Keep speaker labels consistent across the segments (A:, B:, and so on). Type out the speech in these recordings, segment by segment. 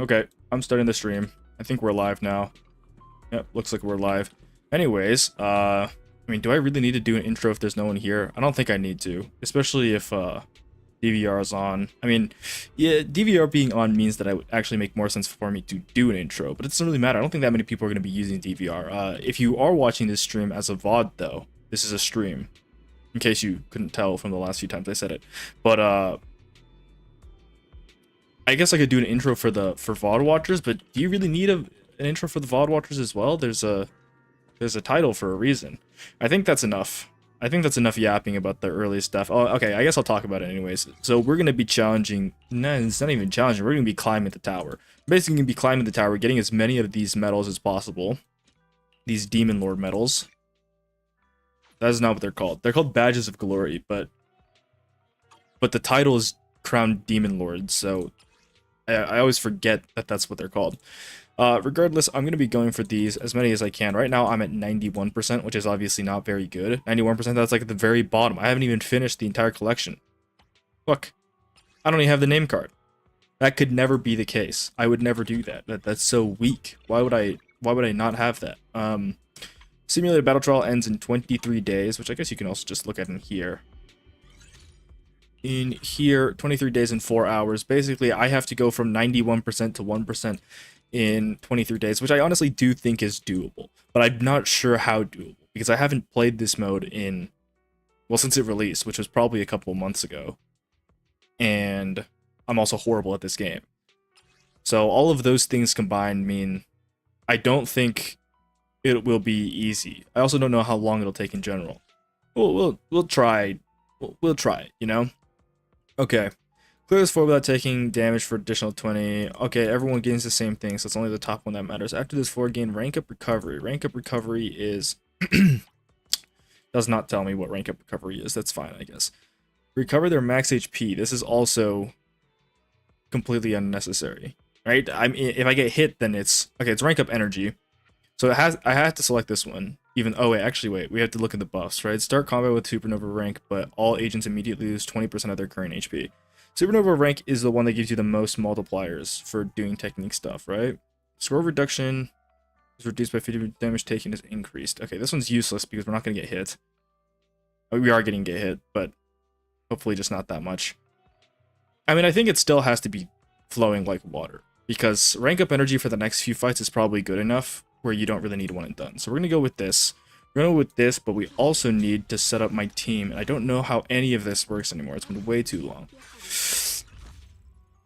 A: Okay, I'm starting the stream. I think we're live now. Yep, looks like we're live. Anyways, I mean, do I really need to do an intro if there's no one here? I don't think I need to, especially if DVR is on. I mean, yeah, DVR being on means that it would actually make more sense for me to do an intro, but it doesn't really matter. I don't think that many people are going to be using DVR. If you are watching this stream as a VOD though, this is a stream, in case you couldn't tell from the last few times I said it. But I guess I could do an intro for VOD watchers, but do you really need an intro for the VOD watchers as well? There's a title for a reason. I think that's enough. I think that's enough yapping about the early stuff. Oh, okay, I guess I'll talk about it anyways. So we're gonna be challenging. No, it's not even challenging. We're gonna be climbing the tower. Basically, gonna be climbing the tower, getting as many of these medals as possible. These Demon Lord medals. That is not what they're called. They're called Badges of Glory, but the title is Crowned Demon Lord. So I always forget that that's what they're called. Regardless, I'm going to be going for these as many as I can. Right now, I'm at 91%, which is obviously not very good. 91%, that's like at the very bottom. I haven't even finished the entire collection. Look, I don't even have the name card. That could never be the case. I would never do that. That's so weak. Why would I not have that? Simulated Battle Trial ends in 23 days, which I guess you can also just look at in here. In here, 23 days and 4 hours. Basically, I have to go from 91% to 1% in 23 days, which I honestly do think is doable, but I'm not sure how doable because I haven't played this mode in, well, since it released, which was probably a couple months ago, and I'm also horrible at this game. So all of those things combined mean I don't think it will be easy. I also don't know how long it'll take in general. We'll try. We'll try, you know? Okay. Clear this 4 without taking damage for additional 20. Okay, everyone gains the same thing, so it's only the top one that matters. After this 4, gain rank up recovery. Rank up recovery is... does not tell me what rank up recovery is. That's fine, I guess. Recover their max HP. This is also completely unnecessary, right? I mean, if I get hit, then it's... Okay, it's rank up energy. So I have to select this one. Even... Oh, wait. We have to look at the buffs, right? Start combat with Supernova rank, but all agents immediately lose 20% of their current HP. Supernova rank is the one that gives you the most multipliers for doing technique stuff, right? Score reduction is reduced by 50%, damage taken is increased. Okay, this one's useless because we're not going to get hit. We are getting get hit, but hopefully just not that much. I mean, I think it still has to be flowing like water because rank up energy for the next few fights is probably good enough where you don't really need one and done. So we're going to go with this. We're going to go with this, but we also need to set up my team, and I don't know how any of this works anymore. It's been way too long.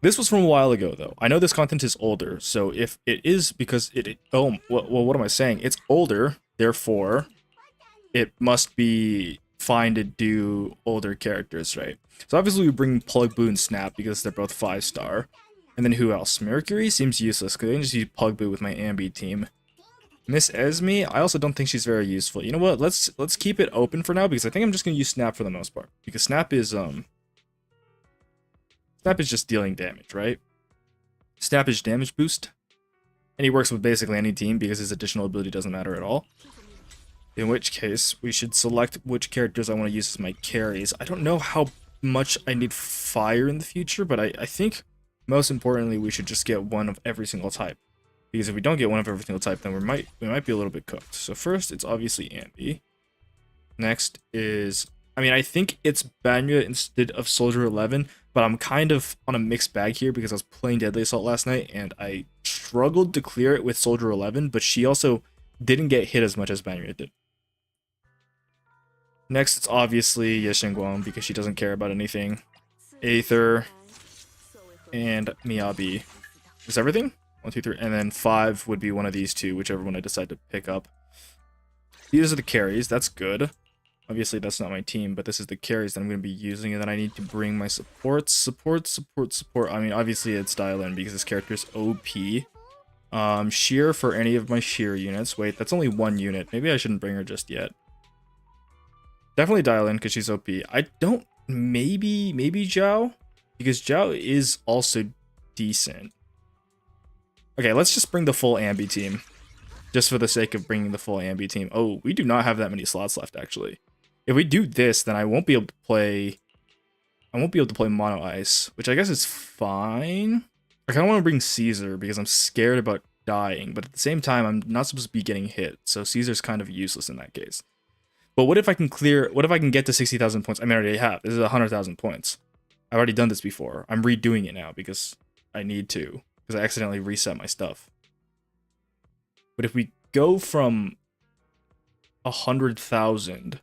A: This was from a while ago, though. I know this content is older, so if it is because well, what am I saying? It's older, therefore, it must be fine to do older characters, right? So obviously we bring Plug, Boo, and Snap because they're both 5-star. And then who else? Mercury seems useless because I can just use Plug, Boo with my Ambi team. Miss Esme, I also don't think she's very useful. You know what? Let's keep it open for now because I think I'm just gonna use Snap for the most part. Because Snap is just dealing damage, right? Snap is damage boost. And he works with basically any team because his additional ability doesn't matter at all. In which case, we should select which characters I want to use as my carries. I don't know how much I need fire in the future, but I think most importantly we should just get one of every single type. Because if we don't get one of every single type, then we might be a little bit cooked. So first, it's obviously Ambi. Next is... I mean, I think it's Banya instead of Soldier 11, but I'm kind of on a mixed bag here because I was playing Deadly Assault last night, and I struggled to clear it with Soldier 11, but she also didn't get hit as much as Banya did. Next, it's obviously Yeshengguang because she doesn't care about anything. Aether and Miyabi. Is everything? 1, 2, 3, and then 5 would be one of these two, whichever one I decide to pick up. These are the carries, that's good. Obviously that's not my team, but this is the carries that I'm going to be using, and then I need to bring my supports. Support. I mean, obviously it's dial in because this character is OP. Sheer for any of my sheer units. Wait, that's only 1 unit. Maybe I shouldn't bring her just yet. Definitely dial in because she's OP. I don't... Maybe Zhao? Because Zhao is also decent. Okay, let's just bring the full Ambi team. Just for the sake of bringing the full Ambi team. Oh, we do not have that many slots left, actually. If we do this, then I won't be able to play... Mono Ice, which I guess is fine. I kind of want to bring Caesar because I'm scared about dying, but at the same time, I'm not supposed to be getting hit, so Caesar's kind of useless in that case. But what if I can get to 60,000 points? I mean, I already have. This is 100,000 points. I've already done this before. I'm redoing it now because I need to, because I accidentally reset my stuff. But if we go from 100,000,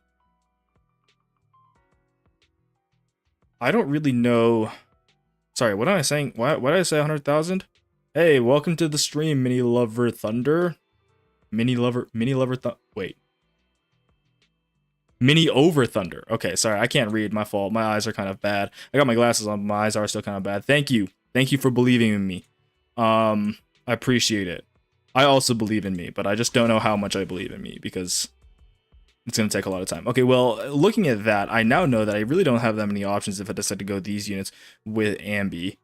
A: I don't really know. Sorry, what am I saying? Why did I say 100,000? Hey, welcome to the stream, Mini Lover Thunder. Mini Over Thunder. Okay, sorry, I can't read. My fault. My eyes are kind of bad. I got my glasses on. My eyes are still kind of bad. Thank you. Thank you for believing in me. I appreciate it. I also believe in me, but I just don't know how much I believe in me because it's going to take a lot of time. Okay, well, looking at that, I now know that I really don't have that many options if I decide to go these units with Ambi.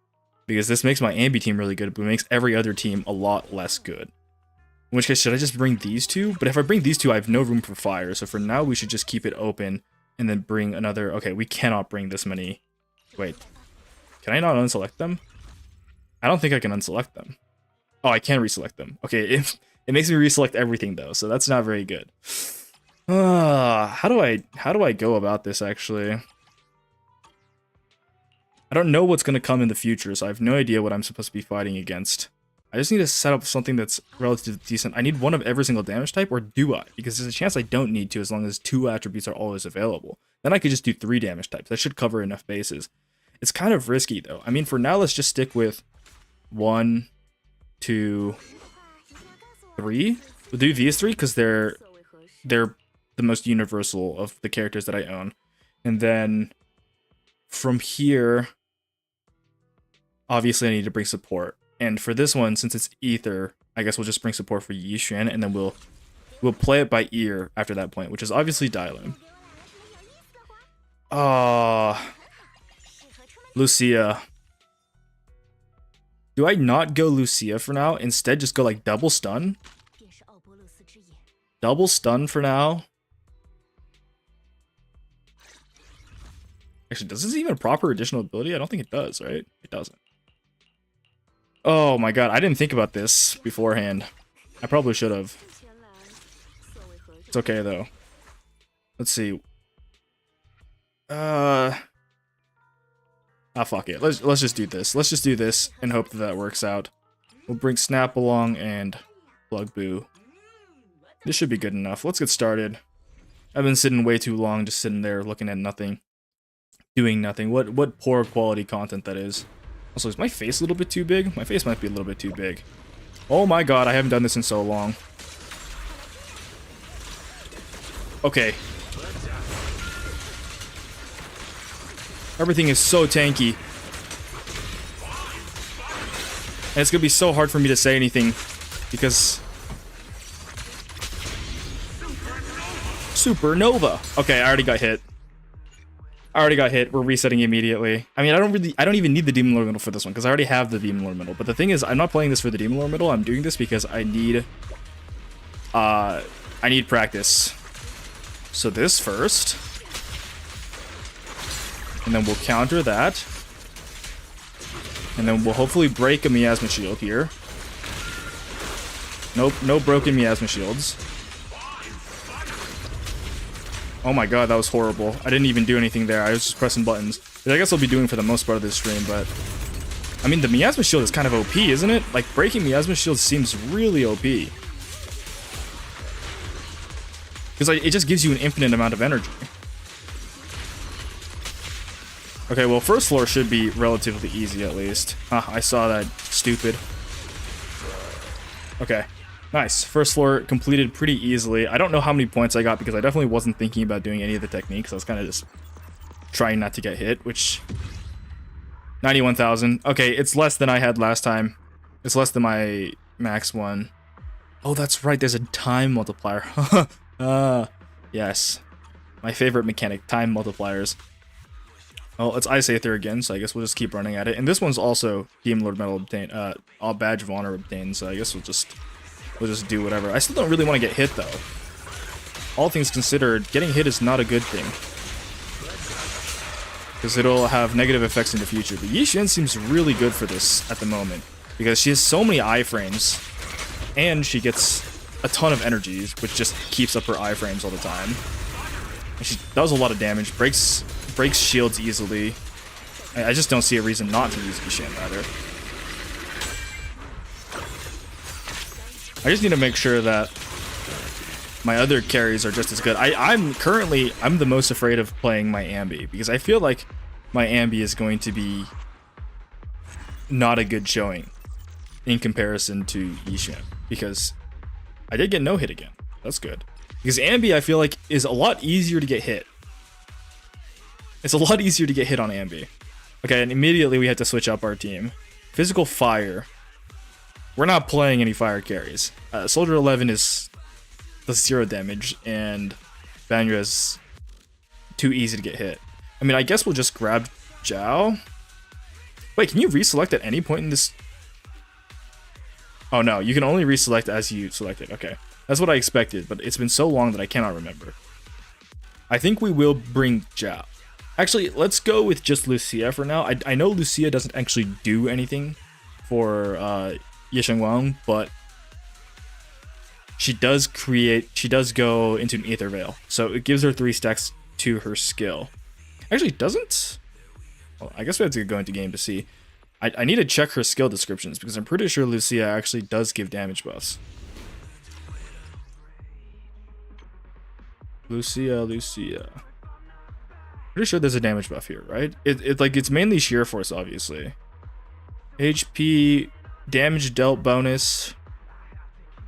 A: Because this makes my Ambi team really good, but it makes every other team a lot less good. In which case, should I just bring these two? But if I bring these two, I have no room for fire. So for now, we should just keep it open and then bring another... Okay, we cannot bring this many. Wait. Can I not unselect them? I don't think I can unselect them. Oh, I can reselect them. Okay, it makes me reselect everything, though, so that's not very good. How do I go about this, actually? I don't know what's going to come in the future, so I have no idea what I'm supposed to be fighting against. I just need to set up something that's relatively decent. I need one of every single damage type, or do I? Because there's a chance I don't need to as long as 2 attributes are always available. Then I could just do 3 damage types. That should cover enough bases. It's kind of risky, though. I mean, for now, let's just stick with 1, 2, 3. We'll do these 3 because they're the most universal of the characters that I own. And then from here, obviously I need to bring support. And for this one, since it's Ether, I guess we'll just bring support for Yixuan, and then we'll play it by ear after that point, which is obviously Dylan. Lucia. Do I not go Lucia for now? Instead, just go like double stun? Double stun for now? Actually, does this even a proper additional ability? I don't think it does, right? It doesn't. Oh my god, I didn't think about this beforehand. I probably should have. It's okay, though. Let's see. Fuck it. Let's just do this. Let's just do this and hope that that works out. We'll bring Snap along and Plug Boo. This should be good enough. Let's get started. I've been sitting way too long, just sitting there looking at nothing. Doing nothing. What poor quality content that is. Also, is my face a little bit too big? My face might be a little bit too big. Oh my god, I haven't done this in so long. Okay. Everything is so tanky. And it's gonna be so hard for me to say anything because... Supernova! Okay, I already got hit. We're resetting immediately. I mean, I don't even need the Demon Lord Medal for this one, because I already have the Demon Lord Medal. But the thing is, I'm not playing this for the Demon Lord Medal. I'm doing this because I need practice. So this first. And then we'll counter that. And then we'll hopefully break a Miasma Shield here. Nope, no broken Miasma Shields. Oh my god, that was horrible. I didn't even do anything there. I was just pressing buttons. Which I guess I'll be doing for the most part of this stream, but... I mean, the Miasma Shield is kind of OP, isn't it? Like, breaking Miasma Shield seems really OP. Because like, it just gives you an infinite amount of energy. Okay, well, first floor should be relatively easy, at least. I saw that. Stupid. Okay. Nice. First floor completed pretty easily. I don't know how many points I got because I definitely wasn't thinking about doing any of the techniques. I was kind of just trying not to get hit, which... 91,000. Okay, it's less than I had last time. It's less than my max one. Oh, that's right. There's a time multiplier. Yes. My favorite mechanic, time multipliers. Well, it's Ice Aether again, so I guess we'll just keep running at it. And this one's also Demon Lord Medal obtained, all Badge of Honor obtained, so I guess we'll just do whatever. I still don't really want to get hit, though. All things considered, getting hit is not a good thing. because it'll have negative effects in the future. But Yi Xuan seems really good for this at the moment, because she has so many iframes, and she gets a ton of energies, which just keeps up her iframes all the time. And she does a lot of damage, breaks shields easily. I just don't see a reason not to use Yi Xuan either. I just need to make sure that my other carries are just as good. I'm the most afraid of playing my Ambi, because I feel like my Ambi is going to be not a good showing in comparison to Yi Xuan, because I did get no hit again. That's good. Because Ambi, I feel like, is a lot easier to get hit. It's a lot easier to get hit on Ambi. Okay, and immediately we had to switch up our team. Physical Fire. We're not playing any fire carries. Soldier 11 does 0 damage, and Banyu is too easy to get hit. I mean, I guess we'll just grab Zhao. Wait, can you reselect at any point in this? Oh no, you can only reselect as you select it. Okay, that's what I expected, but it's been so long that I cannot remember. I think we will bring Zhao. Actually, let's go with just Lucia for now. I know Lucia doesn't actually do anything for Ye Shenguang, but she does go into an Aether Veil, so it gives her 3 stacks to her skill. Actually, doesn't? Well, I guess we have to go into game to see. I need to check her skill descriptions, because I'm pretty sure Lucia actually does give damage buffs. Lucia. Pretty sure there's a damage buff here, right? It's mainly sheer force, obviously. HP, damage dealt bonus,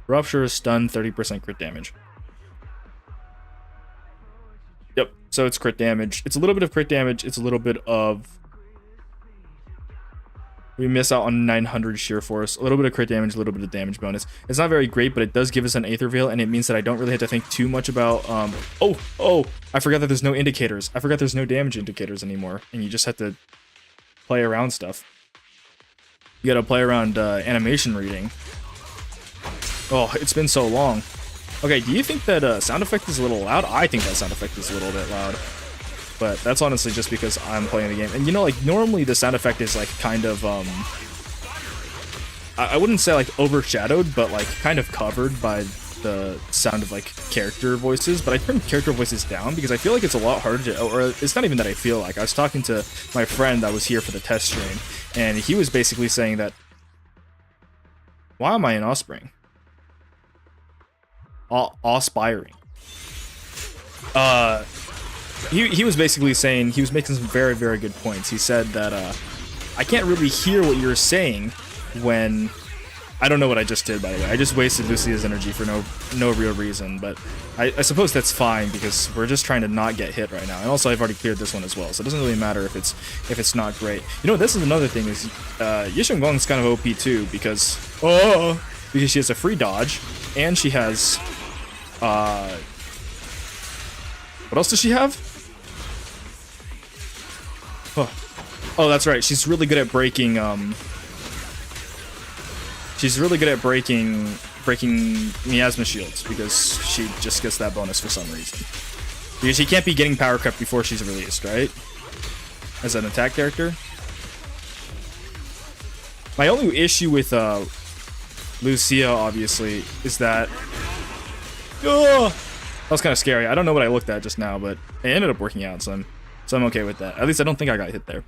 A: rupture, stun, 30% crit damage. Yep, so it's crit damage. It's a little bit of crit damage. It's a little bit of... We miss out on 900 sheer force, a little bit of crit damage, a little bit of damage bonus. It's not very great, but it does give us an Aether Veil, and it means that I don't really have to think too much about... Oh! I forgot that there's no indicators. I forgot there's no damage indicators anymore, and you just have to play around stuff. You gotta play around animation reading. Oh, it's been so long. Okay, do you think that sound effect is a little loud? I think that sound effect is a little bit loud. But that's honestly just because I'm playing the game. And you know, like, normally the sound effect is like kind of, I wouldn't say like overshadowed, but like kind of covered by the sound of like character voices. But I turned character voices down because I feel like it's a lot harder to, or it's not even that I feel like. I was talking to my friend that was here for the test stream, and he was basically saying that, why am I in Offspring? Aspiring. He was basically saying, he was making some very, very good points. He said that, I can't really hear what you're saying when... I don't know what I just did, by the way. I just wasted Lucia's energy for no real reason, but I suppose that's fine, because we're just trying to not get hit right now. And also, I've already cleared this one as well, so it doesn't really matter if it's not great. You know, this is another thing, is Ye Shenguang's kind of OP too, because she has a free dodge, and she has... what else does she have? Oh, that's right. She's really good at breaking. She's really good at breaking miasma shields, because she just gets that bonus for some reason. Because she can't be getting power crept before she's released, right? As an attack character. My only issue with Lucia, obviously, is that. That was kind of scary. I don't know what I looked at just now, but it ended up working out, so I'm okay with that. At least I don't think I got hit there.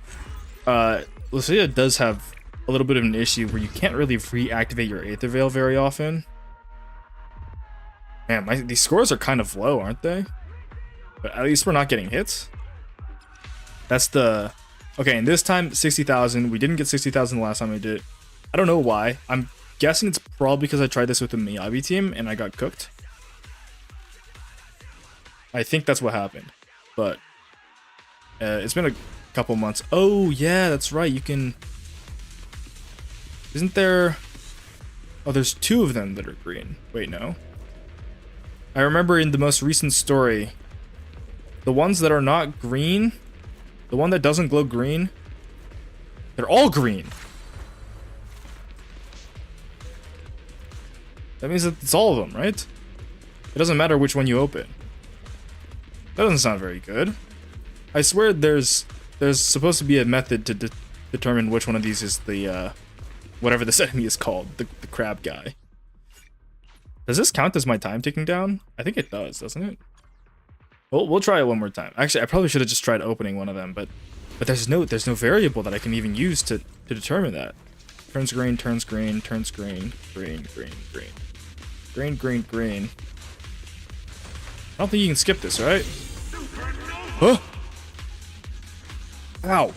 A: Lucia does have a little bit of an issue where you can't really reactivate your Aether Veil very often. Man, these scores are kind of low, aren't they? But at least we're not getting hits. That's the... Okay, and this time, 60,000. We didn't get 60,000 the last time we did it. I don't know why. I'm guessing it's probably because I tried this with the Miyabi team and I got cooked. I think that's what happened. But... it's been a couple months. Oh, yeah, that's right. You can... Isn't there... Oh, there's 2 of them that are green. Wait, no. I remember in the most recent story, the ones that are not green, the one that doesn't glow green, they're all green. That means that it's all of them, right? It doesn't matter which one you open. That doesn't sound very good. I swear there's there's supposed to be a method to determine which one of these is the whatever this enemy is called, the crab guy. Does this count as my time ticking down? I think it does, doesn't it? We'll try it one more time. Actually, I probably should have just tried opening one of them, but there's no variable that I can even use to determine that. Turns green, turns green, turns green, green, green, green, green, green, green. I don't think you can skip this, right? Huh? Ow.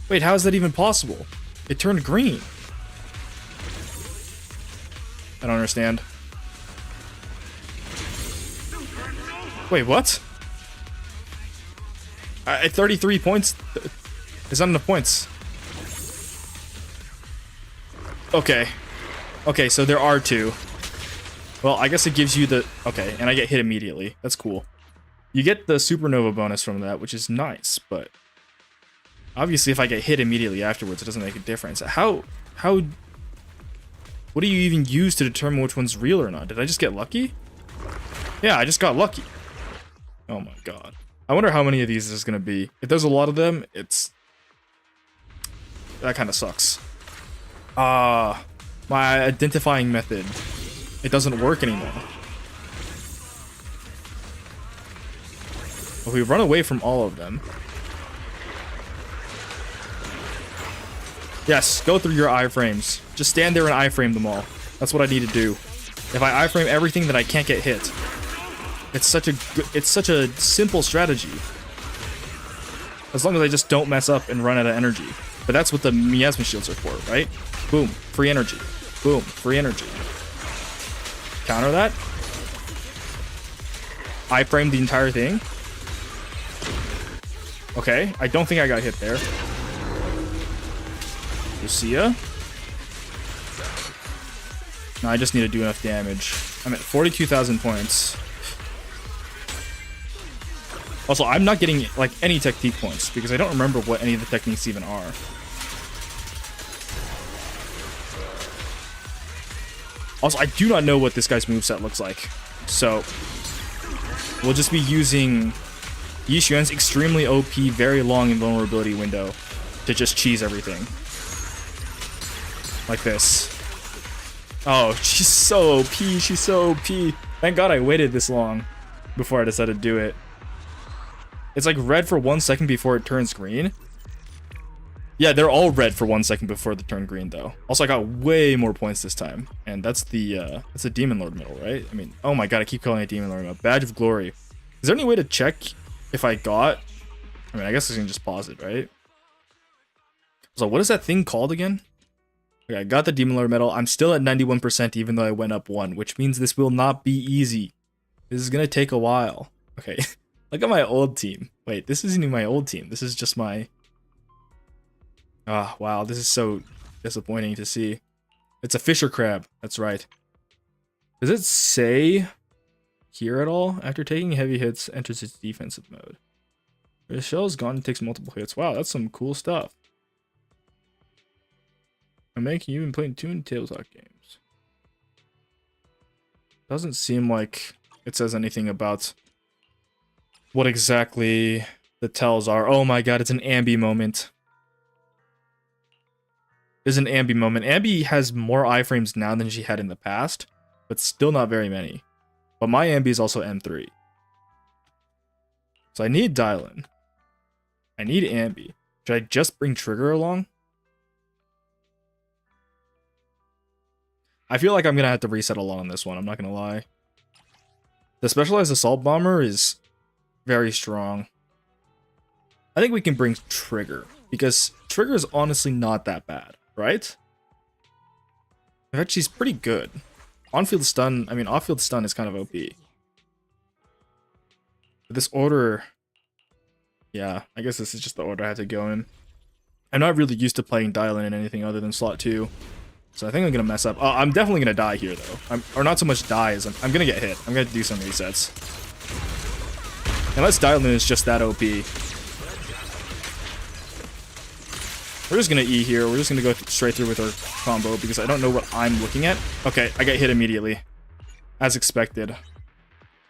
A: Wait, how is that even possible? It turned green. I don't understand. Wait, what? At 33 points? It's not enough points. Okay. Okay, so there are two. Well, I guess it gives you the... Okay, and I get hit immediately. That's cool. You get the supernova bonus from that, which is nice, but... Obviously, if I get hit immediately afterwards, it doesn't make a difference. How... What do you even use to determine which one's real or not? Did I just get lucky? Yeah, I just got lucky. Oh my god. I wonder how many of these there's gonna be. If there's a lot of them, it's... That kind of sucks. My identifying method. It doesn't work anymore. If we run away from all of them... Yes, go through your iframes. Just stand there and iframe them all. That's what I need to do. If I iframe everything, then I can't get hit. It's such a simple strategy. As long as I just don't mess up and run out of energy. But that's what the miasma shields are for, right? Boom, free energy. Boom, free energy. Counter that. Iframe the entire thing. Okay, I don't think I got hit there. Lucia. No, I just need to do enough damage. I'm at 42,000 points. Also, I'm not getting like any technique points because I don't remember what any of the techniques even are. Also, I do not know what this guy's moveset looks like. So, we'll just be using Yi Xuan's extremely OP, very long invulnerability window to just cheese everything. Like this. Oh, she's so OP. She's so OP. Thank God I waited this long before I decided to do it. It's like red for 1 second before it turns green. Yeah, they're all red for 1 second before they turn green, though. Also, I got way more points this time. And that's the Demon Lord medal, right? I mean, oh my god, I keep calling it Demon Lord medal. Badge of Glory. Is there any way to check if I got... I mean, I guess I can just pause it, right? So what is that thing called again? Okay, I got the Demon Lord medal. I'm still at 91% even though I went up 1, which means this will not be easy. This is gonna take a while. Okay, look at my old team. Wait, this isn't even my old team. This is just my... Ah, wow, this is so disappointing to see. It's a Fisher Crab, that's right. Does it say here at all? After taking heavy hits, enters its defensive mode. The shell is gone and takes multiple hits. Wow, that's some cool stuff. I'm making you and playing 2 Tabletop games. Doesn't seem like it says anything about what exactly the tells are. Oh my god, it's an Ambi moment. There's an Ambi moment. Ambi has more iframes now than she had in the past, but still not very many. But my Ambi is also M3. So I need Dylan. I need Ambi. Should I just bring Trigger along? I feel like I'm going to have to reset a lot on this one, I'm not going to lie. The Specialized Assault Bomber is very strong. I think we can bring Trigger, because Trigger is honestly not that bad, right? In fact, she's pretty good. On-field stun, I mean, off-field stun is kind of OP. But this order... Yeah, I guess this is just the order I have to go in. I'm not really used to playing Dylan in anything other than slot 2. So I think I'm going to mess up. I'm definitely going to die here, though. Or not so much die as I'm going to get hit. I'm going to do some resets. Unless Dylan is just that OP. We're just going to E here. We're just going to go straight through with our combo because I don't know what I'm looking at. Okay, I get hit immediately. As expected.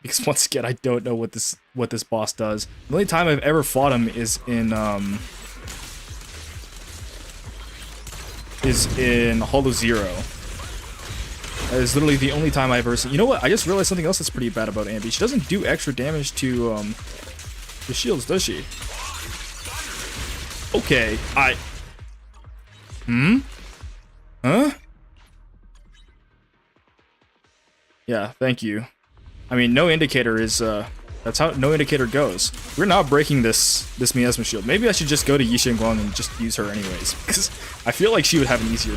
A: Because once again, I don't know what this boss does. The only time I've ever fought him is in is in Hollow Zero. That is literally the only time I've ever seen. You know what? I just realized something else that's pretty bad about Ambi. She doesn't do extra damage to the shields, does she? Okay, Huh? Yeah, thank you. I mean, no indicator is, that's how no indicator goes. We're not breaking this Miasma shield. Maybe I should just go to Yi Guang and just use her anyways, because I feel like she would have an easier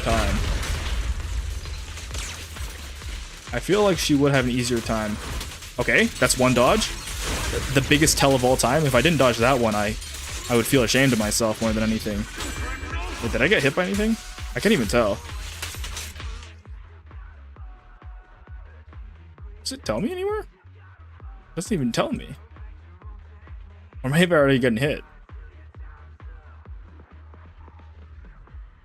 A: time. Okay, that's one dodge. The biggest tell of all time. If I didn't dodge that one, I would feel ashamed of myself more than anything. Wait, did I get hit by anything? I can't even tell. Does it tell me anywhere? It doesn't even tell me. Or maybe I already getting hit.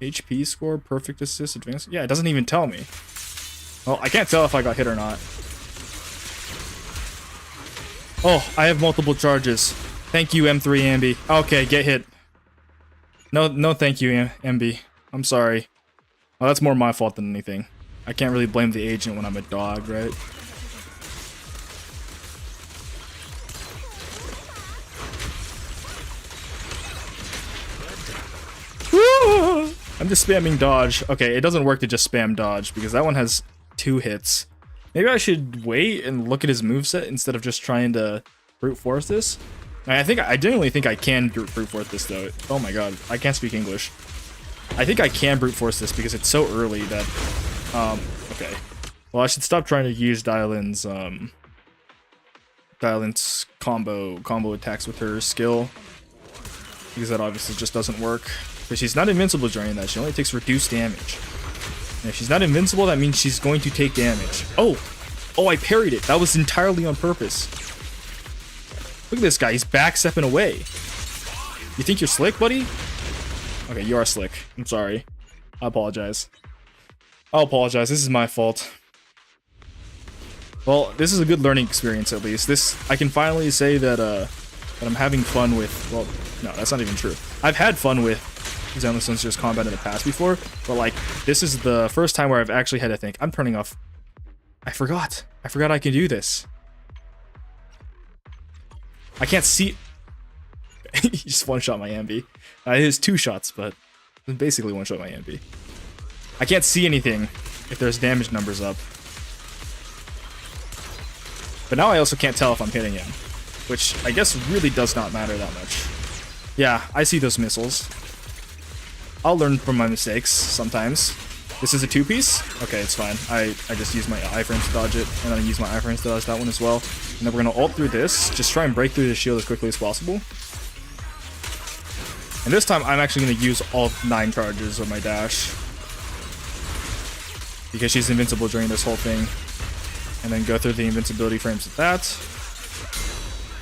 A: HP score, perfect assist, advanced. Yeah, it doesn't even tell me. Well, I can't tell if I got hit or not. Oh, I have multiple charges. Thank you, M3 Ambi. Okay, get hit. No, thank you, Ambi. I'm sorry. Well, that's more my fault than anything. I can't really blame the agent when I'm a dog, right? I'm just spamming dodge. Okay, it doesn't work to just spam dodge because that one has 2 hits. Maybe I should wait and look at his moveset instead of just trying to brute force this. I genuinely think I can brute force this though. Oh my god, I can't speak English. I think I can brute force this because it's so early that okay. Well, I should stop trying to use Dylan's combo attacks with her skill, because that obviously just doesn't work. But she's not invincible during that. She only takes reduced damage. And if she's not invincible, that means she's going to take damage. Oh, I parried it. That was entirely on purpose. Look at this guy. He's backstepping away. You think you're slick, buddy? Okay, you are slick. I'm sorry. I apologize. This is my fault. Well, this is a good learning experience, at least. I can finally say that that I'm having fun with. Well, no, that's not even true. I've had fun with Zenless Sensors combat in the past before, but like this is the first time where I've actually had to think. I'm turning off. I forgot I can do this. I can't see. He just one-shot my Ambi. It is 2 shots, but basically one-shot my Ambi. I can't see anything if there's damage numbers up. But now I also can't tell if I'm hitting him, which I guess really does not matter that much. Yeah, I see those missiles. I'll learn from my mistakes sometimes. This is a 2-piece? Okay, it's fine. I just use my iframes to dodge it, and then I use my iframes to dodge that one as well. And then we're gonna ult through this, just try and break through the shield as quickly as possible. And this time I'm actually gonna use all 9 charges of my dash, because she's invincible during this whole thing. And then go through the invincibility frames with that.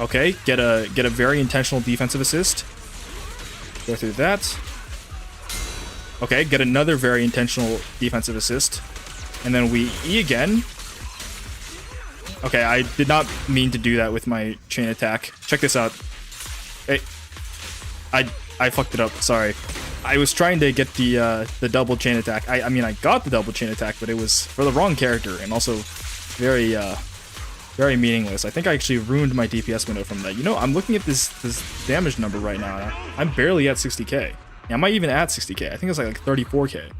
A: Okay, get a very intentional defensive assist. Go through that. Okay, get another very intentional defensive assist. And then we E again. Okay, I did not mean to do that with my chain attack. Check this out. Hey, I fucked it up, sorry. I was trying to get the double chain attack. I mean, I got the double chain attack, but it was for the wrong character, and also very meaningless. I think I actually ruined my DPS window from that. You know, I'm looking at this damage number right now. I'm barely at 60k. Yeah, I might even at 60k. I think it's like 34k.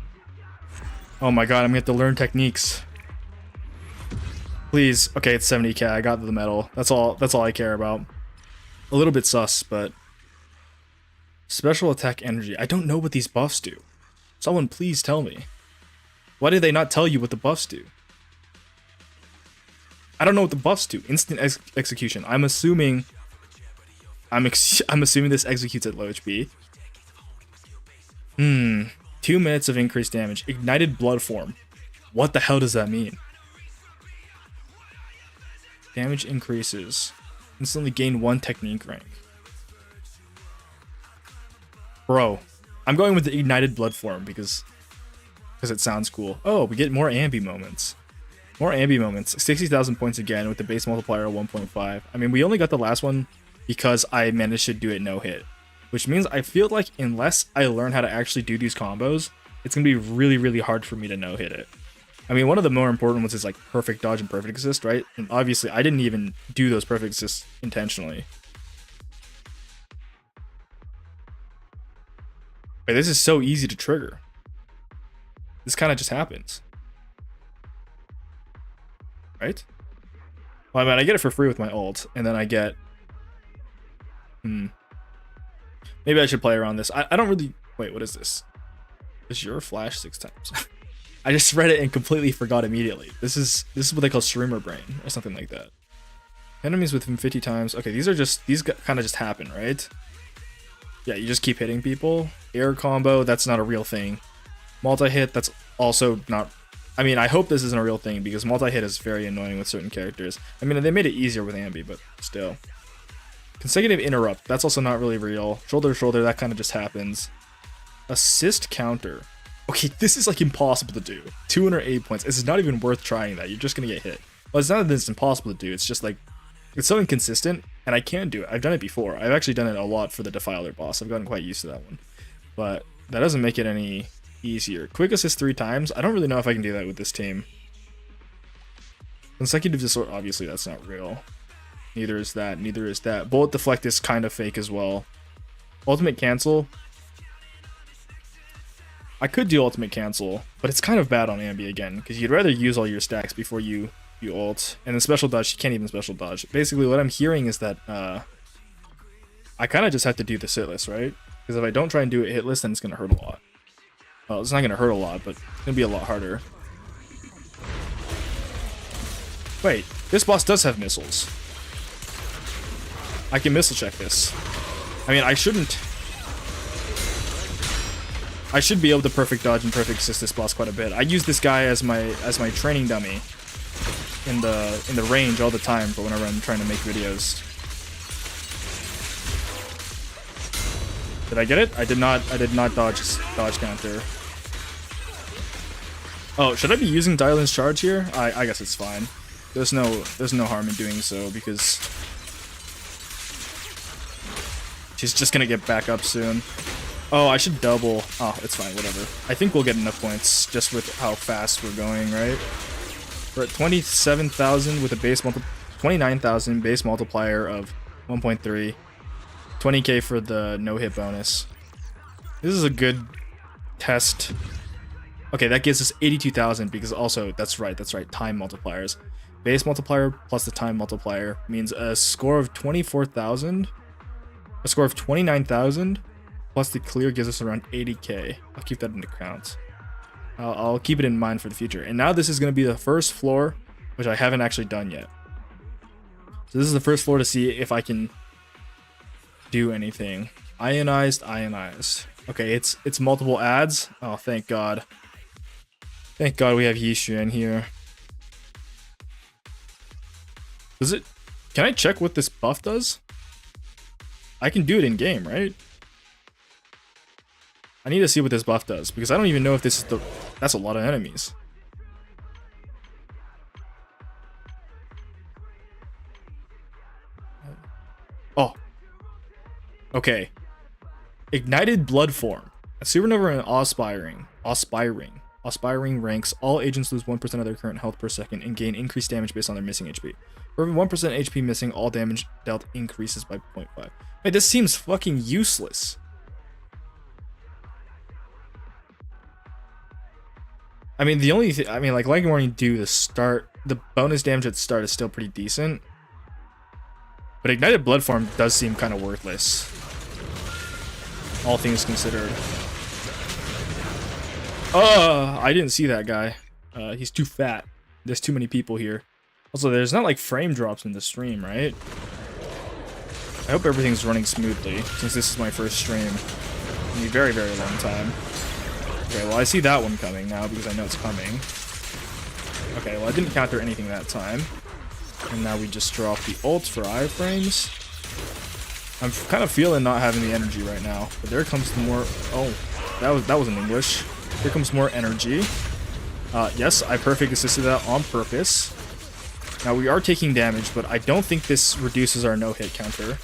A: Oh my god, I'm gonna have to learn techniques. Please. Okay, it's 70k. I got the medal. That's all I care about. A little bit sus, but special attack energy. I don't know what these buffs do. Someone please tell me. Why did they not tell you what the buffs do? I don't know what the buffs do. Instant execution. I'm assuming this executes at low HP. 2 minutes of increased damage. Ignited blood form. What the hell does that mean? Damage increases. Instantly gain 1 technique rank. Bro, I'm going with the ignited blood form because it sounds cool. Oh, we get more Ambi moments. More Ambi moments. 60,000 points again with the base multiplier of 1.5. I mean, we only got the last one because I managed to do it no hit. Which means I feel like unless I learn how to actually do these combos, it's going to be really, really hard for me to no-hit it. I mean, one of the more important ones is like perfect dodge and perfect assist, right? And obviously, I didn't even do those perfect assists intentionally. Wait, this is so easy to trigger. This kind of just happens. Right? Well, I mean, I get it for free with my ult, and then I get... Maybe I should play around this. I don't really... Wait, what is this? Is your flash 6 times? I just read it and completely forgot immediately. This is what they call streamer brain or something like that. Enemies within 50 times. Okay, these kind of just happen, right? Yeah, you just keep hitting people. Air combo, that's not a real thing. Multi-hit, that's also not... I mean, I hope this isn't a real thing because multi-hit is very annoying with certain characters. I mean, they made it easier with Ambi, but still. Consecutive interrupt, that's also not really real. Shoulder to shoulder, that kind of just happens. Assist counter. Okay, this is like impossible to do. 208 points. This is not even worth trying that. You're just gonna get hit. Well, it's not that it's impossible to do. It's just like, it's so inconsistent, and I can do it. I've done it before. I've actually done it a lot for the Defiler boss. I've gotten quite used to that one. But that doesn't make it any easier. Quick assist 3 times. I don't really know if I can do that with this team. Consecutive distort, obviously that's not real. Neither is that. Neither is that. Bullet deflect is kind of fake as well. Ultimate cancel. I could do ultimate cancel, but it's kind of bad on Ambi again, because you'd rather use all your stacks before you ult. And then special dodge, you can't even special dodge. Basically, what I'm hearing is that I kind of just have to do this hitless, right? Because if I don't try and do it hitless, then it's going to hurt a lot. Well, it's not going to hurt a lot, but it's going to be a lot harder. Wait, this boss does have missiles. I can missile check this. I mean, I should be able to perfect dodge and perfect assist this boss quite a bit. I use this guy as my training dummy in the range all the time for whenever I'm trying to make videos. Did I get it? I did not dodge counter. Oh, should I be using Dylan's charge here? I guess it's fine. There's no harm in doing so because she's just gonna get back up soon. Oh, I should double. Oh, it's fine, whatever. I think we'll get enough points just with how fast we're going, right? We're at 27,000 with a base 29,000 base multiplier of 1.3. 20k for the no-hit bonus. This is a good test. Okay, that gives us 82,000 because also, that's right, time multipliers. Base multiplier plus the time multiplier means a score of 24,000, a score of 29,000, plus the clear gives us around 80k. I'll keep that into account. I'll keep it in mind for the future. And now this is going to be the first floor, which I haven't actually done yet. So this is the first floor to see if I can do anything. Ionized. Okay, it's multiple ads. Oh, thank God. Thank God we have Yixuan here. Does it... Can I check what this buff does? I can do it in game, right? I need to see what this buff does, because I don't even know if this is the... That's a lot of enemies. Oh. Okay. Ignited Blood Form. A supernova and Aspiring ranks, all agents lose 1% of their current health per second and gain increased damage based on their missing HP. For every 1% HP missing, all damage dealt increases by 0.5. Wait, this seems fucking useless. I mean, the only thing, like Lightning Warning do the start, the bonus damage at the start is still pretty decent. But Ignited Blood Form does seem kind of worthless. All things considered. I didn't see that guy. He's too fat. There's too many people here. Also, there's not like frame drops in the stream, right? I hope everything's running smoothly, since this is my first stream in a very, very long time. Okay, well, I see that one coming now because I know it's coming. Okay, well, I didn't counter anything that time. And now we just draw off the ult for iframes. I'm kind of feeling not having the energy right now. But there comes the more... Oh, that was in English. Here comes more energy. Yes, I perfect assisted that on purpose. Now we are taking damage, but I don't think this reduces our no-hit counter.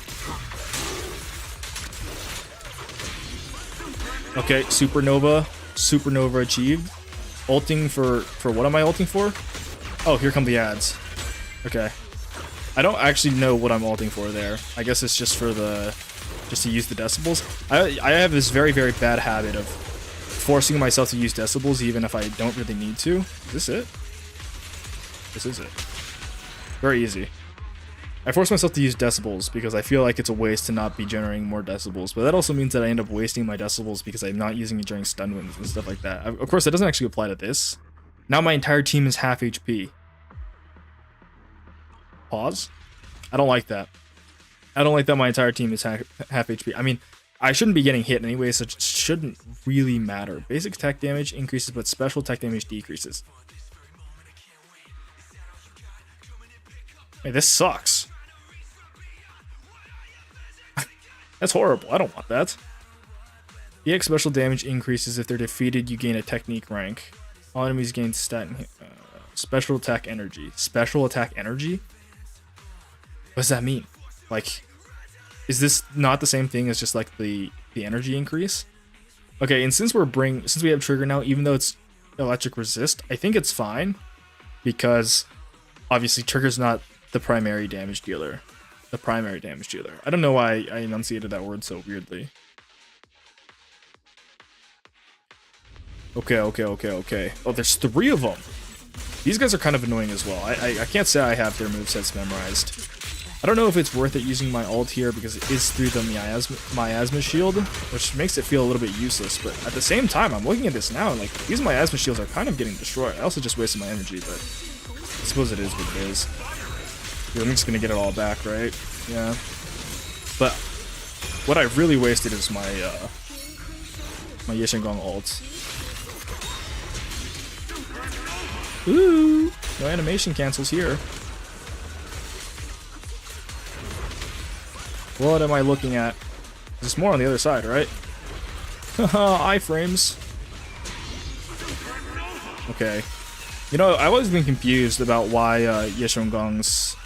A: Okay, Supernova. Supernova achieved. Ulting for what am I ulting for? Oh, here come the ads. Okay. I don't actually know what I'm ulting for there. I guess it's just for the... just to use the decibels. I have this very, very bad habit of forcing myself to use decibels even if I don't really need to. Is this it? This is it. Very easy. I force myself to use decibels because I feel like it's a waste to not be generating more decibels, but that also means that I end up wasting my decibels because I'm not using it during stun winds and stuff like that. Of course, that doesn't actually apply to this. Now my entire team is half HP. Pause? I don't like that. I don't like that my entire team is half HP. I mean, I shouldn't be getting hit anyway, so it shouldn't really matter. Basic attack damage increases, but special attack damage decreases. Hey, this sucks. That's horrible. I don't want that. EX special damage increases if they're defeated. You gain a technique rank. All enemies gain stat special attack energy. Special attack energy? What does that mean? Like, is this not the same thing as just like the energy increase? Okay, and since we have trigger now, even though it's electric resist, I think it's fine because obviously trigger's not the primary damage dealer. I don't know why I enunciated that word so weirdly. Okay. Oh, there's 3 of them. These guys are kind of annoying as well. I can't say I have their movesets memorized. I don't know if it's worth it using my ult here because it is through the miasma shield, which makes it feel a little bit useless, but at the same time, I'm looking at this now and like, these miasma shields are kind of getting destroyed. I also just wasted my energy, but I suppose it is what it is. Dude, I'm just gonna get it all back, right? Yeah. But what I really wasted is my my Yeshengong ult. Ooh, no animation cancels here. What am I looking at? There's more on the other side, right? Haha, iframes. Okay. You know, I've always been confused about why Yeshengong's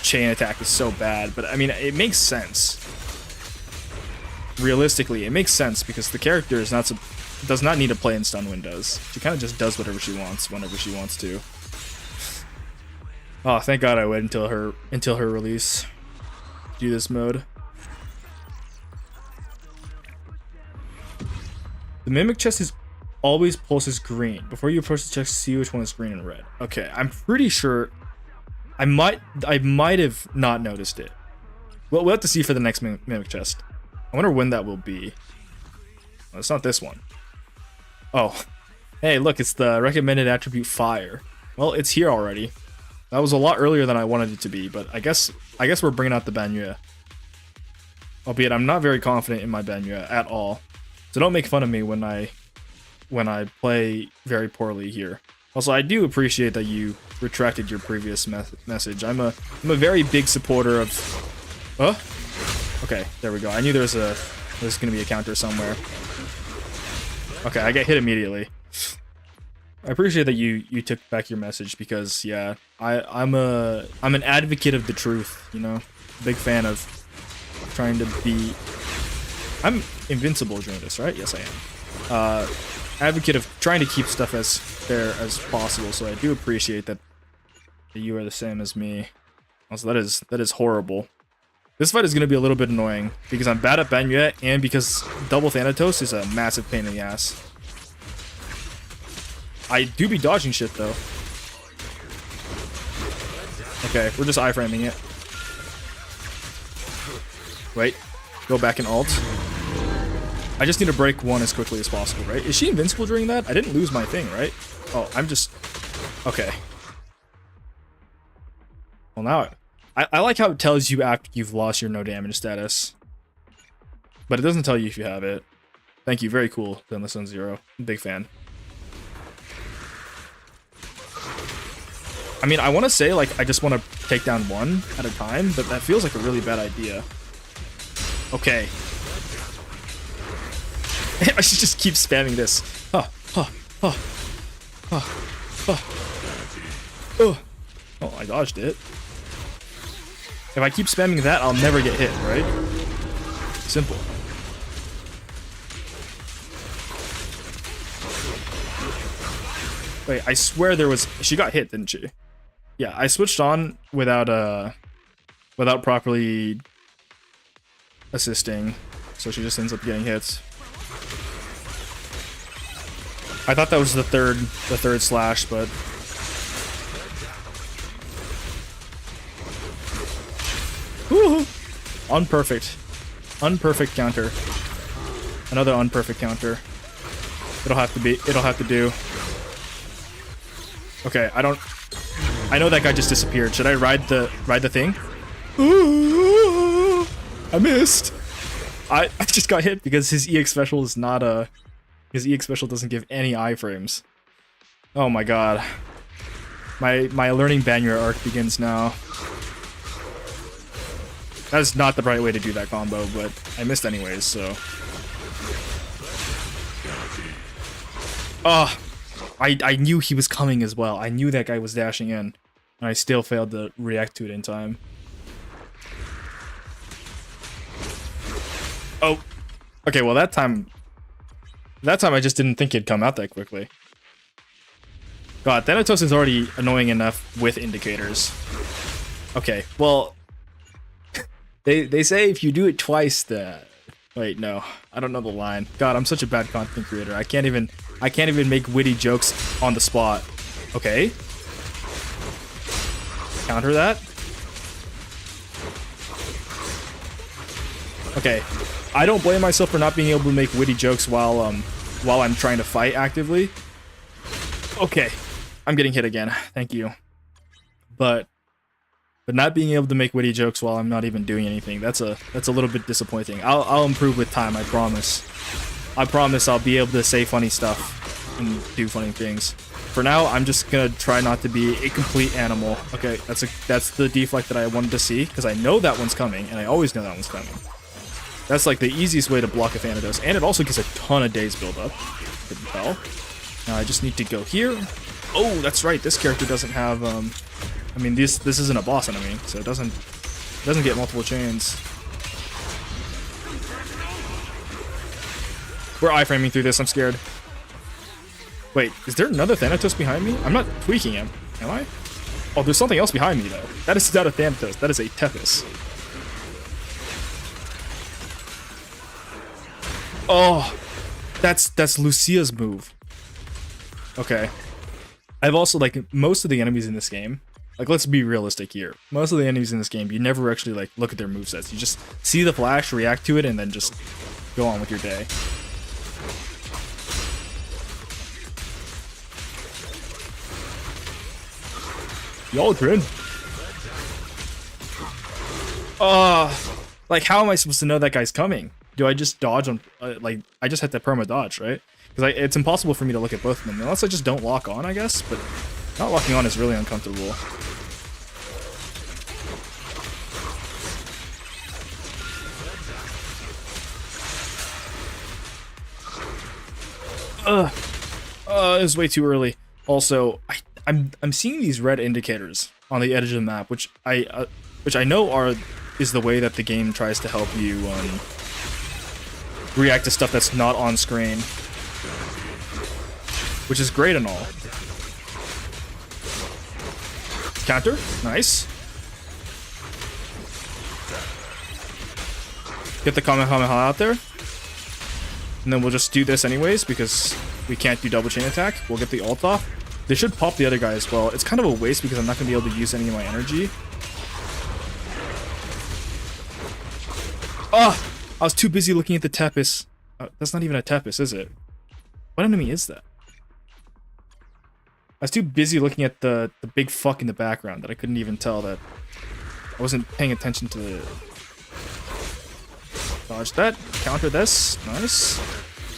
A: chain attack is so bad, but I mean, it makes sense. Realistically, it makes sense because the character is does not need to play in stun windows. She kind of just does whatever she wants whenever she wants to. Oh, thank God I waited until her release to do this mode. The mimic chest is always pulses green. Before you approach the chest, see which one is green and red. Okay, I'm pretty sure I might have not noticed it. Well, we'll have to see for the next mimic chest. I wonder when that will be. Well, it's not this one. Oh, hey, look, it's the recommended attribute fire. Well, it's here already. That was a lot earlier than I wanted it to be, but I guess we're bringing out the Banyue. Albeit I'm not very confident in my Banyue at all. So don't make fun of me when I play very poorly here. Also, I do appreciate that you retracted your previous message. I'm a very big supporter of... Huh? Okay, there we go. I knew there's gonna be a counter somewhere. Okay, I get hit immediately. I appreciate that you took back your message because yeah, I'm an advocate of the truth, you know? Big fan of trying to be... I'm invincible during this, right? Yes, I am. Advocate of trying to keep stuff as fair as possible, so I do appreciate that you are the same as me. Also, that is horrible. This fight is going to be a little bit annoying because I'm bad at Banyue and because double Thanatos is a massive pain in the ass. I do be dodging shit though. Okay, we're just iframing it. Wait, go back and ult. I just need to break one as quickly as possible, right? Is she invincible during that? I didn't lose my thing, right? Oh, I'm just... Okay. Well, now... I like how it tells you after you've lost your no damage status. But it doesn't tell you if you have it. Thank you, very cool, Zenless Sun Zero. Big fan. I mean, I want to say, like, I just want to take down one at a time, but that feels like a really bad idea. Okay. I should just keep spamming this. Oh, I dodged it. If I keep spamming that, I'll never get hit, right? Simple. Wait, I swear there was... She got hit, didn't she? Yeah, I switched on without properly assisting, so she just ends up getting hits. I thought that was the third slash, but... Woohoo! Unperfect. Unperfect counter. Another unperfect counter. It'll have to do. Okay, I know that guy just disappeared. Should I ride the thing? Ooh, I missed. I just got hit because his EX special is not a... His EX special doesn't give any iframes. Oh my god. My learning Banyer arc begins now. That is not the right way to do that combo, but I missed anyways, so... Oh, I knew he was coming as well. I knew that guy was dashing in, and I still failed to react to it in time. Oh, okay, well that time I just didn't think he'd come out that quickly. God, Thanatos is already annoying enough with indicators. Okay, well... They say if you do it twice, wait, no, I don't know the line. God, I'm such a bad content creator. I can't even make witty jokes on the spot. Okay. Counter that. Okay. I don't blame myself for not being able to make witty jokes while I'm trying to fight actively. Okay. I'm getting hit again. Thank you. But not being able to make witty jokes while I'm not even doing anything, that's a little bit disappointing. I'll improve with time, I promise. I promise I'll be able to say funny stuff and do funny things. For now, I'm just gonna try not to be a complete animal. Okay, that's the deflect that I wanted to see, because I know that one's coming, and I always know that one's coming. That's like the easiest way to block a Thanatos, and it also gets a ton of days build up. Couldn't tell. Now I just need to go here. Oh, that's right, this character doesn't have I mean, this isn't a boss enemy, so it doesn't get multiple chains. We're iframing through this, I'm scared. Wait, is there another Thanatos behind me? I'm not tweaking him, am I? Oh, there's something else behind me, though. That is not a Thanatos, that is a Tethys. Oh, that's Lucia's move. Okay. I've also, like, most of the enemies in this game, like, let's be realistic here. Most of the enemies in this game, you never actually, like, look at their movesets. You just see the flash, react to it, and then just go on with your day. Y'all grin. Like, how am I supposed to know that guy's coming? Do I just dodge on, like, I just had to perma dodge, right? Because it's impossible for me to look at both of them, unless I just don't lock on, I guess, but not locking on is really uncomfortable. It was way too early. Also, I'm seeing these red indicators on the edge of the map, which I know is the way that the game tries to help you react to stuff that's not on screen, which is great and all. Counter, nice. Get the Kamehameha out there. And then we'll just do this anyways, because we can't do double chain attack. We'll get the ult off. They should pop the other guy as well. It's kind of a waste because I'm not going to be able to use any of my energy. Oh, I was too busy looking at the Tepis. That's not even a Tepis, is it? What enemy is that? I was too busy looking at the big fuck in the background that I couldn't even tell that I wasn't paying attention to the... Dodge that, counter this, nice.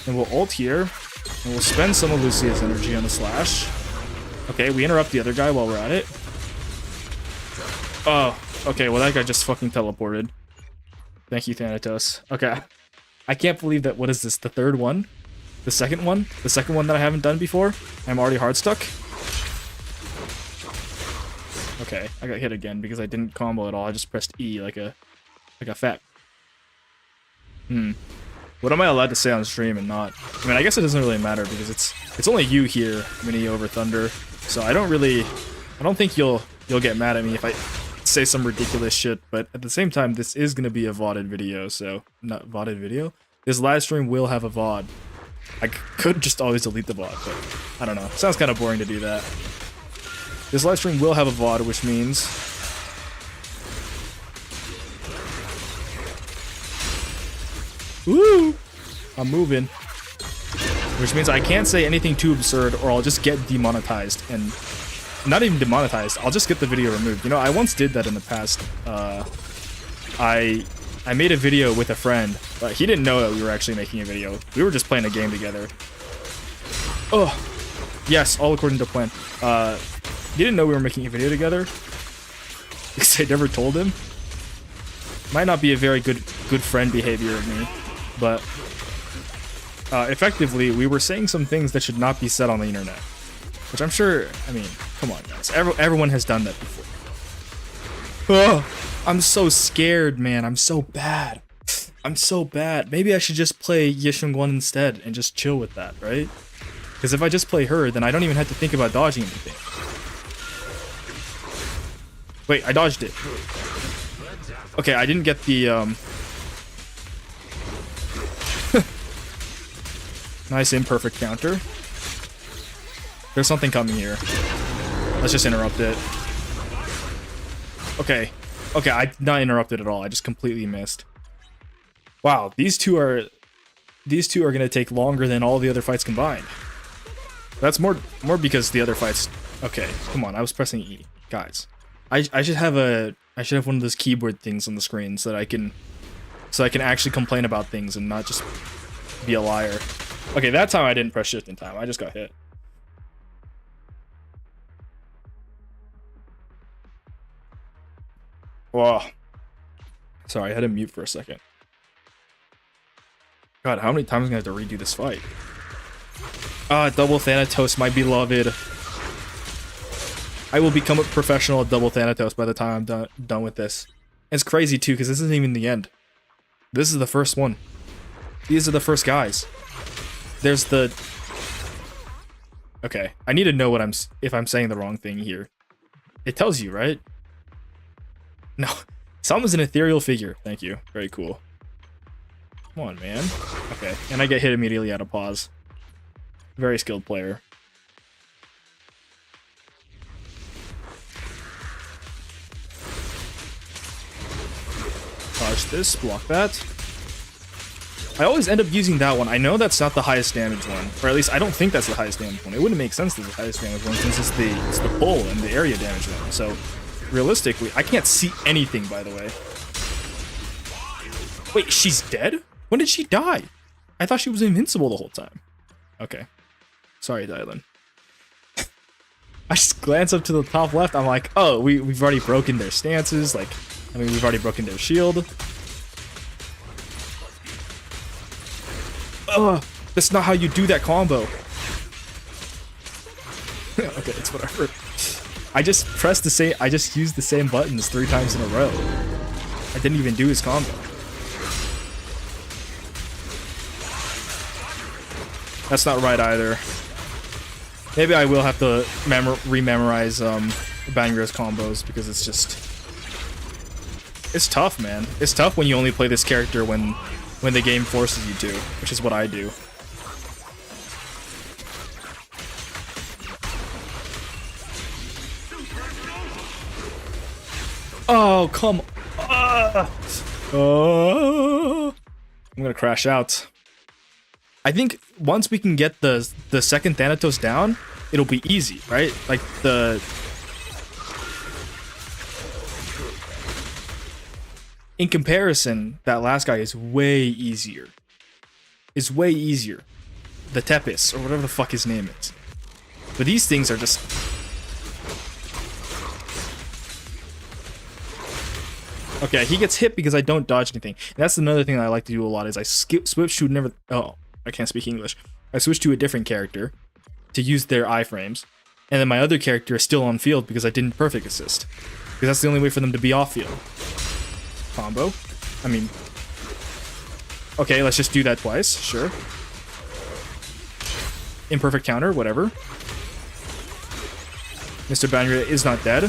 A: And we'll ult here, and we'll spend some of Lucia's energy on the slash. Okay, we interrupt the other guy while we're at it. Oh, okay, well that guy just fucking teleported. Thank you, Thanatos. Okay. I can't believe that, what is this, the third one? The second one? The second one that I haven't done before? I'm already hard stuck? Okay, I got hit again because I didn't combo at all. I just pressed E like a fat... What am I allowed to say on stream and not? I mean, I guess it doesn't really matter because it's only you here, Mini over Thunder. So I don't think you'll get mad at me if I say some ridiculous shit. But at the same time, this is gonna be a VODed video, so not VODed video. This live stream will have a VOD. I could just always delete the VOD, but I don't know. Sounds kind of boring to do that. This live stream will have a VOD, which means woo! I'm moving. Which means I can't say anything too absurd or I'll just get demonetized. And not even demonetized, I'll just get the video removed. You know, I once did that in the past. I made a video with a friend, but he didn't know that we were actually making a video. We were just playing a game together. Oh, yes, all according to plan. He didn't know we were making a video together because I never told him. Might not be a very good friend behavior of me. But effectively, we were saying some things that should not be said on the internet. Which I'm sure, I mean, come on guys. Everyone has done that before. Oh, I'm so scared, man. I'm so bad. I'm so bad. Maybe I should just play Yeshungwon instead and just chill with that, right? Because if I just play her, then I don't even have to think about dodging anything. Wait, I dodged it. Okay, I didn't get the, nice imperfect counter. There's something coming here. Let's just interrupt it. Okay. Okay, I not interrupted at all. I just completely missed. Wow, these two are gonna take longer than all the other fights combined. That's more because the other fights. Okay, come on. I was pressing E, guys. I should have one of those keyboard things on the screen so that I can actually complain about things and not just be a liar. Okay, that time I didn't press shift in time. I just got hit. Whoa. Sorry, I had to mute for a second. God, how many times am I gonna have to redo this fight? Ah, double Thanatos, my beloved. I will become a professional at double Thanatos by the time I'm done with this. It's crazy too, because this isn't even the end. This is the first one. These are the first guys. There's the... Okay, I need to know if I'm saying the wrong thing here. It tells you, right? No. Someone's an ethereal figure. Thank you. Very cool. Come on, man. Okay, and I get hit immediately out of pause. Very skilled player. Dodge this, block that. I always end up using that one. I know that's not the highest damage one, or at least I don't think that's the highest damage one. It wouldn't make sense that's the highest damage one since it's the pull and the area damage one. So realistically, I can't see anything, by the way. Wait, she's dead? When did she die? I thought she was invincible the whole time. Okay. Sorry, Dylan. I just glance up to the top left. I'm like, oh, we've already broken their stances. Like, I mean, we've already broken their shield. Ugh, that's not how you do that combo. Okay, it's whatever. I just pressed the same, I just used the same buttons 3 times in a row. I didn't even do his combo. That's not right either. Maybe I will have to rememorize Banger's combos because it's just... It's tough, man. It's tough when you only play this character when the game forces you to, which is what I do. Oh, come on. I'm gonna crash out. I think once we can get the second Thanatos down, it'll be easy, right? Like in comparison, that last guy is way easier. Is way easier. The Tepis, or whatever the fuck his name is. But these things are just... Okay, he gets hit because I don't dodge anything. And that's another thing that I like to do a lot, is I switch to never... Oh, I can't speak English. I switch to a different character to use their iframes. And then my other character is still on field because I didn't perfect assist. Because that's the only way for them to be off field. Combo. I mean... Okay, let's just do that twice. Sure. Imperfect counter, whatever. Mr. Banria is not dead.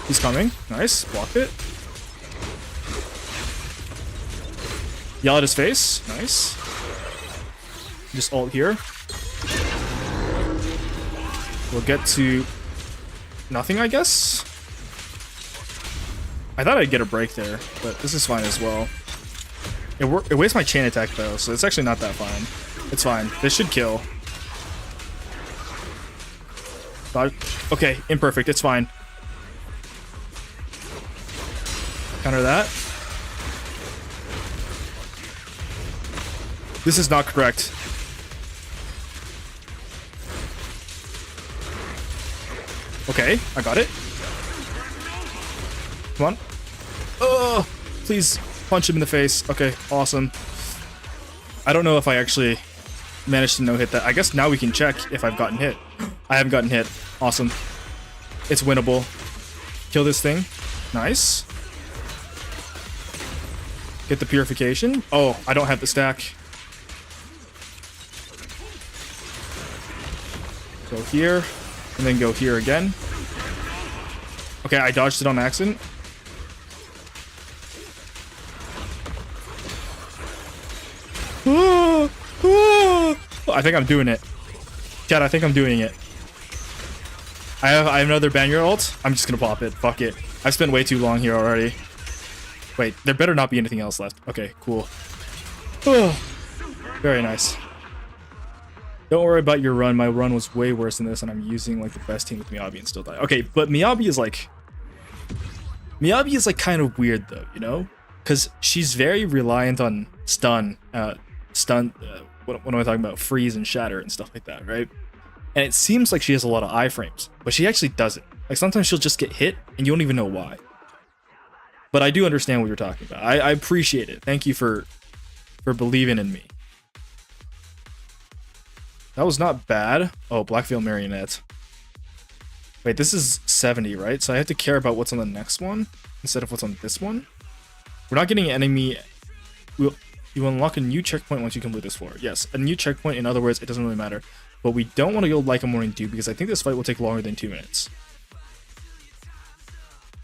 A: He's coming. Nice. Blocked it. Yell at his face. Nice. Just ult here. We'll get to nothing, I guess. I thought I'd get a break there, but this is fine as well. It wastes my chain attack though, so it's actually not that fine. It's fine. This should kill. Okay, imperfect. It's fine. Counter that. This is not correct. Okay, I got it. Come on. Oh, please punch him in the face. Okay, awesome. I don't know if I actually managed to no-hit that. I guess now we can check if I've gotten hit. I haven't gotten hit. Awesome. It's winnable. Kill this thing. Nice. Get the purification. Oh, I don't have the stack. Go here, and then go here again. Okay, I dodged it on accident. I think I'm doing it. Chat, I think I'm doing it. I have another banger ult. I'm just gonna pop it. Fuck it. I've spent way too long here already. Wait, there better not be anything else left. Okay, cool. Very nice. Don't worry about your run. My run was way worse than this, and I'm using like the best team with Miyabi and still die. Okay, but Miyabi is like kind of weird though, you know? Because she's very reliant on stun. What am I talking about? Freeze and shatter and stuff like that, right? And it seems like she has a lot of iframes, but she actually doesn't. Like sometimes she'll just get hit and you don't even know why. But I do understand what you're talking about. I appreciate it. Thank you for believing in me. That was not bad. Oh, Blackveil Marionette. Wait, this is 70, right? So I have to care about what's on the next one instead of what's on this one. We're not getting enemy. You unlock a new checkpoint once you complete this floor. Yes, a new checkpoint. In other words, it doesn't really matter. But we don't want to go like a morning dew because I think this fight will take longer than 2 minutes.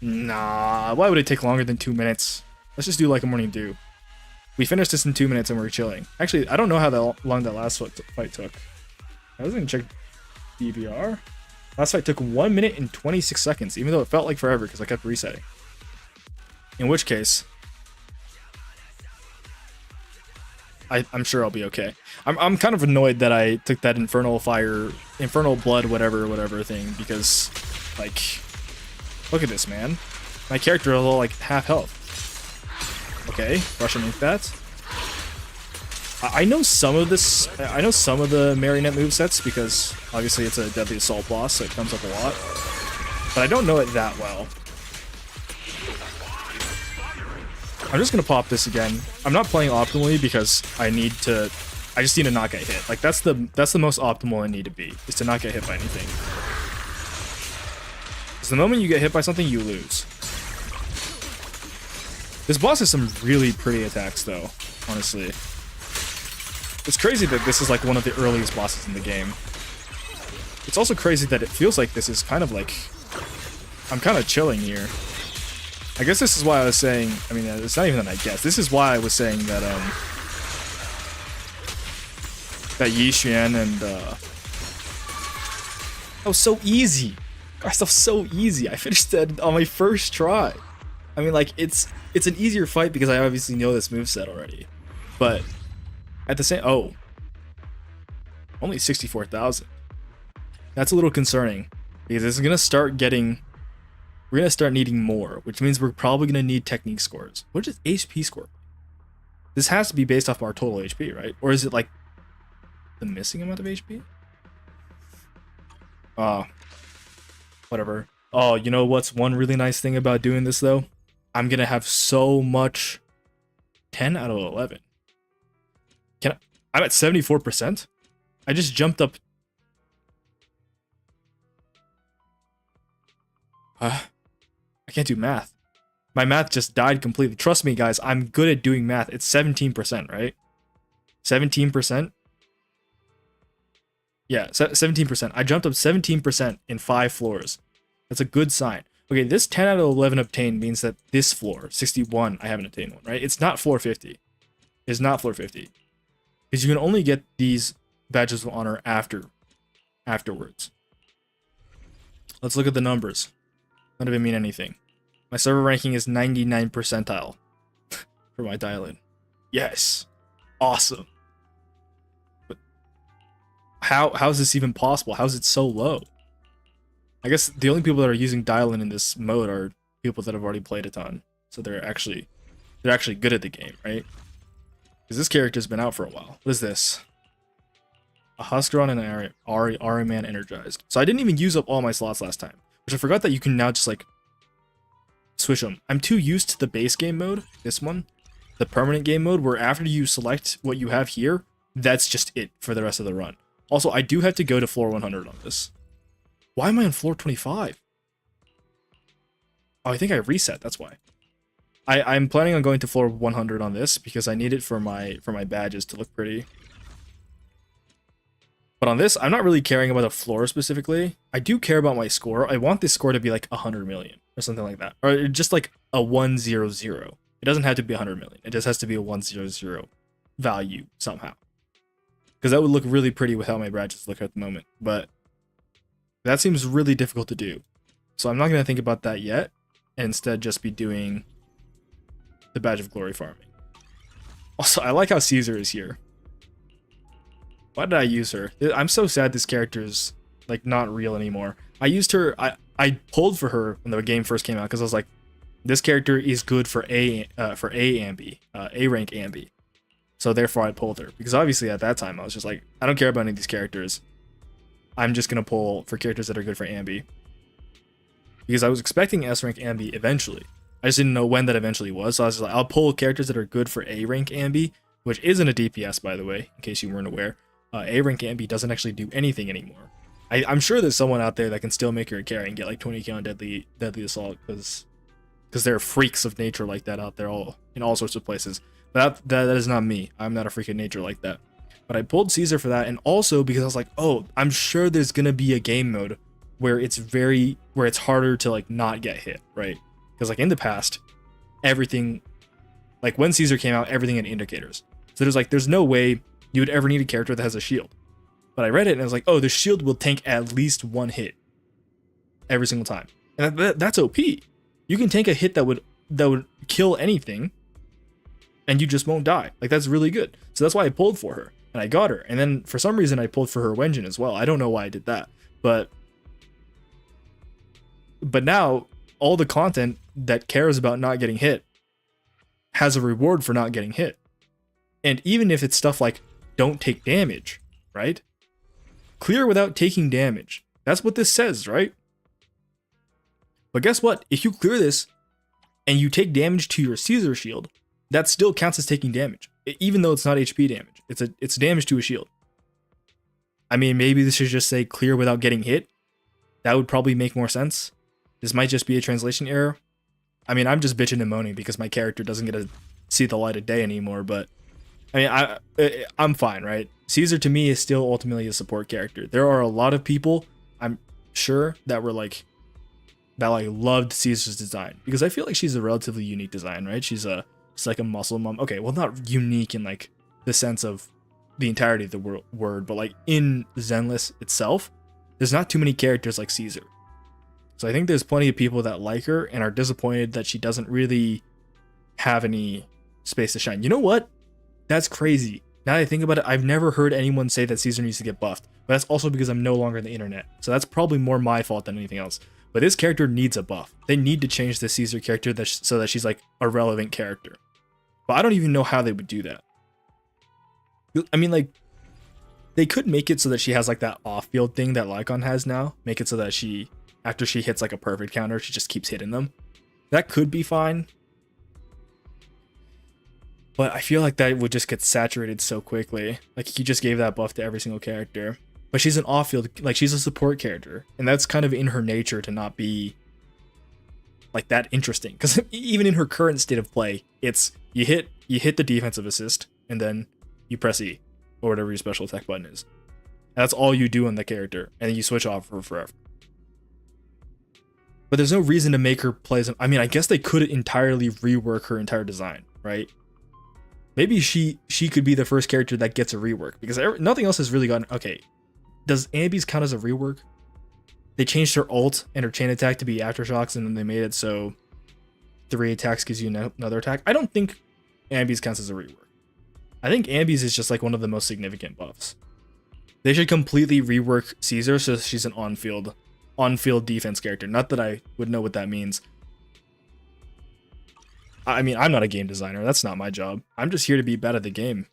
A: Nah, why would it take longer than 2 minutes? Let's just do like a morning dew. We finished this in 2 minutes and we're chilling. Actually, I don't know how long that last fight took. I was gonna check DVR. Last fight took 1 minute and 26 seconds, even though it felt like forever because I kept resetting. In which case, I'm sure I'll be okay. I'm kind of annoyed that I took that infernal blood, whatever thing, because, like, look at this, man. My character is all like half health. Okay, Russian ink that. I know some of this. I know some of the Marionette movesets because obviously it's a Deadly Assault boss, so it comes up a lot. But I don't know it that well. I'm just gonna pop this again. I'm not playing optimally because I just need to not get hit. Like that's the most optimal I need to be, is to not get hit by anything. Because the moment you get hit by something, you lose. This boss has some really pretty attacks though, honestly. It's crazy that this is like one of the earliest bosses in the game. It's also crazy that it feels like this is kind of like, I'm kind of chilling here. I guess this is why I was saying, I mean, it's not even that I guess. This is why I was saying that, that Yi Xuan and, that was so easy. Guys, that was so easy. I finished that on my first try. I mean, like, it's an easier fight because I obviously know this moveset already. But, at the same, oh. Only 64,000. That's a little concerning. Because this is gonna start getting... We're going to start needing more, which means we're probably going to need technique scores. What is HP score? This has to be based off our total HP, right? Or is it like the missing amount of HP? Whatever. Oh, you know what's one really nice thing about doing this, though? I'm going to have so much 10 out of 11. I'm at 74%? I just jumped up. I can't do math. My math just died completely. Trust me, guys, I'm good at doing math. It's 17%, right? 17%? Yeah, 17%. I jumped up 17% in 5 floors. That's a good sign. Okay, this 10 out of 11 obtained means that this floor, 61, I haven't obtained one, right? It's not floor 50. It's not floor 50. Because you can only get these badges of honor afterwards. Let's look at the numbers. None of it mean anything. My server ranking is 99 percentile for my dial-in. Yes. Awesome. But how is this even possible? How is it so low? I guess the only people that are using dial-in this mode are people that have already played a ton. So they're actually good at the game, right? Because this character's been out for a while. What is this? A Huskarl and an Ahriman energized. So I didn't even use up all my slots last time. Which I forgot that you can now just like switch them. I'm too used to the base game mode, this one. The permanent game mode, where after you select what you have here, that's just it for the rest of the run. Also, I do have to go to floor 100 on this. Why am I on floor 25? Oh, I think I reset, that's why. I'm planning on going to floor 100 on this because I need it for my badges to look pretty. But on this, I'm not really caring about a floor specifically. I do care about my score. I want this score to be like 100 million or something like that. Or just like a 100. It doesn't have to be 100 million. It just has to be a 100 value somehow. Because that would look really pretty with how my badges look at the moment. But that seems really difficult to do. So I'm not going to think about that yet. And instead just be doing the Badge of Glory farming. Also, I like how Caesar is here. Why did I use her? I'm so sad this character is like not real anymore. I used her, I pulled for her when the game first came out because I was like, this character is good for A rank Ambi. So therefore I pulled her. Because obviously at that time I was just like, I don't care about any of these characters. I'm just gonna pull for characters that are good for Ambi. Because I was expecting S rank Ambi eventually. I just didn't know when that eventually was. So I was just like, I'll pull characters that are good for A rank Ambi, which isn't a DPS by the way, in case you weren't aware. A rank Ambi doesn't actually do anything anymore. I'm sure there's someone out there that can still make her a carry and get like 20k on deadly assault because there are freaks of nature like that out there all in all sorts of places. But that is not me. I'm not a freak of nature like that. But I pulled Caesar for that, and also because I was like, oh, I'm sure there's gonna be a game mode where it's harder to like not get hit, right? Because like in the past, everything, like when Caesar came out, everything had indicators. So there's no way you would ever need a character that has a shield. But I read it and I was like, oh, the shield will tank at least one hit every single time, and that's OP. You can tank a hit that would kill anything, and you just won't die. Like that's really good. So that's why I pulled for her, and I got her. And then for some reason I pulled for her Wenjin as well. I don't know why I did that, but now all the content that cares about not getting hit has a reward for not getting hit. And even if it's stuff like don't take damage, right? Clear without taking damage. That's what this says, right? But guess what? If you clear this and you take damage to your Caesar shield, that still counts as taking damage, even though it's not HP damage. It's damage to a shield. I mean, maybe this should just say clear without getting hit. That would probably make more sense. This might just be a translation error. I mean, I'm just bitching and moaning because my character doesn't get to see the light of day anymore, but I mean, I'm fine, right? Caesar to me is still ultimately a support character. There are a lot of people, I'm sure, that loved Caesar's design because I feel like she's a relatively unique design, right? She's like a muscle mom. Okay, well, not unique in like the sense of the entirety of the word, but like in Zenless itself, there's not too many characters like Caesar. So I think there's plenty of people that like her and are disappointed that she doesn't really have any space to shine. You know what? That's crazy. Now that I think about it, I've never heard anyone say that Caesar needs to get buffed, but that's also because I'm no longer on the internet. So that's probably more my fault than anything else. But this character needs a buff. They need to change the Caesar character so that she's like a relevant character. But I don't even know how they would do that. I mean, like, they could make it so that she has like that off-field thing that Lycon has now. Make it so that she, after she hits like a perfect counter, she just keeps hitting them. That could be fine. But I feel like that would just get saturated so quickly. Like, you just gave that buff to every single character. But she's an off-field, like, she's a support character. And that's kind of in her nature to not be like that interesting, because even in her current state of play, it's you hit the defensive assist and then you press E or whatever your special attack button is. And that's all you do on the character, and then you switch off her forever. But there's no reason to make her play as, I mean, I guess they could entirely rework her entire design, right? Maybe she could be the first character that gets a rework, because nothing else has really gotten. Okay, does Ambi's count as a rework? They changed her ult and her chain attack to be aftershocks, and then they made it so 3 attacks gives you another attack. I don't think Ambi's counts as a rework. I think Ambi's is just like one of the most significant buffs. They should completely rework Caesar so she's an on-field defense character. Not that I would know what that means. I mean, I'm not a game designer. That's not my job. I'm just here to be bad at the game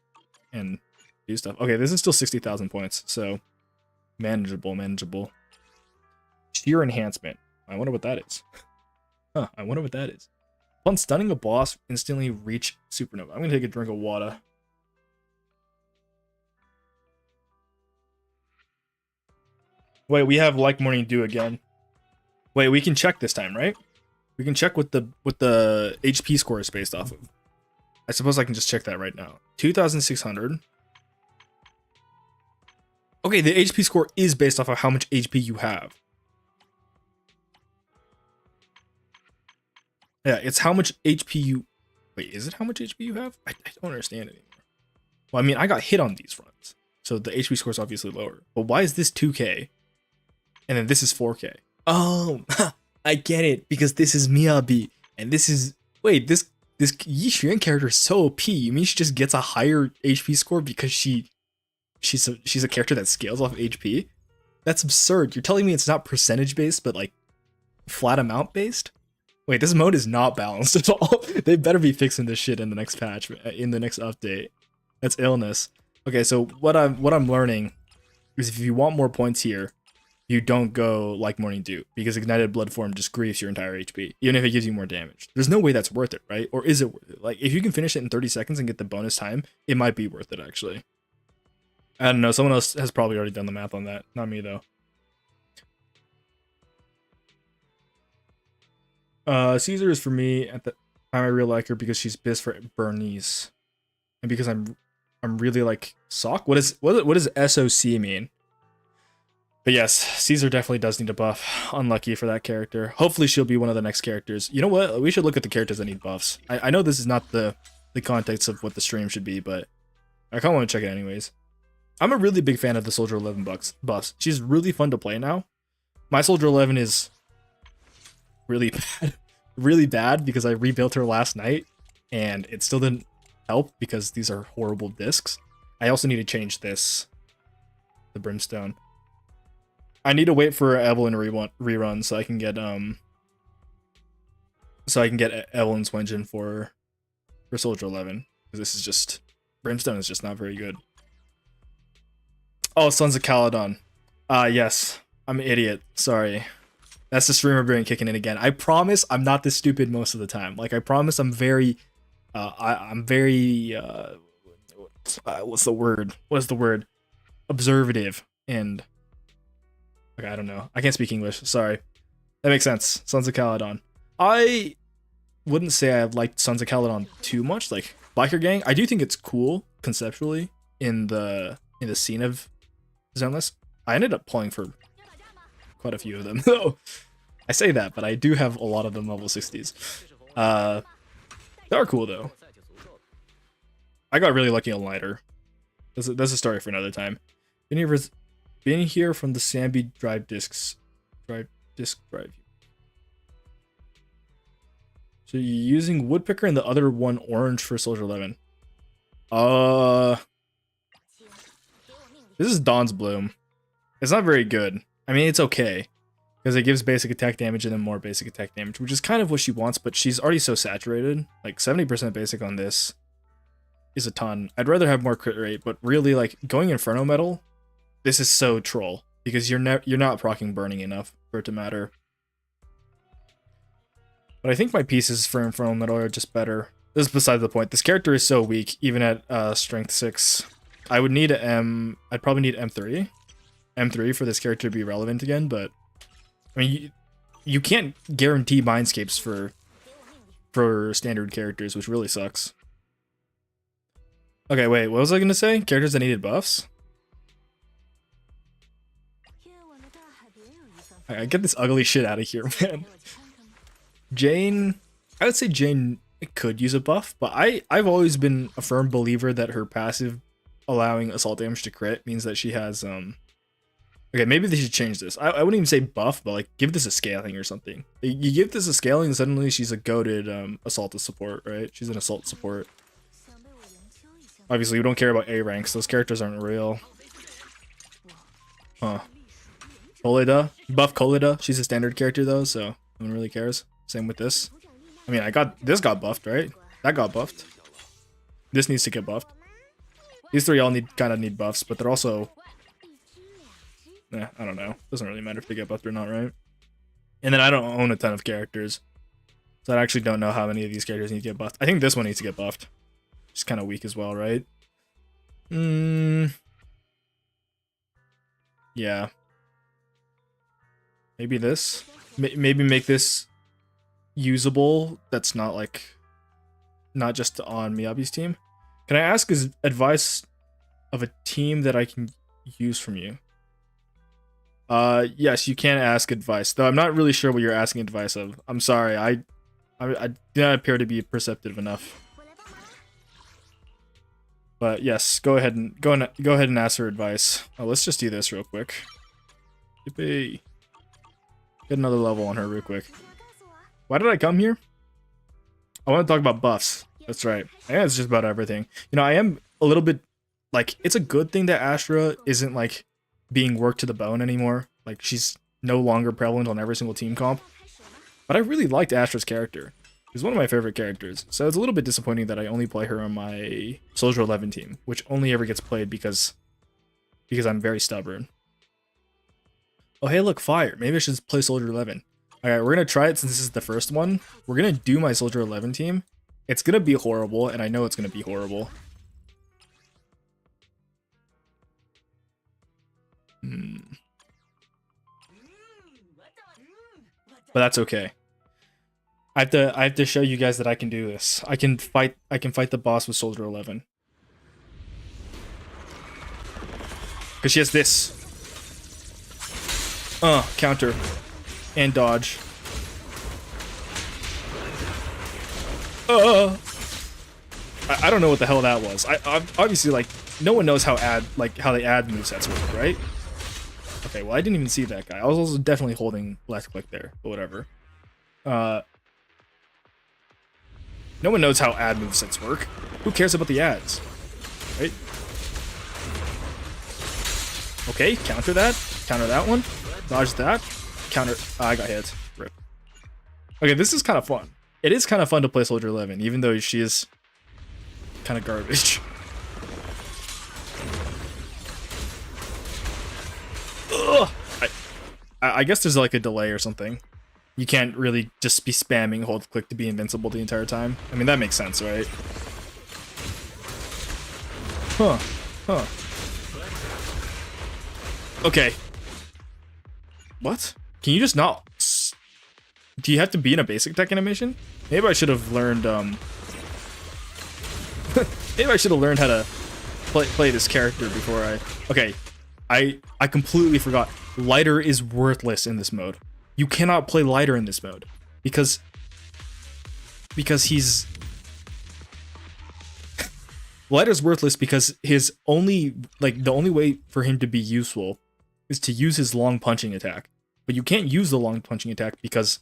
A: and do stuff. Okay, this is still 60,000 points, so manageable. Sheer enhancement. I wonder what that is. Huh, I wonder what that is. Upon stunning a boss, instantly reach supernova. I'm gonna take a drink of water. Wait, we have like morning dew again. Wait, we can check this time, right? We can check what the HP score is based off of. I suppose I can just check that right now. 2,600. Okay, the HP score is based off of how much HP you have. Yeah, it's how much HP you... Wait, is it how much HP you have? I don't understand it anymore. Well, I mean, I got hit on these runs, so the HP score is obviously lower. But why is this 2K? And then this is 4K. Oh, I get it, because this is Miyabi, and this is... Wait, this Yi Xuan character is so OP. You mean she just gets a higher HP score because she's a character that scales off HP? That's absurd. You're telling me it's not percentage based, but like flat amount based? Wait, this mode is not balanced at all. They better be fixing this shit in the next patch, in the next update. That's illness. Okay, so what I'm learning is if you want more points here, you don't go like Morning Dew, because Ignited Blood Form just griefs your entire HP, even if it gives you more damage. There's no way that's worth it, right? Or is it worth it? Like, if you can finish it in 30 seconds and get the bonus time, it might be worth it, actually. I don't know, someone else has probably already done the math on that. Not me, though. Caesar is for me at the time I really like her because she's biz for Bernice. And because I'm really like Sock? What does SOC mean? But yes, Caesar definitely does need a buff. Unlucky for that character. Hopefully she'll be one of the next characters. You know what? We should look at the characters that need buffs. I know this is not the context of what the stream should be, but I kind of want to check it anyways. I'm a really big fan of the Soldier 11 buffs. She's really fun to play now. My Soldier 11 is really bad. Really bad because I rebuilt her last night and it still didn't help because these are horrible discs. I also need to change this. The Brimstone. I need to wait for Evelyn rerun so I can get Evelyn's Wenjin for Soldier 11. Because this is just... Brimstone is just not very good. Oh, Sons of Caledon. Yes. I'm an idiot. Sorry. That's the streamer brain kicking in again. I promise I'm not this stupid most of the time. Like, I promise I'm very... I'm very... what's the word? Observative. And... Okay, I don't know. I can't speak English. Sorry. That makes sense. Sons of Caledon. I wouldn't say I liked Sons of Caledon too much. Like, Biker Gang, I do think it's cool, conceptually, in the scene of Zenless. I ended up pulling for quite a few of them, though. I say that, but I do have a lot of them level 60s. They are cool, though. I got really lucky on Lighter. That's a story for another time. Been here from the Sambi drive disc drive. So you're using Woodpecker and the other one orange for Soldier 11. This is Dawn's Bloom. It's not very good. I mean, it's okay. Because it gives basic attack damage and then more basic attack damage, which is kind of what she wants, but she's already so saturated. Like, 70% basic on this is a ton. I'd rather have more crit rate, but really, like, going Inferno Metal, this is so troll. Because you're not proccing burning enough for it to matter. But I think my pieces for Inferno Metal are just better. This is beside the point. This character is so weak, even at strength 6. I would need I'd probably need M3. M3 for this character to be relevant again, but... I mean, you can't guarantee mindscapes for standard characters, which really sucks. Okay, wait, what was I gonna say? Characters that needed buffs? Alright, get this ugly shit out of here, man. Jane, I would say Jane could use a buff, but I've always been a firm believer that her passive allowing assault damage to crit means that she has okay, maybe they should change this. I wouldn't even say buff, but like give this a scaling or something. You give this a scaling and suddenly she's a goated assault support, right? She's an assault support. Obviously we don't care about A ranks, those characters aren't real. Huh. Kolida, buff Kolida, she's a standard character though, so no one really cares. Same with this. I mean, this got buffed, right? That got buffed. This needs to get buffed. These three all kind of need buffs, but they're also, I don't know. Doesn't really matter if they get buffed or not, right? And then I don't own a ton of characters, so I actually don't know how many of these characters need to get buffed. I think this one needs to get buffed. It's kind of weak as well, right? Yeah. Maybe this. Maybe make this usable. That's not just on Miyabi's team. Can I ask his advice of a team that I can use from you? Yes, you can ask advice, though I'm not really sure what you're asking advice of. I'm sorry, I do not appear to be perceptive enough. But yes, go ahead and ask her advice. Oh, let's just do this real quick. Yippee. Get another level on her real quick. Why did I come here? I want to talk about buffs. That's right. I think it's just about everything. You know, I am a little bit like, it's a good thing that Astra isn't like being worked to the bone anymore. Like, she's no longer prevalent on every single team comp. But I really liked Astra's character. She's one of my favorite characters. So it's a little bit disappointing that I only play her on my Soldier 11 team, which only ever gets played because I'm very stubborn. Oh, hey, look, fire. Maybe I should play Soldier 11. Alright, we're going to try it since this is the first one. We're going to do my Soldier 11 team. It's going to be horrible, and I know it's going to be horrible. But that's okay. I have to show you guys that I can do this. I can fight the boss with Soldier 11. Because she has this. Counter. And dodge. I don't know what the hell that was. I obviously, like, no one knows how they add movesets work, right? Okay, well, I didn't even see that guy. I was also definitely holding left click there, but whatever. No one knows how ad movesets work. Who cares about the ads? Right? Okay, counter that. Counter that one. Dodge that. Counter. I got hit. Rip. Okay, this is kind of fun. It is kind of fun to play Soldier 11, even though she is kind of garbage. Ugh. I guess there's like a delay or something. You can't really just be spamming hold click to be invincible the entire time. I mean, that makes sense, right? Huh. Okay. What? Can you just not... Do you have to be in a basic tech animation? Maybe I should have learned, Maybe I should have learned how to play this character before I... Okay. I completely forgot. Lighter is worthless in this mode. You cannot play Lighter in this mode. Because he's... Lighter's worthless because his only... Like, the only way for him to be useful is to use his long punching attack. But you can't use the long punching attack because...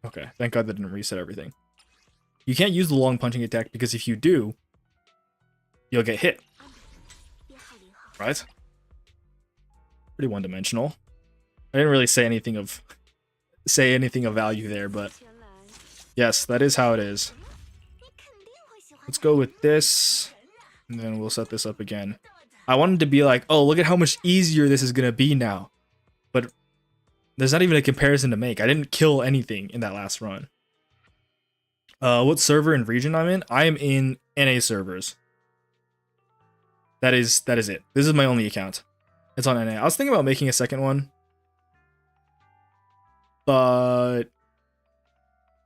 A: Okay, thank God that didn't reset everything. You can't use the long punching attack because if you do, you'll get hit. Right? Pretty one-dimensional. I didn't really say anything of value there, but yes, that is how it is. Let's go with this, and then we'll set this up again. I wanted to be like, oh, look at how much easier this is gonna be now, but there's not even a comparison to make. I didn't kill anything in that last run. What server and region I'm in? I am in NA servers. That is it. This is my only account. It's on NA. I was thinking about making a second one, but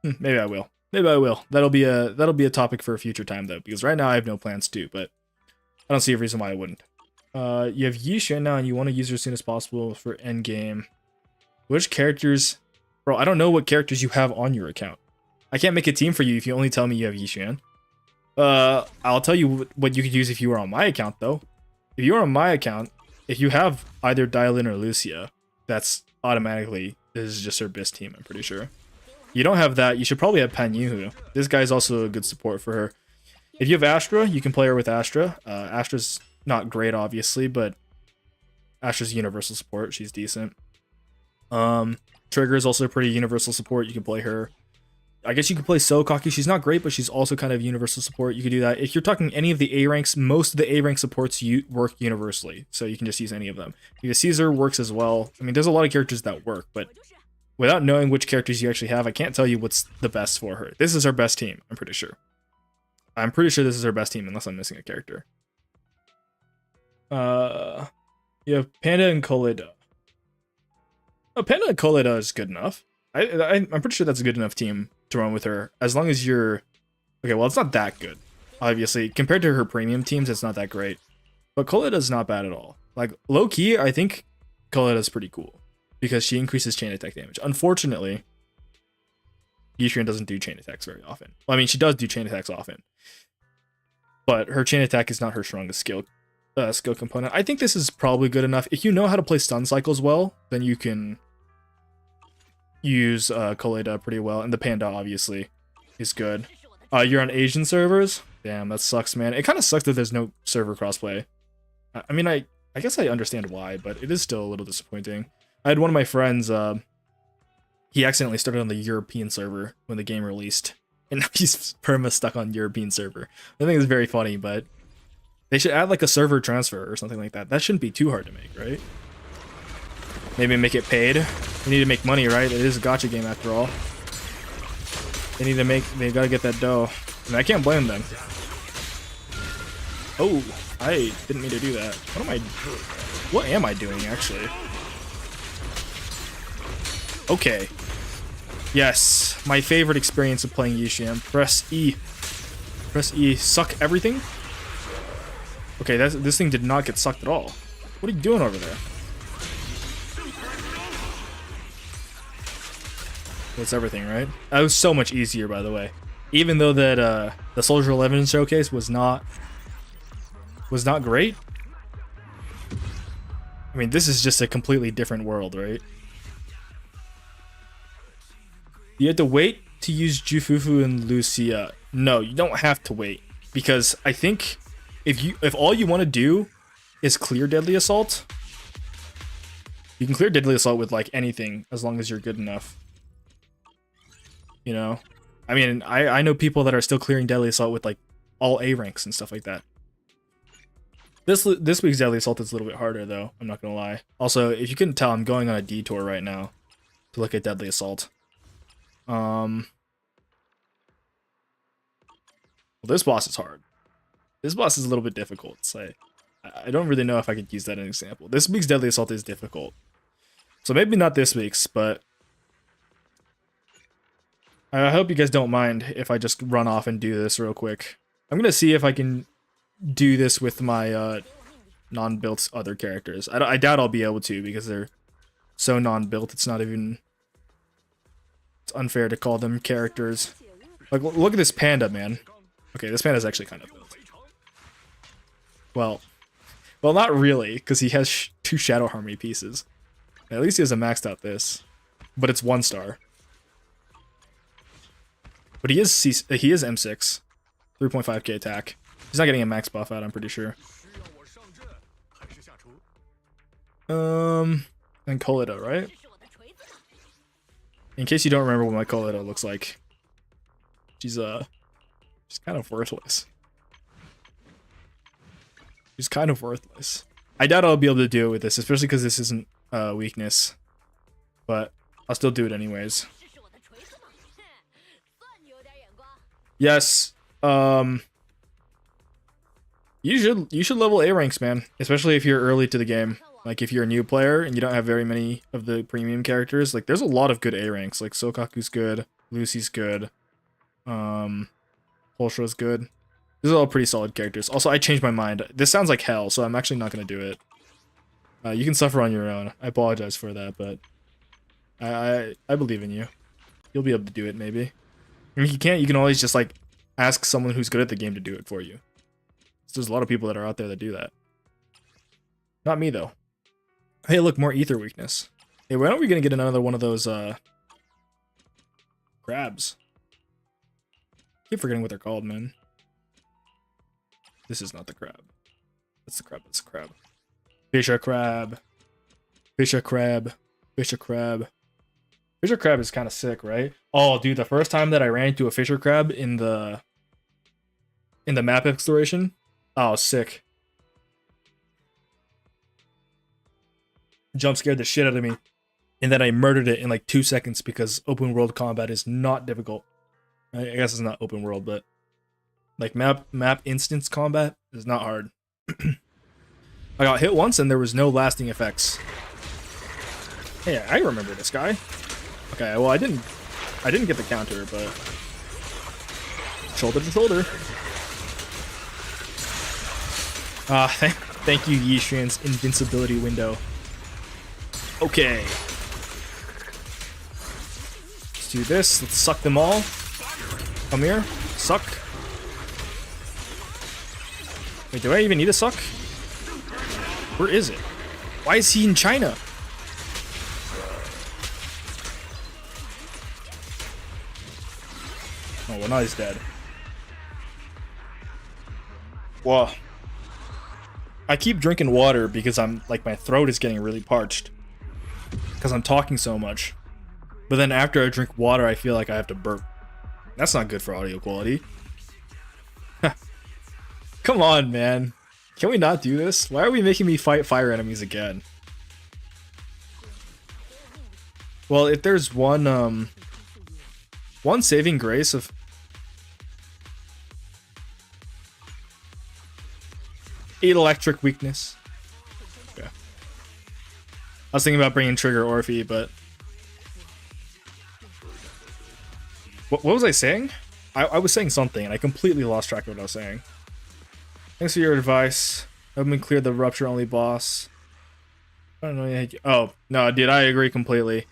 A: maybe I will. Maybe I will. That'll be a topic for a future time though, because right now I have no plans to. But I don't see a reason why I wouldn't. You have Yi Xuan now, and you want to use her as soon as possible for endgame. Which characters, bro? I don't know what characters you have on your account. I can't make a team for you if you only tell me you have Yi Xuan. I'll tell you what you could use if you were on my account though. If you are on my account, if you have either Dylan or Lucia, that's automatically, this is just her best team, I'm pretty sure. You don't have that, you should probably have Pan Yuhu. This guy's also a good support for her. If you have Astra, you can play her with Astra. Astra's not great, obviously, but Astra's universal support. She's decent. Trigger is also pretty universal support. You can play her. I guess you could play Sokaki. She's not great, but she's also kind of universal support. You could do that. If you're talking any of the A ranks, most of the A rank supports work universally, so you can just use any of them. Because Caesar works as well. I mean, there's a lot of characters that work, but without knowing which characters you actually have, I can't tell you what's the best for her. This is her best team, I'm pretty sure. I'm pretty sure this is her best team, unless I'm missing a character. You have Panda and Kolida. Oh, Panda and Kolida is good enough. I'm pretty sure that's a good enough team to run with her, as long as you're... Okay, well, it's not that good, obviously. Compared to her premium teams, it's not that great. But Kolida's not bad at all. Like, low-key, I think Kolida's pretty cool, because she increases chain attack damage. Unfortunately, Yi Xuan doesn't do chain attacks very often. Well, I mean, she does do chain attacks often, but her chain attack is not her strongest skill component. I think this is probably good enough. If you know how to play stun cycles well, then you can use Kolida pretty well, and the Panda obviously is good. You're on Asian servers? Damn, that sucks, man. It kind of sucks that there's no server crossplay. I mean, I guess I understand why, but it is still a little disappointing. I had one of my friends, he accidentally started on the European server when the game released, and now he's perma stuck on European server. I think it's very funny, but they should add like a server transfer or something like that. That shouldn't be too hard to make, right? Maybe make it paid. We need to make money, right? It is a gacha game after all. They gotta get that dough. And I can't blame them. Oh, I didn't mean to do that. What am I doing, actually? Okay. Yes, my favorite experience of playing Yi Xuan. Press E. Press E. Suck everything? Okay, this thing did not get sucked at all. What are you doing over there? That's everything, right? That was so much easier, by the way. Even though that the Soldier 11 showcase was not great. I mean, this is just a completely different world, right? You have to wait to use Jufufu and Lucia. No, you don't have to wait, because I think if all you want to do is clear Deadly Assault, you can clear Deadly Assault with like anything as long as you're good enough. You know, I mean, I know people that are still clearing Deadly Assault with like all A ranks and stuff like that. This week's Deadly Assault is a little bit harder though, I'm not gonna lie. Also, if you couldn't tell, I'm going on a detour right now to look at Deadly Assault. Well, this boss is hard. This boss is a little bit difficult to say. I don't really know if I could use that as an example. This week's Deadly Assault is difficult. So maybe not this week's, but I hope you guys don't mind if I just run off and do this real quick. I'm going to see if I can do this with my non-built other characters. I doubt I'll be able to, because they're so non-built. It's not even... It's unfair to call them characters. Like, look at this panda, man. Okay, this panda's actually kind of built. Well, not really, because he has 2 Shadow Harmony pieces. At least he hasn't maxed out this. But it's 1 star. But he is M6. 3.5k attack. He's not getting a max buff out, I'm pretty sure. And Kolida, right? In case you don't remember what my Kolida looks like. She's kind of worthless. She's kind of worthless. I doubt I'll be able to do it with this, especially because this isn't weakness. But I'll still do it anyways. Yes. You should level A ranks, man. Especially if you're early to the game. Like if you're a new player and you don't have very many of the premium characters, like there's a lot of good A ranks. Like Sokaku's good, Lucy's good, Pulsho's good. These are all pretty solid characters. Also, I changed my mind. This sounds like hell, so I'm actually not gonna do it. You can suffer on your own. I apologize for that, but I believe in you. You'll be able to do it, maybe. And if you can't, you can always just like ask someone who's good at the game to do it for you. So there's a lot of people that are out there that do that. Not me though. Hey, look, more ether weakness. Hey, when are we gonna get another one of those crabs? I keep forgetting what they're called, man. This is not the crab. That's the crab. That's the crab. Fisher crab. Fisher crab. Fisher crab. Fisher crab is kind of sick, right? Oh, dude, the first time that I ran into a fisher crab in the map exploration, oh, sick. Jump scared the shit out of me. And then I murdered it in like 2 seconds because open world combat is not difficult. I guess it's not open world, but like map instance combat is not hard. I got hit once and there was no lasting effects. Hey, I remember this guy. Okay, well I didn't get the counter, but shoulder to shoulder. Thank you, Yishuan's invincibility window. Okay. Let's do this. Let's suck them all. Come here. Suck. Wait, do I even need a suck? Where is it? Why is he in China? Oh, well, now he's dead. Whoa. I keep drinking water because I'm, like, my throat is getting really parched. Because I'm talking so much. But then after I drink water, I feel like I have to burp. That's not good for audio quality. Come on, man. Can we not do this? Why are we making me fight fire enemies again? Well, if there's one saving grace of... electric weakness. Okay. I was thinking about bringing Trigger Orphe, but... What was I saying? I was saying something, and I completely lost track of what I was saying. Thanks for your advice. I've been cleared the Rupture only boss. I don't know. Oh, no, dude, I agree completely.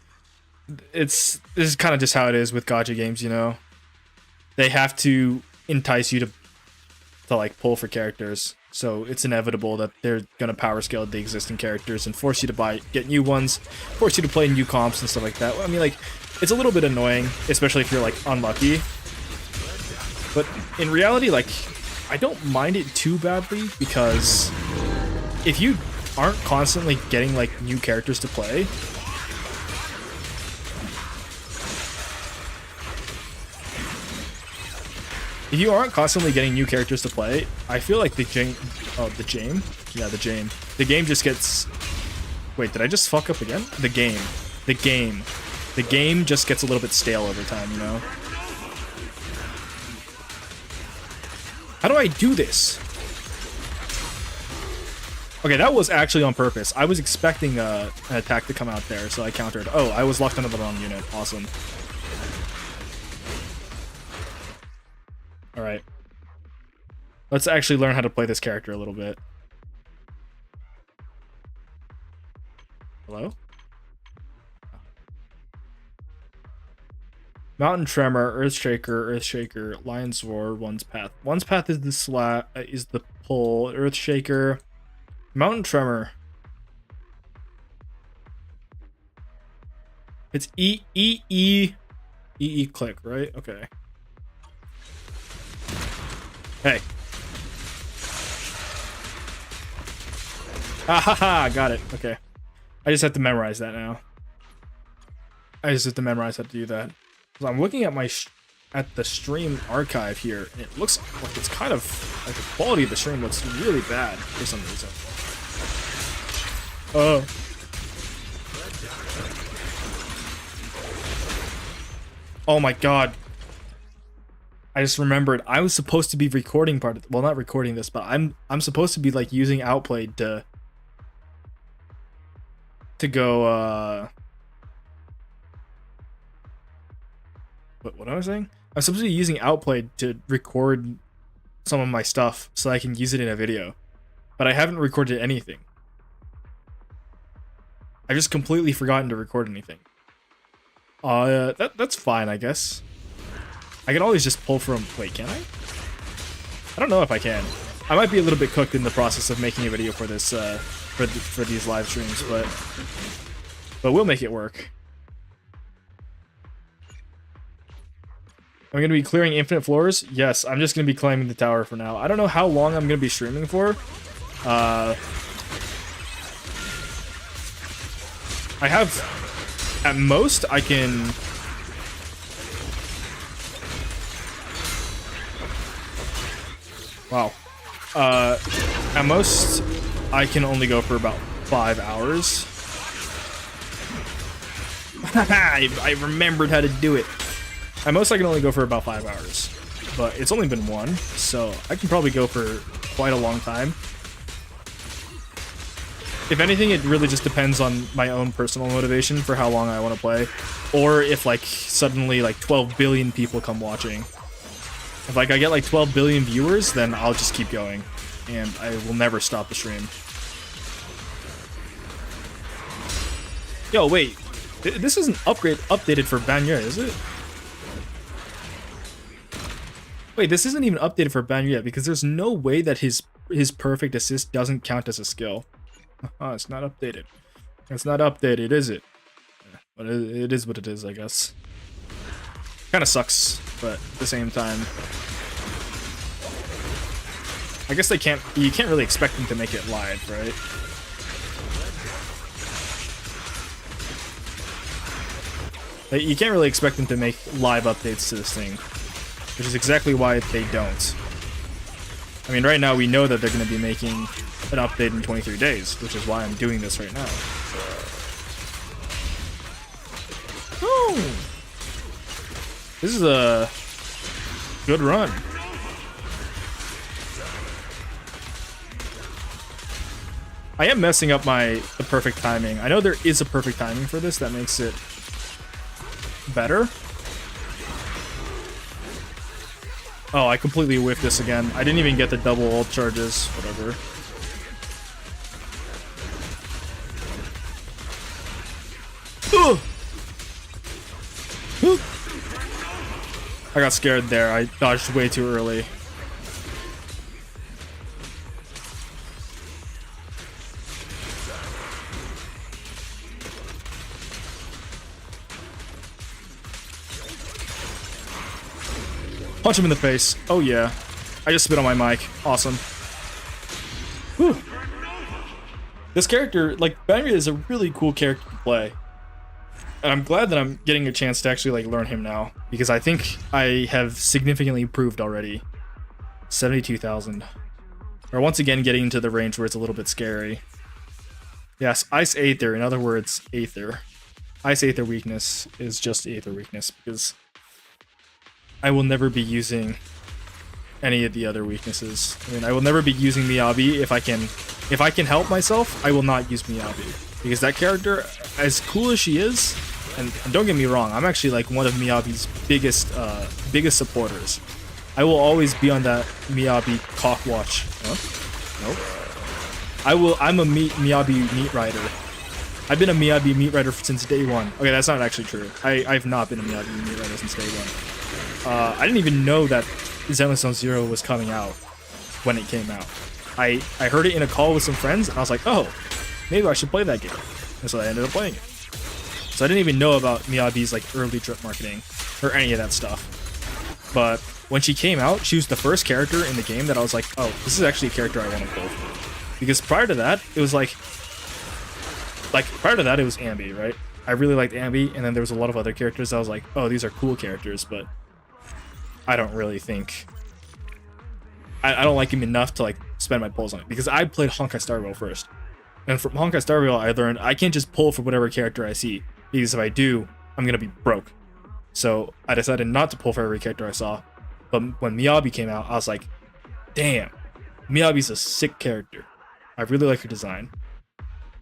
A: This is kind of just how it is with gacha games, you know? They have to entice you to like, pull for characters. So it's inevitable that they're gonna power scale the existing characters and force you to get new ones, force you to play new comps and stuff like that. I mean, like, it's a little bit annoying, especially if you're, like, unlucky. But in reality, like, I don't mind it too badly, because if you aren't constantly getting, like, new characters to play, I feel like the game just gets... Wait, did I just fuck up again? The game just gets a little bit stale over time, you know? How do I do this? Okay, that was actually on purpose. I was expecting an attack to come out there, so I countered. Oh, I was locked onto the wrong unit. Awesome. Alright. Let's actually learn how to play this character a little bit. Hello? Mountain Tremor, Earthshaker, Lion's Roar, One's Path. One's Path is the pull. Earthshaker, Mountain Tremor. It's E click, right? Okay. Hey. Ha ha ha, got it. Okay. I just have to memorize that now. I just have to memorize how to do that. I'm looking at at the stream archive here, and it looks like it's kind of like the quality of the stream looks really bad for some reason. Oh my god. I just remembered I was supposed to be recording part of, well, not recording this, but I'm supposed to be like using Outplay to go what was I saying? I'm supposed to be using Outplay to record some of my stuff so I can use it in a video. But I haven't recorded anything. I've just completely forgotten to record anything. That's fine, I guess. I can always just pull from... Wait, can I? I don't know if I can. I might be a little bit cooked in the process of making a video for this, for these live streams, but we'll make it work. I'm gonna be clearing infinite floors? Yes, I'm just gonna be climbing the tower for now. I don't know how long I'm gonna be streaming for. I have... At most, I can... Wow. At most, I can only go for about 5 hours. I remembered how to do it. At most, I can only go for about 5 hours. But it's only been one, so I can probably go for quite a long time. If anything, it really just depends on my own personal motivation for how long I want to play. Or if, like, suddenly, like, 12 billion people come watching. If, like, I get, like, 12 billion viewers, then I'll just keep going. And I will never stop the stream. Yo, wait. This isn't updated for Banya, is it? Wait, this isn't even updated for Banya yet, because there's no way that his perfect assist doesn't count as a skill. Oh, it's not updated. It's not updated, is it? But it is what it is, I guess. Kind of sucks, but at the same time, I guess you can't really expect them to make it live, right? You can't really expect them to make live updates to this thing, which is exactly why they don't. I mean, right now we know that they're going to be making an update in 23 days, which is why I'm doing this right now. Oh! This is a good run. I am messing up the perfect timing. I know there is a perfect timing for this that makes it better. Oh, I completely whiffed this again. I didn't even get the double ult charges. Whatever. I got scared there. I dodged way too early. Punch him in the face. Oh yeah. I just spit on my mic. Awesome. Whew. This character, like, Banya is a really cool character to play. And I'm glad that I'm getting a chance to actually, like, learn him now. Because I think I have significantly improved already. 72,000. Or once again getting into the range where it's a little bit scary. Yes, Ice Aether, in other words, Aether. Ice Aether weakness is just Aether weakness, because I will never be using any of the other weaknesses. I mean, I will never be using Miyabi if I can help myself. I will not use Miyabi, because that character, as cool as she is, and don't get me wrong, I'm actually like one of Miyabi's biggest supporters. I will always be on that Miyabi cock watch. Huh? Nope. I'm a Miyabi meat rider. I've been a Miyabi meat rider since day one. Okay, that's not actually true. I've not been a Miyabi meat rider since day one. I didn't even know that Zenless Zone Zero was coming out when it came out. I heard it in a call with some friends, and I was like, oh, maybe I should play that game. And so I ended up playing it. So I didn't even know about Miyabi's like early drip marketing or any of that stuff. But when she came out, she was the first character in the game that I was like, oh, this is actually a character I want to go for. Because prior to that, it was like prior to that, it was Ambi, right? I really liked Ambi, and then there was a lot of other characters I was like, oh, these are cool characters, but I don't really think... I don't like him enough to like spend my pulls on it, because I played Honkai Star Rail first. And from Honkai Star Rail, I learned I can't just pull for whatever character I see, because if I do, I'm gonna be broke. So I decided not to pull for every character I saw, But when Miyabi came out, I was like, damn, Miyabi's a sick character. I really like her design.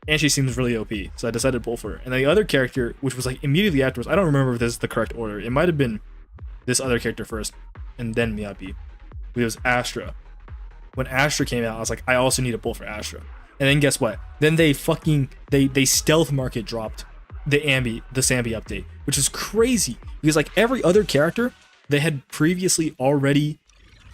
A: And she seems really OP, so I decided to pull for her. And then the other character, which was like immediately afterwards, I don't remember if this is the correct order. It might have been this other character first, and then Miyabi. But it was Astra. When Astra came out, I was like, I also need to pull for Astra. And then guess what? Then they stealth market dropped the Sambi update, which is crazy because like every other character they had previously already,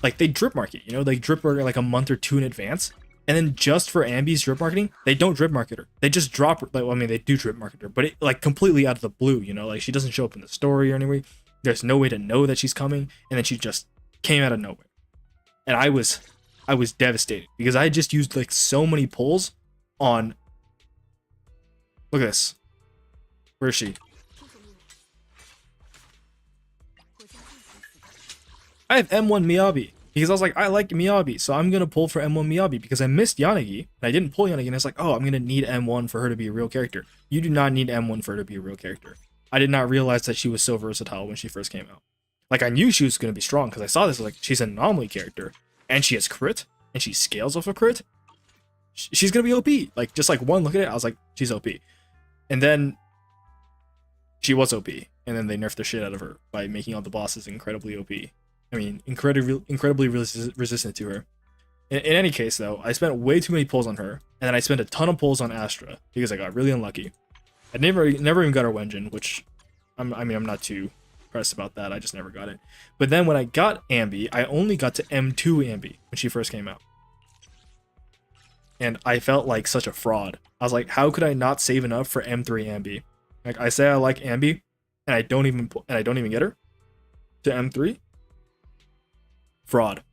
A: like they drip market, you know, they drip market like a month or two in advance. And then just for Ambi's drip marketing, they don't drip market her. They just drop her. Like, well, I mean, they do drip market her, but it like completely out of the blue, you know, like she doesn't show up in the story or anywhere. There's no way to know that she's coming, and then she just came out of nowhere. And I was devastated because I just used like so many pulls on. Look at this. Where is she? I have M1 Miyabi because I was like, I like Miyabi, so I'm gonna pull for M1 Miyabi because I missed Yanagi and I didn't pull Yanagi, and I was like, oh, I'm gonna need M1 for her to be a real character. You do not need M1 for her to be a real character. I did not realize that she was so versatile when she first came out. Like I knew she was gonna be strong because I saw this, like she's an anomaly character and she has crit and she scales off of crit. She's gonna be OP. Like just like one look at it, I was like, she's OP. And then she was OP, and then they nerfed the shit out of her by making all the bosses incredibly OP. I mean, incredibly resistant to her. In any case, though, I spent way too many pulls on her, and then I spent a ton of pulls on Astra because I got really unlucky. I never even got her Wenjin, which I'm not too pressed about that. I just never got it. But then when I got Ambi, I only got to M2 Ambi when she first came out, and I felt like such a fraud. I was like, how could I not save enough for M3 Ambi? Like I say I like Ambi, and I don't even get her to M3. Fraud.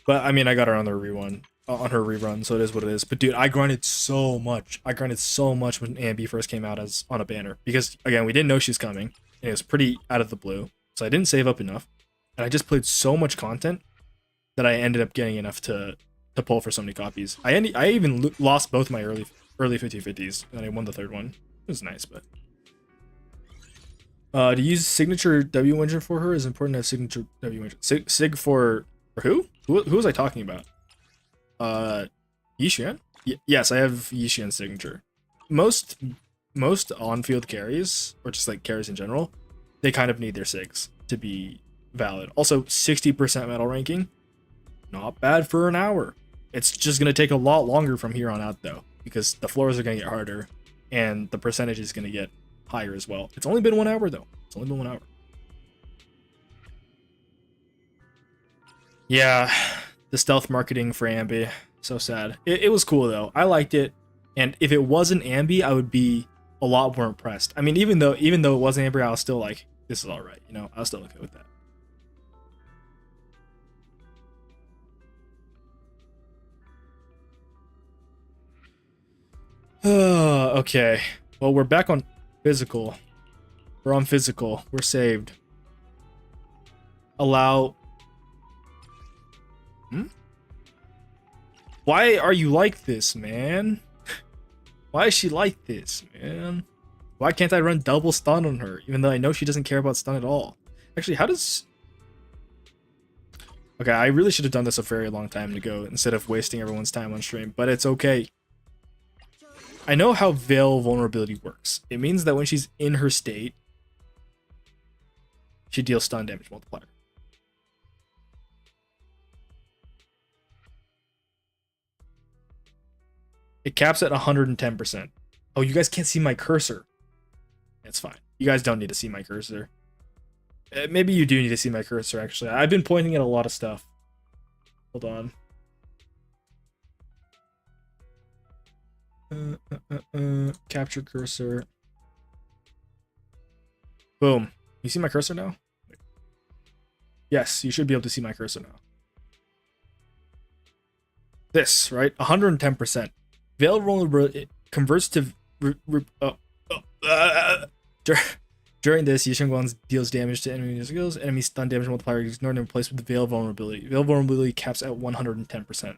A: But I mean, I got her on the rerun, so it is what it is. But dude, I grinded so much. I grinded so much when Ambi first came out as on a banner because again, we didn't know she's coming, and it was pretty out of the blue. So I didn't save up enough, and I just played so much content that I ended up getting enough to pull for so many copies. I even lost both my early 50/50s, and I won the third one. It was nice, but to use signature W engine for her is important to have signature W engine. Sig for who? Who was I talking about? Yishuan? Yes, I have Yishuan signature. Most on-field carries, or just like carries in general, they kind of need their sigs to be valid. Also, 60% medal ranking, not bad for an hour. It's just gonna take a lot longer from here on out though, because the floors are gonna get harder, and the percentage is gonna get higher as well. It's only been 1 hour though. It's only been 1 hour. Yeah, the stealth marketing for Ambi, so sad. It was cool though. I liked it, and if it wasn't Ambi, I would be a lot more impressed. I mean, even though it wasn't Ambi, I was still like, this is all right. You know, I was still okay with that. Okay. Well, we're back on physical. We're on physical. We're saved. Allow. Why are you like this, man? Why is she like this, man? Why can't I run double stun on her, even though I know she doesn't care about stun at all? Actually, how does... Okay, I really should have done this a very long time ago instead of wasting everyone's time on stream, but it's okay. I know how Veil vulnerability works. It means that when she's in her state, she deals stun damage multiplier. It caps at 110%. Oh, you guys can't see my cursor. It's fine. You guys don't need to see my cursor. Maybe you do need to see my cursor, actually. I've been pointing at a lot of stuff. Hold on. Capture cursor. Boom. You see my cursor now? Yes, you should be able to see my cursor now. This, right? 110%. Veil vulnerability converts to... During this, Yishuan deals damage to enemy skills. Enemy stun damage multiplier is ignored and replaced with the Veil vulnerability. Veil vulnerability caps at 110%.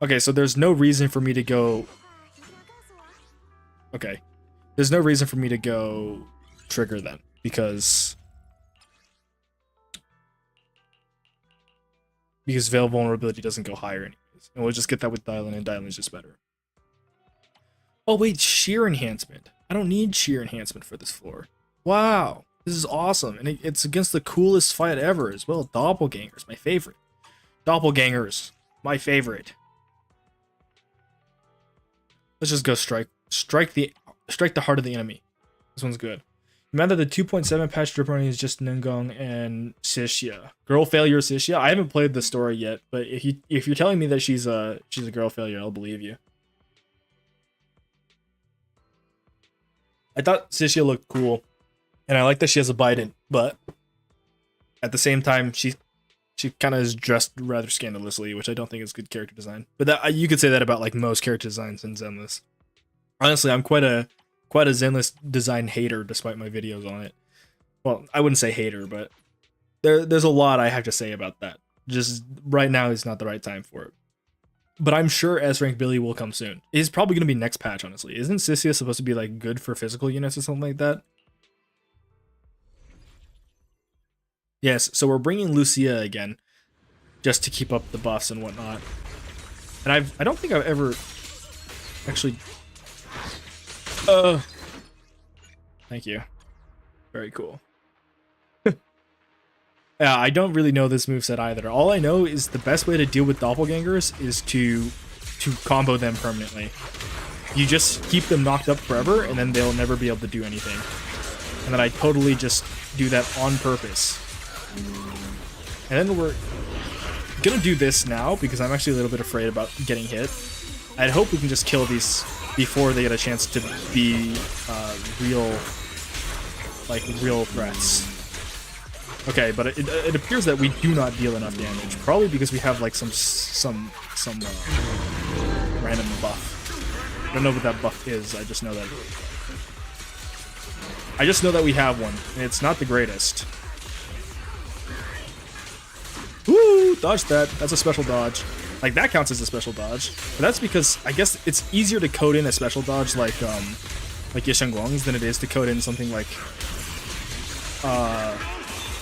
A: Okay, so there's no reason for me to go... Okay. There's no reason for me to go trigger then. because Veil vulnerability doesn't go higher anyways. And we'll just get that with Dylan, and Dylan's just better. Oh wait, sheer enhancement. I don't need sheer enhancement for this floor. Wow, this is awesome. And it's against the coolest fight ever as well. Doppelgangers, my favorite. Doppelgangers, my favorite. Let's just go strike the heart of the enemy. This one's good. Remember the 2.7 patch Dripperoni is just Ningong and Sishia. Girl failure Sishia. I haven't played the story yet, but if you're telling me that she's a girl failure, I'll believe you. I thought Sishia looked cool, and I like that she has a Biden, but at the same time, she kind of is dressed rather scandalously, which I don't think is good character design. But that, you could say that about like most character designs in Zenless. Honestly, I'm quite a Zenless design hater, despite my videos on it. Well, I wouldn't say hater, but there's a lot I have to say about that. Just right now is not the right time for it. But I'm sure S-Rank Billy will come soon. It's probably going to be next patch, honestly. Isn't Sissia supposed to be like good for physical units or something like that? Yes, so we're bringing Lucia again, just to keep up the buffs and whatnot. And I don't think I've ever actually... Thank you. Very cool. Yeah, I don't really know this moveset either. All I know is the best way to deal with doppelgangers is to combo them permanently. You just keep them knocked up forever, and then they'll never be able to do anything. And then I totally just do that on purpose. And then we're gonna do this now, because I'm actually a little bit afraid about getting hit. I'd hope we can just kill these before they get a chance to be real threats. Okay, but it appears that we do not deal enough damage, probably because we have like some random buff. I don't know what that buff is. I just know that we have one, and it's not the greatest. Woo! Dodge that. That's a special dodge. Like, that counts as a special dodge. But that's because I guess it's easier to code in a special dodge like Yishengguang's than it is to code in something like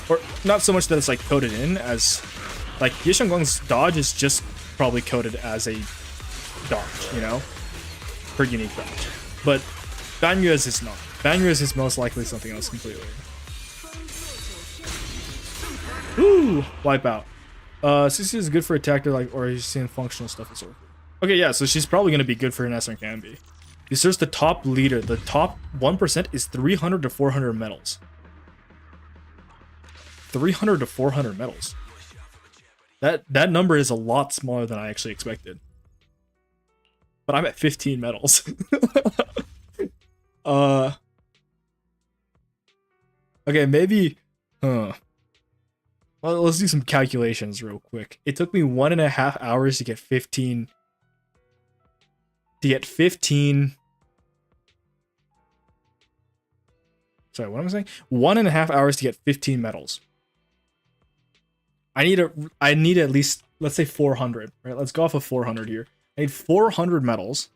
A: or not so much that it's like coded in as like Yishengguang's dodge is just probably coded as a dodge, you know, for unique dodge. But Banyue's is not. Banyue's is most likely something else completely. Woo! Wipeout. Sissy is good for attack, or he's seeing functional stuff as well. Okay, yeah, so she's probably gonna be good for an S and can be. He serves the top leader. The top 1% is 300 to 400 medals. 300 to 400 medals. That number is a lot smaller than I actually expected. But I'm at 15 medals. Okay, maybe. Well, let's do some calculations real quick. It took me 1.5 hours to get 15. Sorry, what am I saying? 1.5 hours to get 15 medals. I need at least, let's say 400, right? Let's go off of 400 here. I need 400 medals.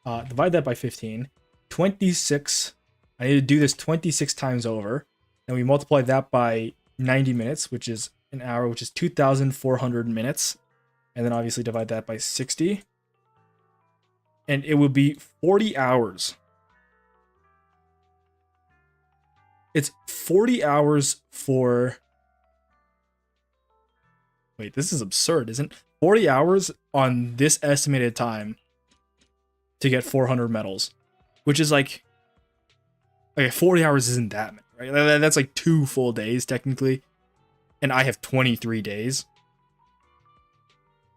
A: Divide that by 15. 26. I need to do this 26 times over. And we multiply that by 90 minutes, which is an hour, which is 2,400 minutes. And then obviously divide that by 60. And it would be 40 hours. It's 40 hours for... Wait, this is absurd, isn't it? 40 hours on this estimated time to get 400 medals, which is like... Okay, 40 hours isn't that many, right? That's like 2 full days, technically. And I have 23 days.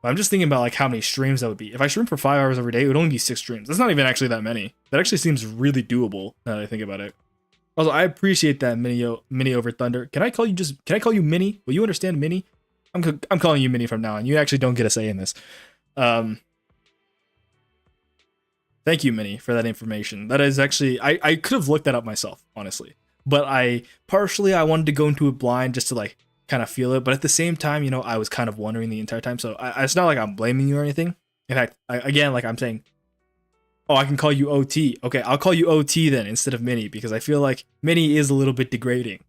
A: But I'm just thinking about like how many streams that would be. If I stream for 5 hours every day, it would only be 6 streams. That's not even actually that many. That actually seems really doable, now that I think about it. Also, I appreciate that, Mini over Thunder. Can I call you Mini? Will you understand Mini? I'm calling you Mini from now on. You actually don't get a say in this. Thank you, Mini, for that information. That is actually... I could have looked that up myself, honestly. But I wanted to go into it blind just to, like, kind of feel it. But at the same time, you know, I was kind of wondering the entire time. So it's not like I'm blaming you or anything. In fact, again, like I'm saying, Oh, I can call you OT. Okay, I'll call you OT then instead of Mini because I feel like Mini is a little bit degrading.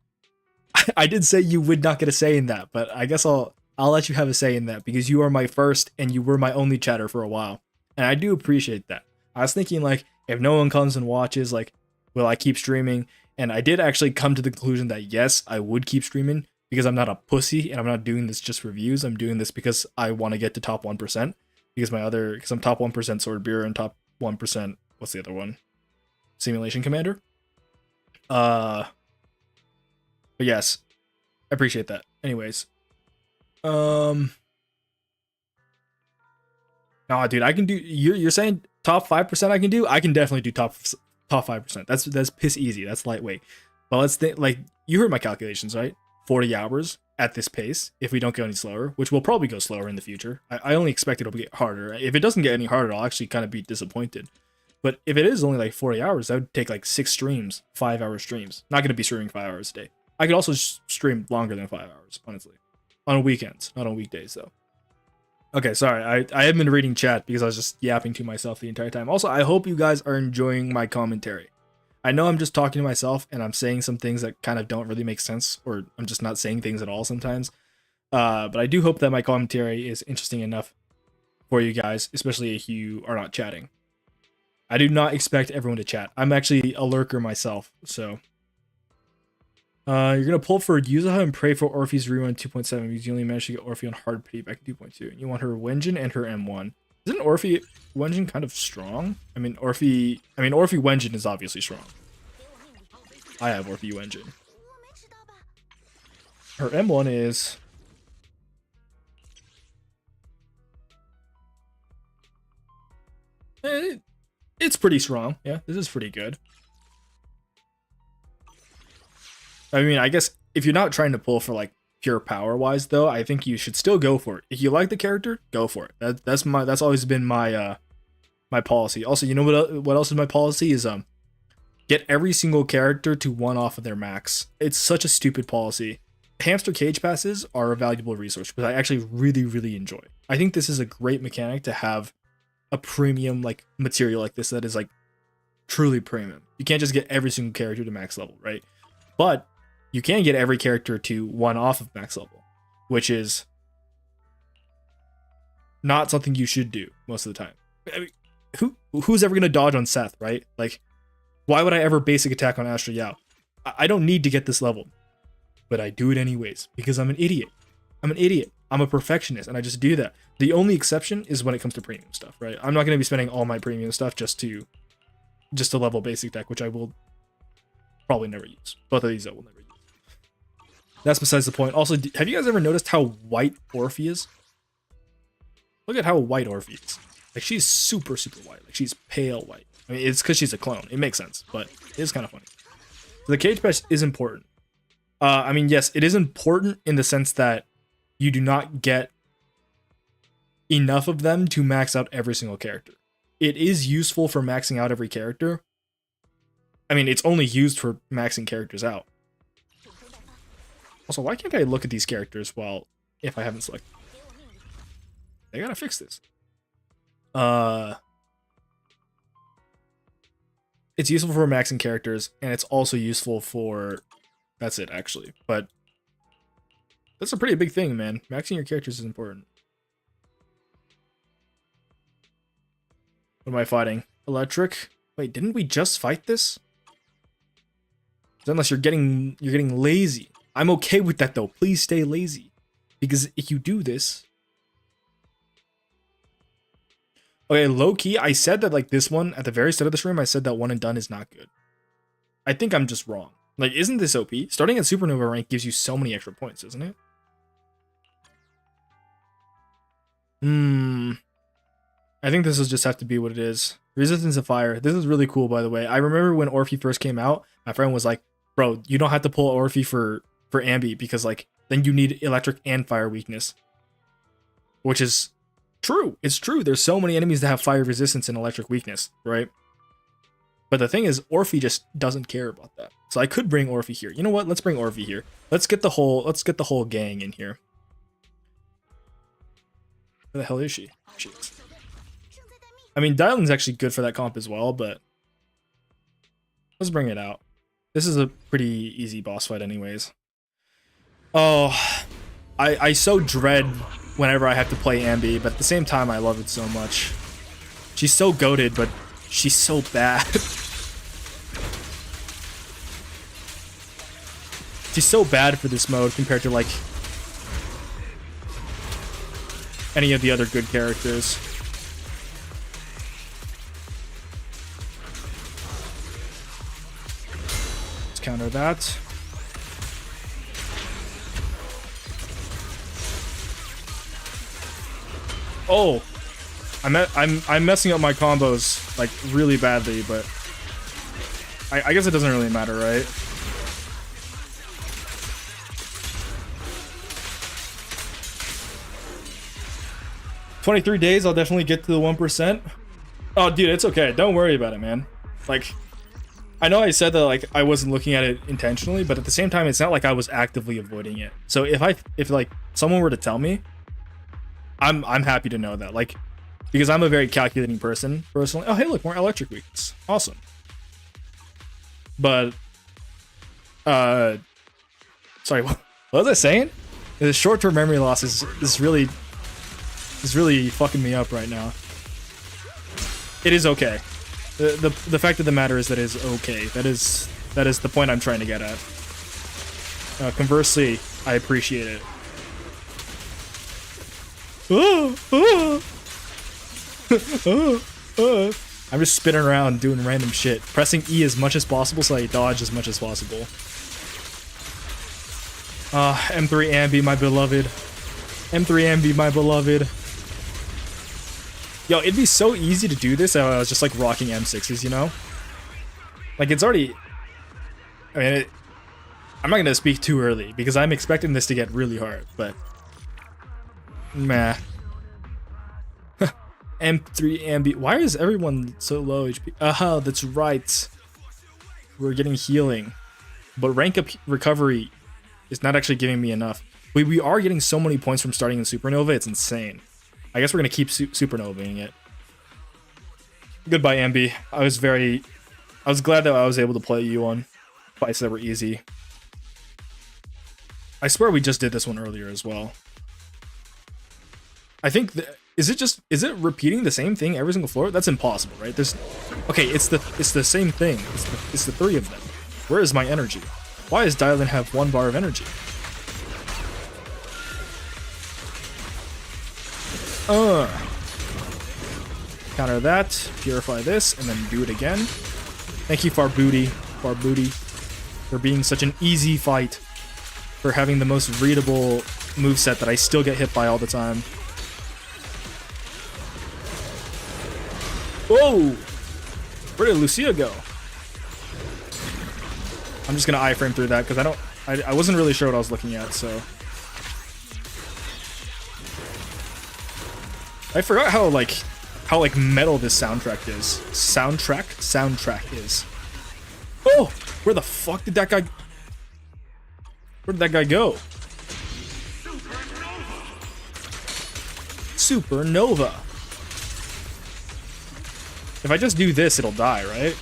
A: I did say you would not get a say in that, but I guess I'll let you have a say in that because you are my first and you were my only chatter for a while. And I do appreciate that. I was thinking like if no one comes and watches, like will I keep streaming? And I did actually come to the conclusion that yes, I would keep streaming because I'm not a pussy and I'm not doing this just for views. I'm doing this because I want to get to top 1% because I'm top 1% Swordbearer and top 1%, what's the other one? Simulation Commander. But yes, I appreciate that. Anyways, nah, dude, I can do. You're saying top 5% I can do? I can definitely do top 5%. That's piss easy. That's lightweight. But let's think. Like you heard my calculations, right? 40 hours at this pace. If we don't go any slower, which will probably go slower in the future. I only expect it'll get harder. If it doesn't get any harder, I'll actually kind of be disappointed. But if it is only like 40 hours, that would take like 6 streams, 5-hour streams. Not gonna be streaming 5 hours a day. I could also stream longer than 5 hours, honestly. On weekends, not on weekdays, though. Okay, sorry. I haven't been reading chat because I was just yapping to myself the entire time. Also, I hope you guys are enjoying my commentary. I know I'm just talking to myself and I'm saying some things that kind of don't really make sense, or I'm just not saying things at all sometimes. But I do hope that my commentary is interesting enough for you guys, especially if you are not chatting. I do not expect everyone to chat. I'm actually a lurker myself, so... you're gonna pull for Yuzuha and pray for Orphe's rerun 2.7 because you only managed to get Orphe on hard pity back in 2.2. You want her Wenjin and her M1. Isn't Orphe Wenjin kind of strong? Orphe Wenjin is obviously strong. I have Orphe Wenjin. Her M1 is... it's pretty strong. Yeah, this is pretty good. I mean, I guess if you're not trying to pull for like pure power wise though, I think you should still go for it. If you like the character, go for it. That's always been my my policy. Also, you know what else is my policy is get every single character to 1 off of their max. It's such a stupid policy. Hamster cage passes are a valuable resource, but I actually really enjoy. I think this is a great mechanic to have a premium like material like this that is like truly premium. You can't just get every single character to max level, right? But you can get every character to 1 off of max level, which is not something you should do most of the time. I mean, who's ever gonna dodge on Seth, right? Like, why would I ever basic attack on Astra Yao? I don't need to get this level, but I do it anyways because I'm an idiot. I'm an idiot. I'm a perfectionist, and I just do that. The only exception is when it comes to premium stuff, right? I'm not gonna be spending all my premium stuff just to level basic deck, which I will probably never use. Both of these I will never use. That's besides the point. Also, have you guys ever noticed how white Orphe is? Look at how white Orphe is. Like, she's super white. Like, she's pale white. I mean, it's because she's a clone. It makes sense, but it is kind of funny. So the cage pass is important. I mean, yes, it is important in the sense that you do not get enough of them to max out every single character. It is useful for maxing out every character. I mean, it's only used for maxing characters out. Also, why can't I look at these characters if I haven't selected? They gotta fix this. It's useful for maxing characters, and it's also useful for... That's it, actually. But that's a pretty big thing, man. Maxing your characters is important. What am I fighting? Electric? Wait, didn't we just fight this? Unless you're getting lazy. I'm okay with that though. Please stay lazy. Because if you do this... Okay, low-key, I said that like this one, at the very start of the stream, I said that 1 and done is not good. I think I'm just wrong. Like, isn't this OP? Starting at Supernova rank gives you so many extra points, isn't it? I think this will just have to be what it is. Resistance of Fire. This is really cool, by the way. I remember when Orphe first came out, my friend was like, bro, you don't have to pull Orphe for Ambi because, like, then you need electric and fire weakness. Which is true. It's true. There's so many enemies that have fire resistance and electric weakness, right? But the thing is, Orphe just doesn't care about that. So I could bring Orphe here. You know what? Let's bring Orphe here. Let's get the whole gang in here. Where the hell is she? She is. I mean, Dylan's actually good for that comp as well, but let's bring it out. This is a pretty easy boss fight anyways. Oh, I so dread whenever I have to play Ambi, but at the same time I love it so much. She's so goated, but she's so bad. She's so bad for this mode compared to like any of the other good characters. Let's counter that. Oh, I'm messing up my combos like really badly, but I guess it doesn't really matter, right? "23 days, I'll definitely get to the 1%. Oh, dude, it's okay. Don't worry about it, man. Like, I know I said that like I wasn't looking at it intentionally, but at the same time, it's not like I was actively avoiding it. So if like someone were to tell me, I'm happy to know that, like, because I'm a very calculating person personally. Oh, hey, look, more electric weakness. Awesome. But, sorry, what was I saying? The short-term memory loss is really fucking me up right now. It is okay. The fact of the matter is that it is okay. That is the point I'm trying to get at. Conversely, I appreciate it. I'm just spinning around doing random shit, pressing E as much as possible so I dodge as much as possible. M3 Ambi, my beloved. M3 Ambi, my beloved. Yo, it'd be so easy to do this if I was just like rocking M6s, you know? Like, it's already... I mean, I'm not gonna speak too early because I'm expecting this to get really hard, but... Meh. M3 Ambi. Why is everyone so low HP? Oh, that's right. We're getting healing. But rank up recovery is not actually giving me enough. We are getting so many points from starting in Supernova, it's insane. I guess we're gonna keep Supernovaing it. Goodbye, Ambi. I was glad that I was able to play you on fights that were easy. I swear we just did this one earlier as well. I think is it repeating the same thing every single floor? That's impossible, right? Okay, it's the same thing. It's the three of them. Where is my energy? Why does Dylan have 1 bar of energy? Counter that, purify this, and then do it again. Thank you, Farbooty, for being such an easy fight, for having the most readable moveset that I still get hit by all the time. Whoa! Where did Lucia go? I'm just gonna iframe through that because I wasn't really sure what I was looking at, so. I forgot how metal this soundtrack is. Soundtrack is. Oh! Where the fuck did that guy... Where did that guy go? Supernova. If I just do this, it'll die, right?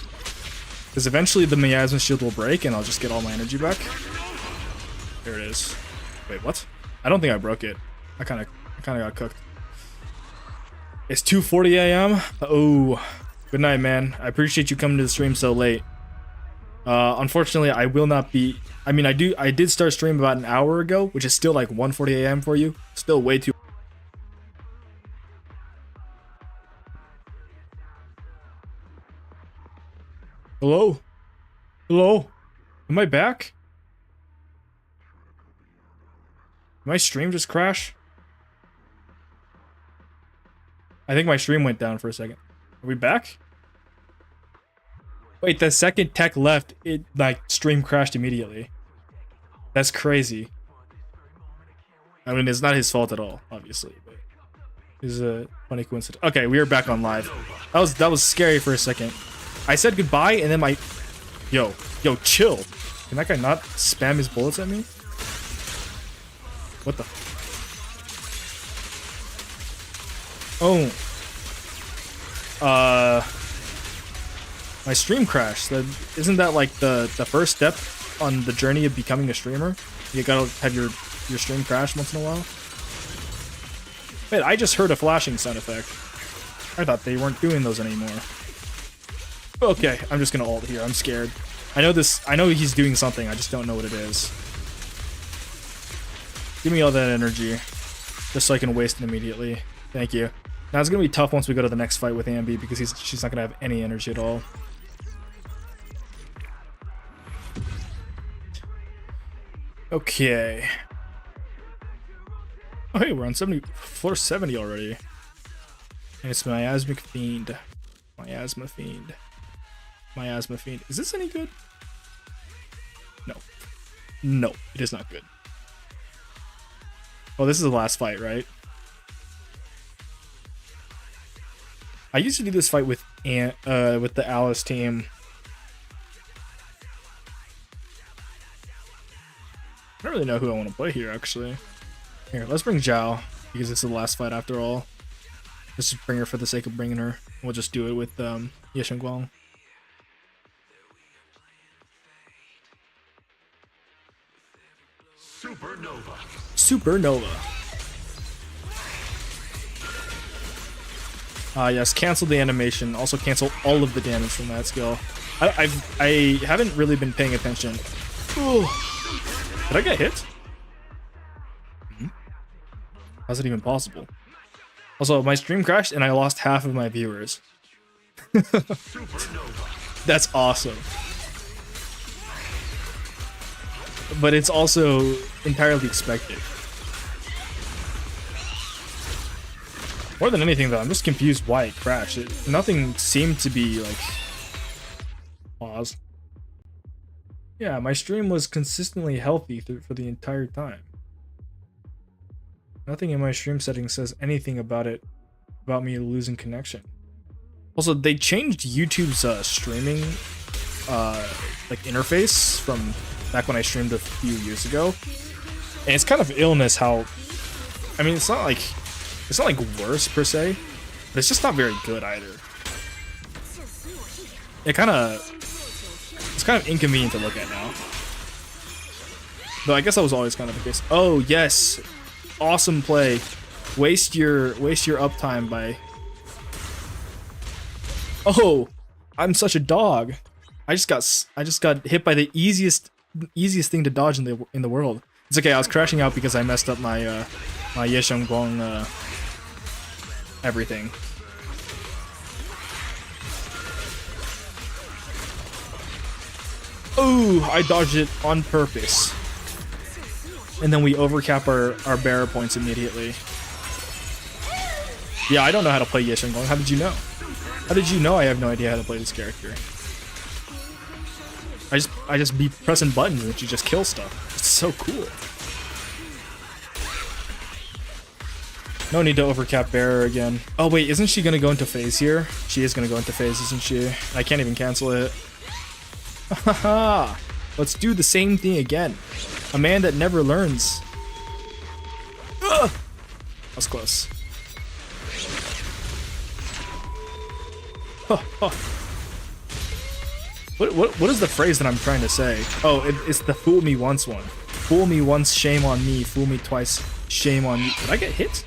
A: Because eventually the Miasma Shield will break and I'll just get all my energy back. There it is. Wait, what? I don't think I broke it. I kind of got cooked. It's 2:40 a.m. Oh, good night, man. I appreciate you coming to the stream so late. Unfortunately, I will not be... I mean, I did start stream about an hour ago, which is still like 1:40 a.m. for you. Still way too... Hello? Hello? Am I back? Did my stream just crash? I think my stream went down for a second. Are we back? Wait, the second tech left, it like stream crashed immediately. That's crazy. I mean, it's not his fault at all, obviously, but it's a funny coincidence. Okay, we are back on live. That was scary for a second. I said goodbye and then yo, chill. Can that guy not spam his bullets at me? What the? Oh. My stream crashed. Isn't that like the first step on the journey of becoming a streamer? You gotta have your stream crash once in a while. Wait, I just heard a flashing sound effect. I thought they weren't doing those anymore. Okay, I'm just gonna ult here. I'm scared. I know he's doing something. I just don't know what it is. Give me all that energy, just so I can waste it immediately. Thank you. Now it's gonna be tough once we go to the next fight with Ambi because she's not gonna have any energy at all. Okay. Oh hey, we're on 470 already. And it's Miasmic Fiend. Miasma Fiend. Miasma Fiend. Is this any good? No. No, it is not good. Oh, this is the last fight, right? I used to do this fight with the Alice team. I don't really know who I want to play here, actually. Here, let's bring Zhao, because it's the last fight after all. Let's just bring her for the sake of bringing her. We'll just do it with Ye Shenguang.
B: Supernova.
A: Supernova. Yes, cancel the animation. Also cancel all of the damage from that skill. I haven't really been paying attention. Ooh. Did I get hit? How's it even possible? Also, my stream crashed and I lost half of my viewers. That's awesome. But it's also entirely expected. More than anything though, I'm just confused why it crashed. Nothing seemed to be like... Pause. Yeah, my stream was consistently healthy for the entire time. Nothing in my stream settings says anything about me losing connection. Also, they changed YouTube's streaming like interface from back when I streamed a few years ago. And it's kind of illness how, I mean, it's not like worse per se, but it's just not very good either. It's kind of inconvenient to look at now. Though I guess that was always kind of the case. Oh yes, awesome play. Waste your uptime by. Oh, I'm such a dog. I just got hit by the easiest thing to dodge in the world. It's okay. I was crashing out because I messed up my my Ye Shenguang everything. Oh, I dodged it on purpose. And then we overcap our bearer points immediately. Yeah, I don't know how to play Ye Shenguang. How did you know? How did you know I have no idea how to play this character? I just be pressing buttons and you just kill stuff. It's so cool. No need to overcap bearer again. Oh wait, isn't she gonna go into phase here? She is gonna go into phase, isn't she? I can't even cancel it. Haha! Let's do the same thing again. A man that never learns. Ugh! That was close. What is the phrase that I'm trying to say? Oh, it's the fool me once one. Fool me once, shame on me. Fool me twice, shame on you. Did I get hit?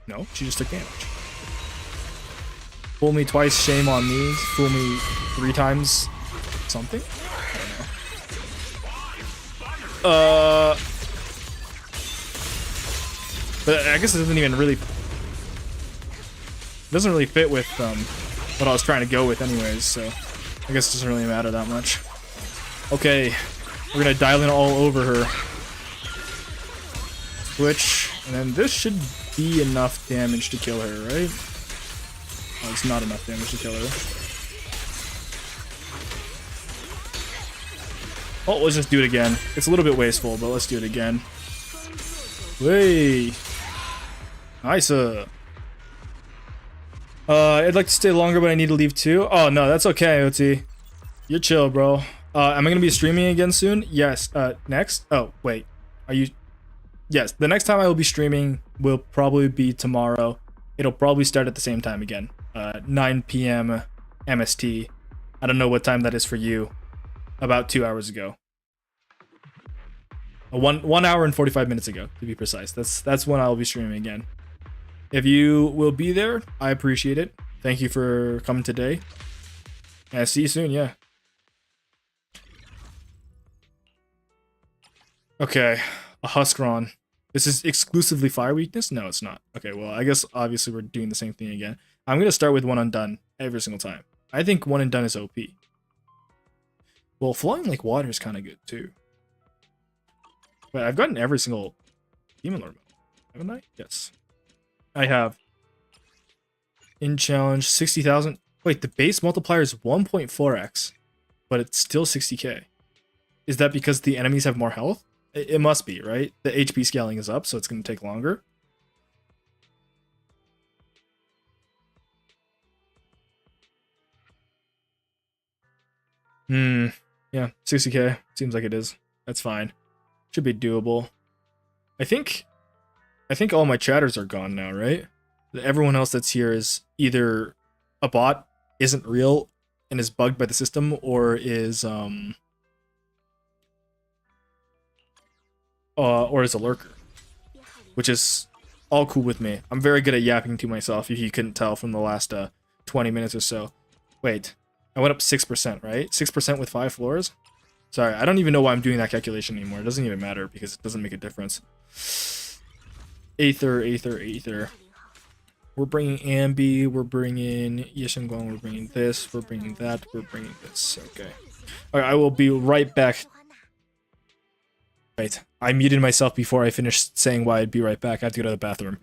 A: No, she just took damage. Fool me twice, shame on me. Fool me 3 times, something? I don't know. But I guess it doesn't even really... It doesn't really fit with what I was trying to go with anyways, so I guess it doesn't really matter that much. Okay, we're gonna dial in all over her. Switch, and then this should be enough damage to kill her, right? Oh, it's not enough damage to kill her. Oh, let's just do it again. It's a little bit wasteful, but let's do it again. Hey, nice. I'd like to stay longer, but I need to leave too. Oh no, that's okay, OT. You're chill, bro. Am I gonna be streaming again soon? Yes. Next? Oh, wait. Are you? Yes. The next time I will be streaming will probably be tomorrow. It'll probably start at the same time again. 9 p.m. MST. I don't know what time that is for you. About 2 hours ago. 1 hour and 45 minutes ago, to be precise. That's when I'll be streaming again. If you will be there, I appreciate it. Thank you for coming today. And see you soon, yeah. Okay, a Huskron. This is exclusively fire weakness? No, it's not. Okay, well, I guess obviously we're doing the same thing again. I'm going to start with 1 and done every single time. I think 1 and done is OP. Well, Flying Like Water is kind of good too. But I've gotten every single Demon Lord mode, haven't I? Yes. I have. In challenge, 60,000. Wait, the base multiplier is 1.4x, but it's still 60k. Is that because the enemies have more health? It must be, right? The HP scaling is up, so it's going to take longer. Yeah, 60k. Seems like it is. That's fine. Should be doable. I think all my chatters are gone now, right? Everyone else that's here is either a bot, isn't real, and is bugged by the system, or is a lurker, which is all cool with me. I'm very good at yapping to myself, if you couldn't tell from the last 20 minutes or so. Wait, I went up 6%, right? 6% with 5 floors? Sorry, I don't even know why I'm doing that calculation anymore. It doesn't even matter because it doesn't make a difference. Aether. We're bringing Ambi, we're bringing Yishinguang, we're bringing this, we're bringing that, we're bringing this. Okay. Alright, I will be right back. Wait, I muted myself before I finished saying why I'd be right back. I have to go to the bathroom.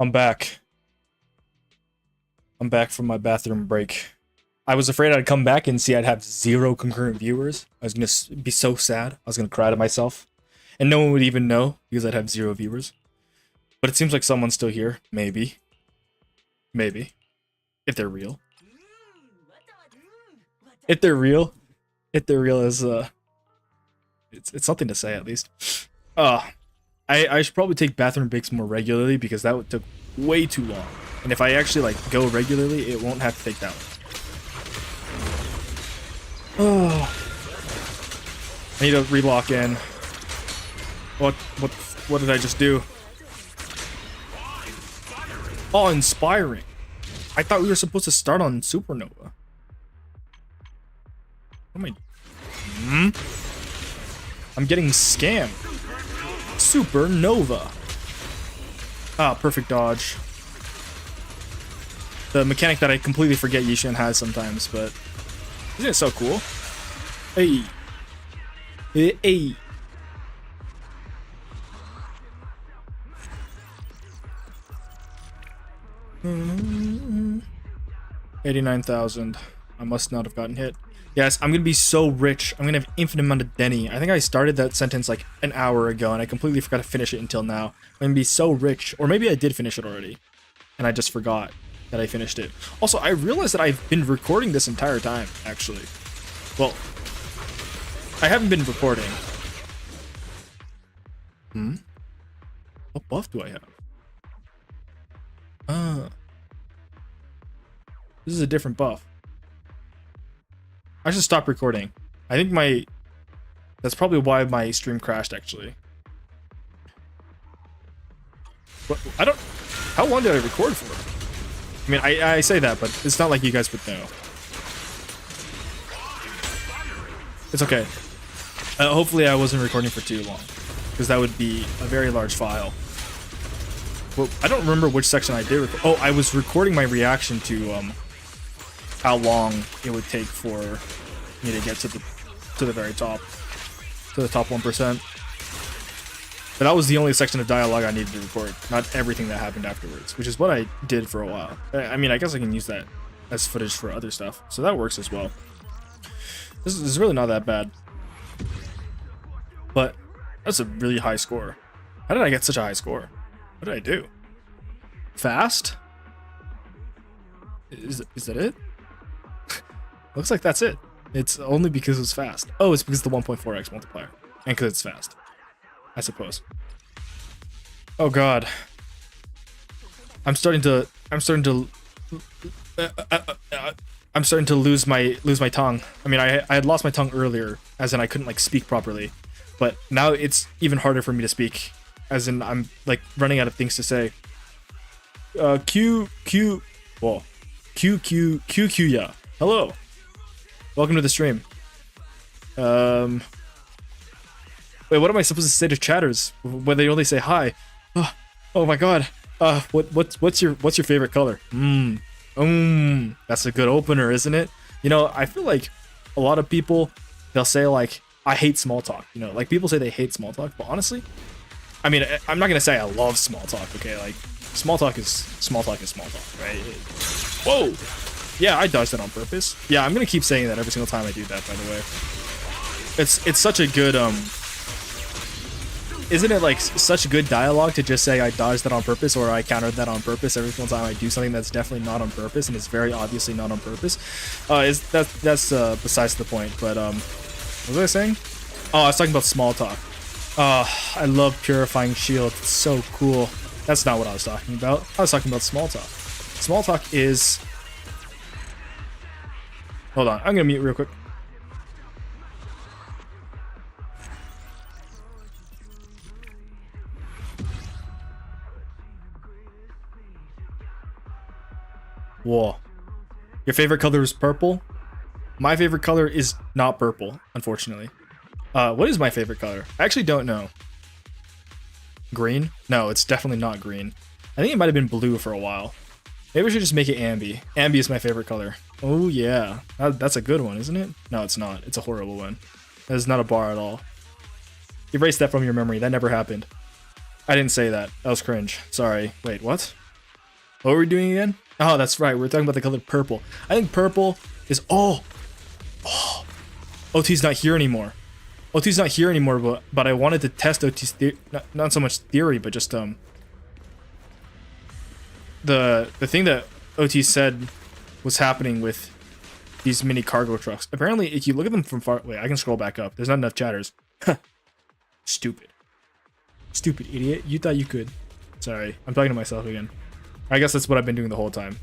A: I'm back. I'm back from my bathroom break. I was afraid I'd come back and see I'd have 0 concurrent viewers. I was gonna be so sad. I was gonna cry to myself. And no one would even know because I'd have 0 viewers. But it seems like someone's still here. Maybe. Maybe. If they're real. If they're real. If they're real is it's something to say at least. I should probably take bathroom breaks more regularly because that took way too long. And if I actually like go regularly, it won't have to take that long. Oh, I need to relock in. What did I just do? Oh, inspiring. I thought we were supposed to start on Supernova. What am I? I'm getting scammed. Supernova. Ah, perfect dodge. The mechanic that I completely forget Yishan has sometimes, but isn't it so cool? Hey. Hey. 89,000. I must not have gotten hit. Yes, I'm gonna be so rich. I'm gonna have infinite amount of Denny. I think I started that sentence like an hour ago and I completely forgot to finish it until now. I'm gonna be so rich. Or maybe I did finish it already and I just forgot that I finished it. Also, I realized that I've been recording this entire time, actually. Well, I haven't been recording. What buff do I have? This is a different buff. I should stop recording. I think that's probably why my stream crashed, actually. But how long did I record for? I mean, I say that, but it's not like you guys would know. It's okay. Hopefully I wasn't recording for too long, because that would be a very large file. Well, I don't remember which section I did record. Oh, I was recording my reaction to how long it would take for me to get to the very top, to the top 1%. But that was the only section of dialogue I needed to record, not everything that happened afterwards, which is what I did for a while. I mean, I guess I can use that as footage for other stuff, so that works as well. This is really not that bad. But that's a really high score. How did I get such a high score? What did I do? Fast? Is that it? Looks like that's it. It's only because it was fast. Oh, it's because of the 1.4x multiplier. And because it's fast, I suppose. Oh god. I'm starting to lose my tongue. I mean, I had lost my tongue earlier, as in I couldn't like speak properly. But now it's even harder for me to speak, as in I'm like running out of things to say. Q yeah. Hello. Welcome to the stream. Wait, what am I supposed to say to chatters when they only say hi? Oh my god. What's your favorite color? That's a good opener, isn't it? You know, I feel like a lot of people, they'll say like, I hate small talk. You know, like people say they hate small talk, but honestly, I mean, I'm not gonna say I love small talk. Okay, like small talk is small talk, right? Whoa. Yeah, I dodged that on purpose. Yeah, I'm gonna keep saying that every single time I do that, by the way. It's such a good, isn't it like such good dialogue to just say I dodged that on purpose or I countered that on purpose every single time I do something that's definitely not on purpose and it's very obviously not on purpose? That's besides the point, but, what was I saying? Oh, I was talking about small talk. I love Purifying Shield. It's so cool. That's not what I was talking about. I was talking about small talk. Small talk is... Hold on, I'm gonna mute real quick. Whoa. Your favorite color is purple? My favorite color is not purple, unfortunately. What is my favorite color? I actually don't know. Green? No, it's definitely not green. I think it might have been blue for a while. Maybe we should just make it Ambi. Ambi is my favorite color. Oh yeah, that's a good one, isn't it? No, it's not. It's a horrible one. That is not a bar at all. Erase that from your memory. That never happened. I didn't say that. That was cringe. Sorry. Wait, what? What were we doing again? Oh, that's right. We're talking about the color purple. I think purple is... Oh! OT's not here anymore. OT's not here anymore, but I wanted to test OT's theory. Not so much theory, but just, the thing that OT said was happening with these mini cargo trucks. Apparently, if you look at them from far... Wait, I can scroll back up. There's not enough chatters. Stupid. Stupid idiot. You thought you could. Sorry. I'm talking to myself again. I guess that's what I've been doing the whole time.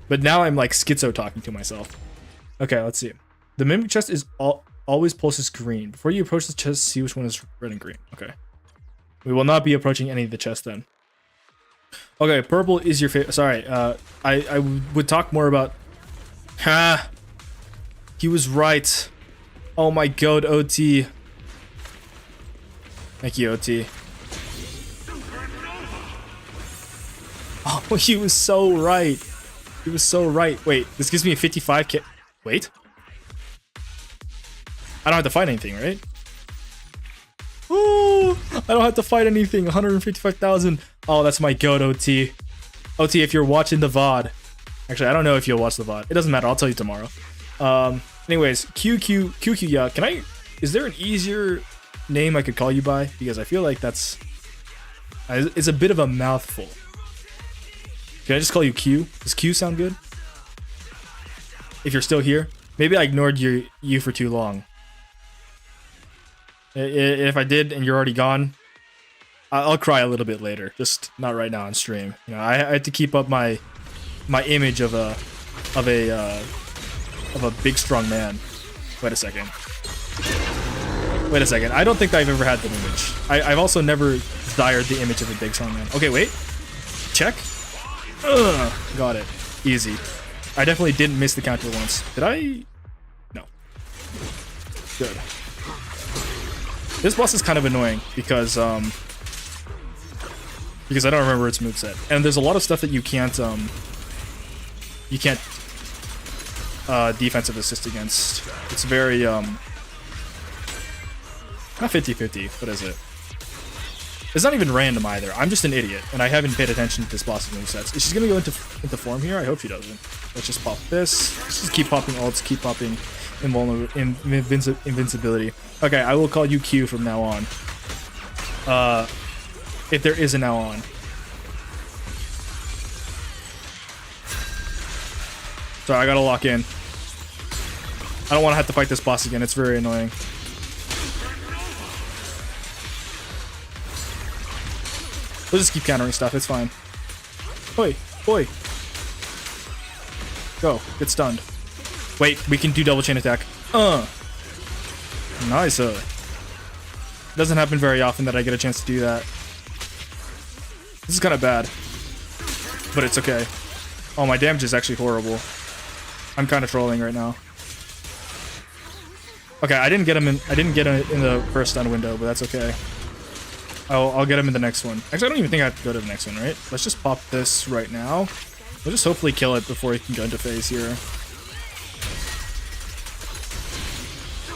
A: But now I'm like schizo talking to myself. Okay, let's see. The mimic chest is always pulses green. Before you approach the chest, see which one is red and green. Okay. We will not be approaching any of the chests then. Okay, purple is your favorite. Sorry, I would talk more about. Ha! He was right. Oh my god, OT. Thank you, OT. Oh, he was so right. He was so right. Wait, this gives me a 55k. Wait. I don't have to fight anything, right? Oh, I don't have to fight anything. 155,000. Oh, that's my goat, OT. OT, if you're watching the VOD. Actually, I don't know if you'll watch the VOD. It doesn't matter. I'll tell you tomorrow. Anyways, QQ, yeah. Can I... Is there an easier name I could call you by? Because I feel like that's... It's a bit of a mouthful. Can I just call you Q? Does Q sound good? If you're still here. Maybe I ignored you for too long. If I did and you're already gone, I'll cry a little bit later. Just not right now on stream. You know, I had to keep up my image of a big strong man. Wait a second. Wait a second. I don't think I've ever had that image. I've also never desired the image of a big strong man. Okay, wait. Check. Ugh, got it. Easy. I definitely didn't miss the counter once. Did I? No. Good. This boss is kind of annoying because I don't remember its moveset. And there's a lot of stuff that you can't defensive assist against. It's very not 50-50. What is it? It's not even random either. I'm just an idiot, and I haven't paid attention to this boss's movesets. Is she gonna go into form here? I hope she doesn't. Let's just pop this. Let's just keep popping ults, keep popping invincibility. Okay, I will call you Q from now on. If there is a now on. Sorry, I gotta lock in. I don't want to have to fight this boss again. It's very annoying. We'll just keep countering stuff. It's fine. Oi, oi. Go. Get stunned. Wait, we can do double chain attack. Nice. Doesn't happen very often that I get a chance to do that. This is kind of bad, but it's okay. Oh, my damage is actually horrible. I'm kind of trolling right now. Okay, I didn't get him in. I didn't get him in the first stun window, but that's okay. I'll get him in the next one. Actually, I don't even think I have to go to the next one, right? Let's just pop this right now. We'll just hopefully kill it before he can go into phase here.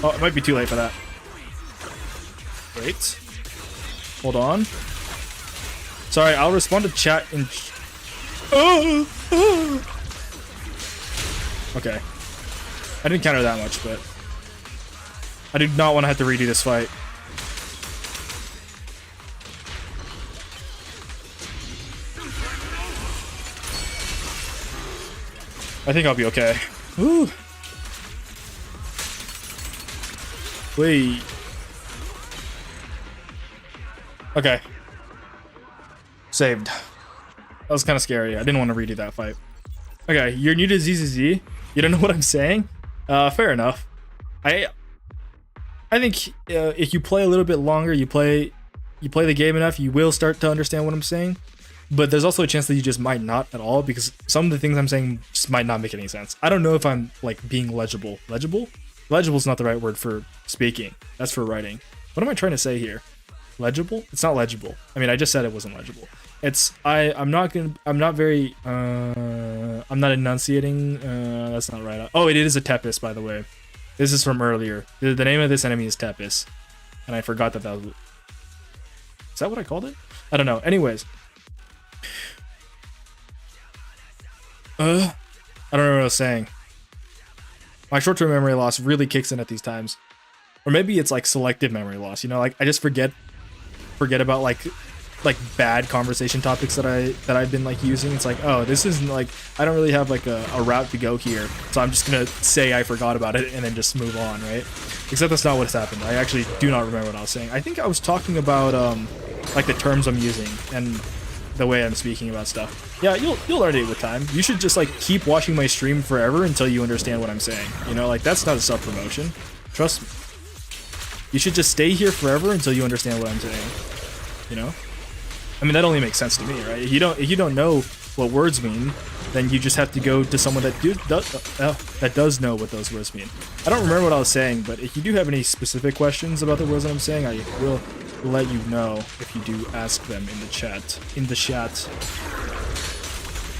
A: Oh, it might be too late for that. Wait. Hold on. Sorry, I'll respond to chat in... Okay. I didn't counter that much, but... I did not want to have to redo this fight. I think I'll be okay. Ooh. Wait. Okay. Saved. That was kind of scary. I didn't want to redo that fight. Okay, you're new to ZZZ. You don't know what I'm saying? Fair enough. I think if you play a little bit longer, you play the game enough, you will start to understand what I'm saying. But there's also a chance that you just might not at all, because some of the things I'm saying just might not make any sense. I don't know if I'm like being legible. Legible? Legible is not the right word for speaking. That's for writing. What am I trying to say here? Legible? It's not legible. I mean, I just said it wasn't legible. I'm not enunciating. That's not right. Oh, it is a Tepis, by the way. This is from earlier. The name of this enemy is Tepis. And I forgot that was... Is that what I called it? I don't know. Anyways. I don't know what I was saying. My short-term memory loss really kicks in at these times. Or maybe it's like selective memory loss, you know, like I just forget about like bad conversation topics that I've been like using. It's like, oh, this isn't like, I don't really have like a route to go here, so I'm just gonna say I forgot about it and then just move on, right? Except that's not what's happened. I actually do not remember what I was saying. I think I was talking about like the terms I'm using and the way I'm speaking about stuff. Yeah, you'll learn it with time. You should just like keep watching my stream forever until you understand what I'm saying. You know, like that's not a self-promotion. Trust me. You should just stay here forever until you understand what I'm saying. you know? I mean, that only makes sense to me, right? If you don't know what words mean, then you just have to go to someone that does know what those words mean. I don't remember what I was saying, but if you do have any specific questions about the words that I'm saying, I will let you know if you do ask them in the chat.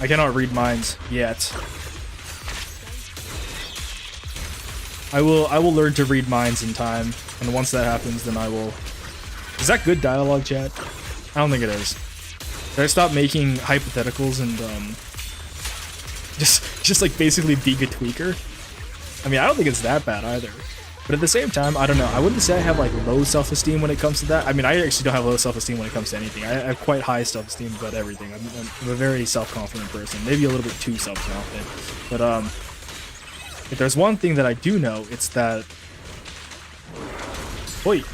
A: I cannot read minds yet. I will learn to read minds in time, and once that happens, then I will. Is that good dialogue, chat? I don't think it is. Should I stop making hypotheticals and just like basically being a tweaker? I mean, I don't think it's that bad either. But at the same time, I don't know. I wouldn't say I have like low self-esteem when it comes to that. I mean, I actually don't have low self-esteem when it comes to anything. I have quite high self-esteem about everything. I'm a very self-confident person. Maybe a little bit too self-confident. But if there's one thing that I do know, it's that. Wait,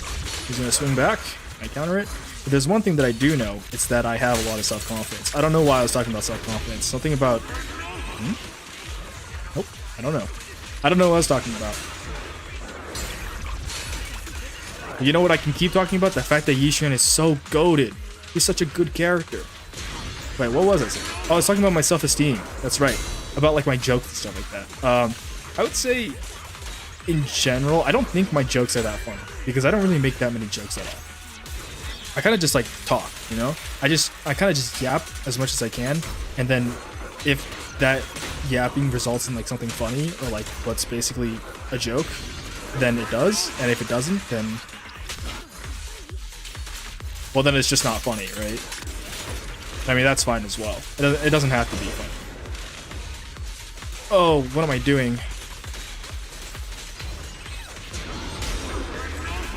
A: he's gonna swing back. Can I counter it? If there's one thing that I do know, it's that I have a lot of self-confidence. I don't know why I was talking about self-confidence. Something about. Nope, I don't know. I don't know what I was talking about. You know what I can keep talking about? The fact that Yishuan is so goated. He's such a good character. Wait, what was I saying? Oh, I was talking about my self-esteem. That's right. About like my jokes and stuff like that. I would say, in general, I don't think my jokes are that funny because I don't really make that many jokes at all. I kind of just like talk, you know? I kind of just yap as much as I can, and then if that yapping results in like something funny or like what's basically a joke, then it does, and if it doesn't, then well, then it's just not funny, right? I mean, that's fine as well. It doesn't have to be funny. Oh, what am I doing?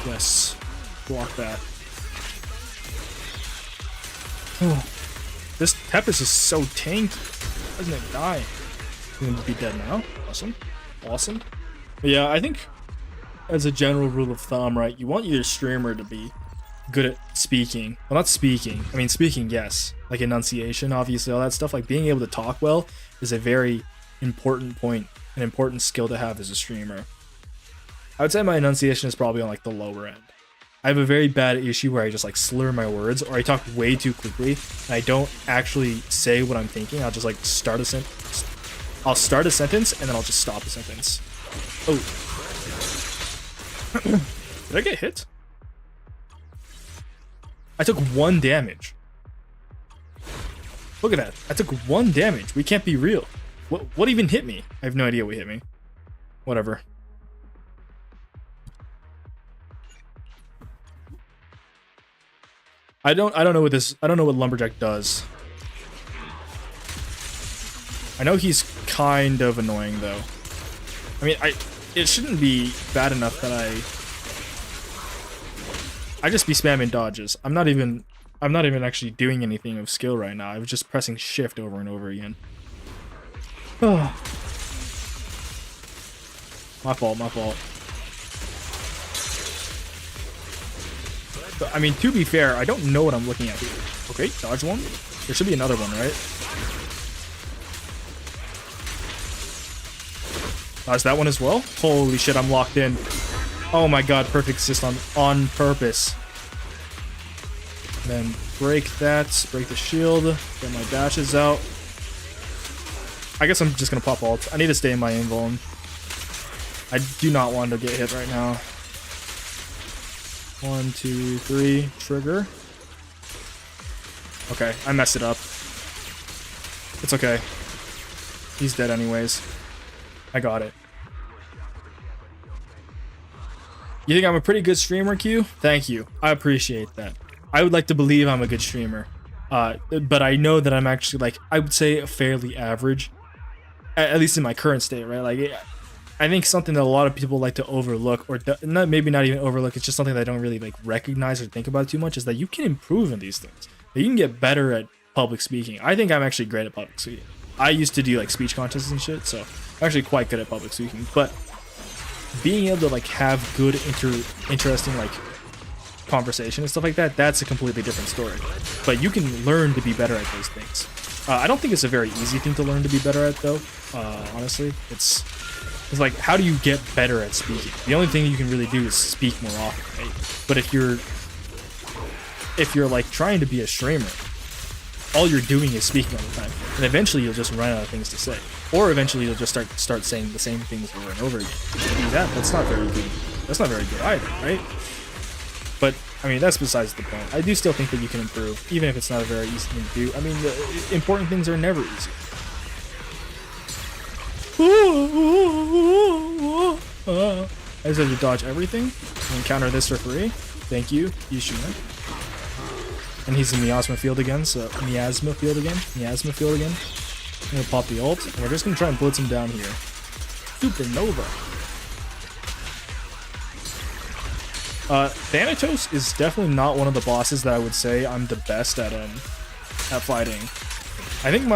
A: Yes, block that. Oh, this Tempest is so tanky. Doesn't it die? He's gonna be dead now. Awesome, awesome. But yeah, I think as a general rule of thumb, right, you want your streamer to be good at speaking. Well, not speaking. I mean, speaking, yes. Like enunciation, obviously, all that stuff. Like being able to talk well is a very important point, an important skill to have as a streamer. I would say my enunciation is probably on like the lower end. I have a very bad issue where I just like slur my words or I talk way too quickly and I don't actually say what I'm thinking. I'll just like start a sentence. I'll start a sentence and then I'll just stop a sentence. Oh. Did I get hit? I took 1 damage. Look at that. I took 1 damage. We can't be real. What even hit me? I have no idea what hit me. Whatever. I don't know what Lumberjack does. I know he's kind of annoying though. I mean, it shouldn't be bad enough that I just be spamming dodges. I'm not even actually doing anything of skill right now. I was just pressing shift over and over again. Oh. My fault. But, I mean, to be fair, I don't know what I'm looking at here. Okay, dodge one. There should be another one, right? Dodge that one as well. Holy shit, I'm locked in. Oh my god, perfect assist on purpose. Then break that, break the shield, get my dashes out. I guess I'm just gonna pop ult. I need to stay in my invuln. I do not want to get hit right now. 1, 2, 3, trigger. Okay, I messed it up. It's okay. He's dead anyways. I got it. You think I'm a pretty good streamer, Q? Thank you. I appreciate that. I would like to believe I'm a good streamer. But I know that I'm actually, like, I would say fairly average. At least in my current state, right? Like, I think something that a lot of people like to overlook, or maybe not even overlook, it's just something that I don't really, like, recognize or think about too much, is that you can improve in these things. That you can get better at public speaking. I think I'm actually great at public speaking. I used to do, like, speech contests and shit, so I'm actually quite good at public speaking. But being able to, like, have good, interesting, like, conversation and stuff like that, that's a completely different story. But you can learn to be better at those things. I don't think it's a very easy thing to learn to be better at, though. Honestly, it's like, how do you get better at speaking? The only thing you can really do is speak more often, right? But if you're if you're like trying to be a streamer, all you're doing is speaking all the time, and eventually you'll just run out of things to say, or eventually you'll just start saying the same things over and over again. That's not very good. That's not very good either, right? But I mean, that's besides the point. I do still think that you can improve, even if it's not a very easy thing to do. I mean, the important things are never easy. I just have to dodge everything and counter this for free. Thank you, Yishuna. And he's in Miasma Field again, so Miasma Field again. I'm gonna pop the ult, and we're just gonna try and blitz him down here. Supernova. Thanatos is definitely not one of the bosses that I would say I'm the best at fighting. I think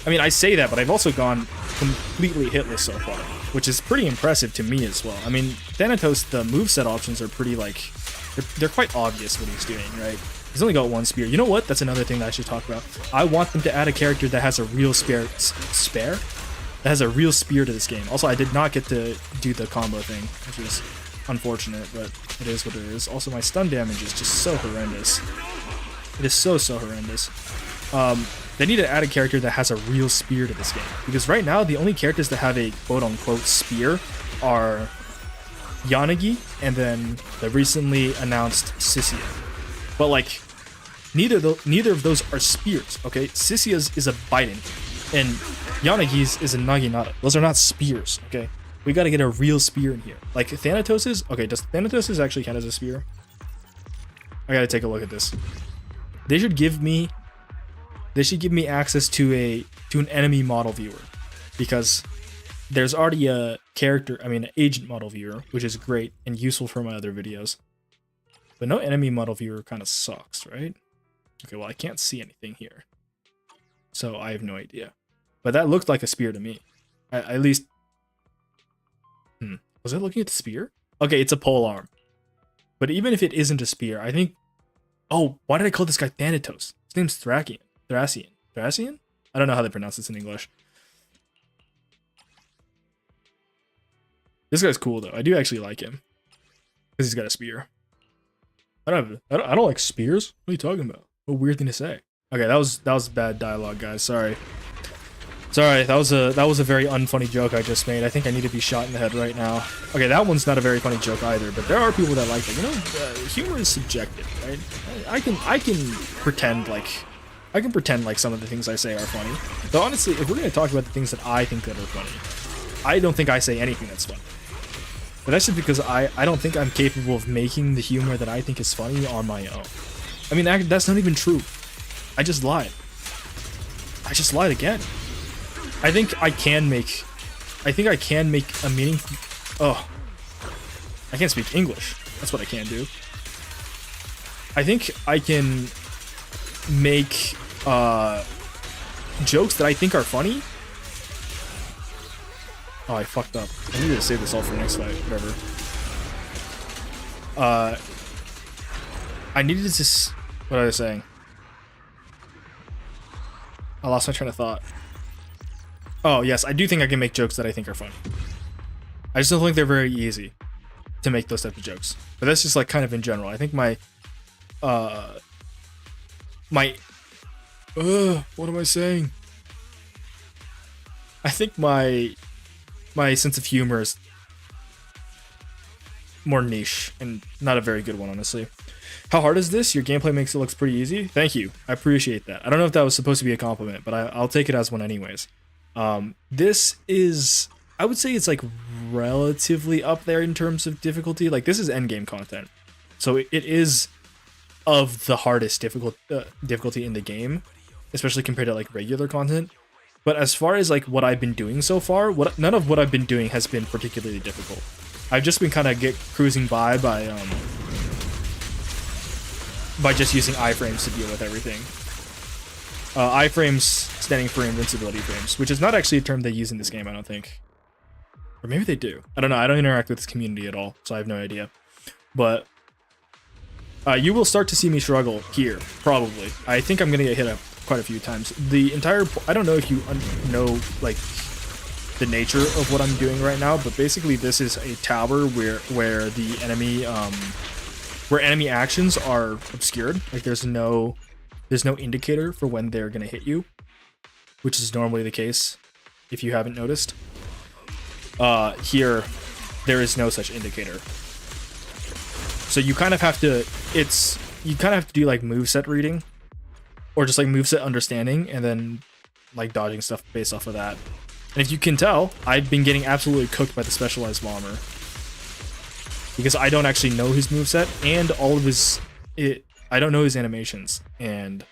A: I mean, I say that, but I've also gone completely hitless so far, which is pretty impressive to me as well. I mean, Thanatos, the moveset options are pretty, like, they're quite obvious what he's doing, right? He's only got one spear. You know what? That's another thing that I should talk about. I want them to add a character that has a real spear? That has a real spear to this game. Also, I did not get to do the combo thing, which is unfortunate, but it is what it is. Also, my stun damage is just so horrendous. It is so horrendous. They need to add a character that has a real spear to this game, because right now the only characters that have a quote-unquote spear are Yanagi and then the recently announced Sissia. But like, neither of those are spears. Okay, Sissia's is a Biden, and Yanagi's is a Naginata. Those are not spears. Okay, we got to get a real spear in here. Like Thanatos's. Okay, does Thanatos's actually count as a spear? I gotta take a look at this. They should give me access to an enemy model viewer, because there's already an agent model viewer, which is great and useful for my other videos. But no enemy model viewer kind of sucks, right? Okay, well, I can't see anything here, so I have no idea. But that looked like a spear to me. At least... Was I looking at the spear? Okay, it's a pole arm. But even if it isn't a spear, I think... Oh, why did I call this guy Thanatos? His name's Thracian. Thracian? I don't know how they pronounce this in English. This guy's cool, though. I do actually like him, because he's got a spear. I don't like spears. What are you talking about? What a weird thing to say. Okay, that was bad dialogue, guys. Sorry. That was a very unfunny joke I just made. I think I need to be shot in the head right now. Okay, that one's not a very funny joke either, but there are people that like that. You know, humor is subjective, right? I can pretend like some of the things I say are funny. Though honestly, if we're gonna talk about the things that I think that are funny, I don't think I say anything that's funny. But that's just because I don't think I'm capable of making the humor that I think is funny on my own. I mean, that's not even true. I just lied. Again. I think I can make a meaningful... Oh. I can't speak English. That's what I can do. I think I can make jokes that I think are funny. Oh, I fucked up. I needed to save this all for next fight. Whatever. I needed to just... What was I saying? I lost my train of thought. Oh, yes. I do think I can make jokes that I think are funny. I just don't think they're very easy to make those types of jokes. But that's just like kind of in general. I think what am I saying? I think my sense of humor is more niche and not a very good one, honestly. How hard is this? Your gameplay makes it look pretty easy. Thank you. I appreciate that. I don't know if that was supposed to be a compliment, but I'll take it as one anyways. This is, I would say it's like relatively up there in terms of difficulty. Like, this is endgame content, so it is of the hardest difficulty in the game, especially compared to like regular content. But as far as like what I've been doing so far, none of what I've been doing has been particularly difficult. I've just been kind of cruising by just using iframes to deal with everything. Iframes standing for invincibility frames, which is not actually a term they use in this game, I don't think. Or maybe they do. I don't know. I don't interact with this community at all, so I have no idea. But you will start to see me struggle here, probably. I think I'm going to get hit up quite a few times. I don't know if you know, like, the nature of what I'm doing right now, but basically this is a tower where the enemy where enemy actions are obscured. Like there's no indicator for when they're gonna hit you, which is normally the case if you haven't noticed. Here there is no such indicator. So you kind of have to do like moveset reading or just like moveset understanding and then like dodging stuff based off of that. And if you can tell, I've been getting absolutely cooked by the specialized bomber because I don't actually know his moveset and all of his I don't know his animations, and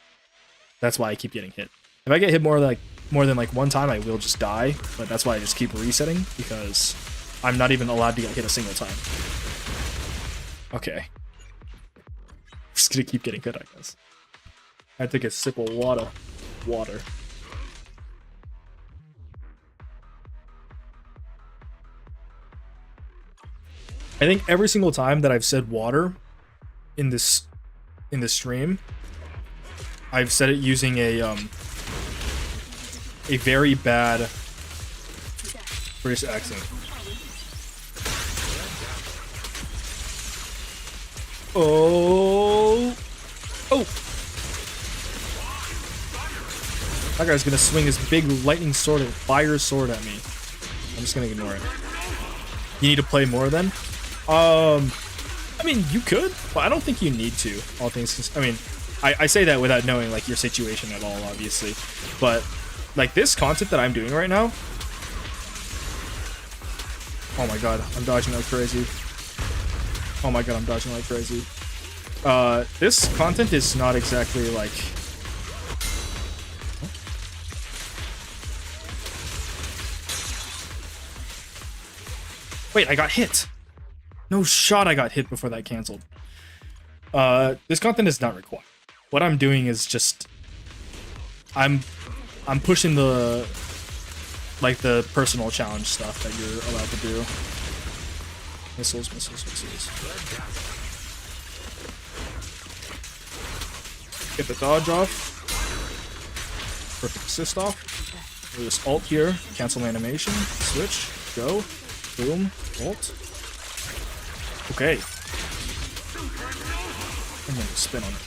A: that's why I keep getting hit. If I get hit more than like one time, I will just die, but that's why I just keep resetting because I'm not even allowed to get hit a single time. Okay. Just gonna keep getting hit, I guess. I take a sip of water. I think every single time that I've said water in this stream, I've said it using a very bad British accent. Oh. That guy's gonna swing his big lightning sword and fire sword at me. I'm just gonna ignore it. You need to play more then? I mean, you could, but I don't think you need to. All things, I mean, I say that without knowing like your situation at all, obviously. But like this content that I'm doing right now. Oh my god, I'm dodging like crazy. Oh my god, I'm dodging like crazy. This content is not exactly like. Wait, I got hit. No shot, I got hit before that canceled. This content is not required. What I'm doing is just I'm pushing the personal challenge stuff that you're allowed to do. Missiles. Get the dodge off. Perfect assist off. We'll just ult here. Cancel animation. Switch. Go. Boom. Ult. Okay. I'm gonna spin on it.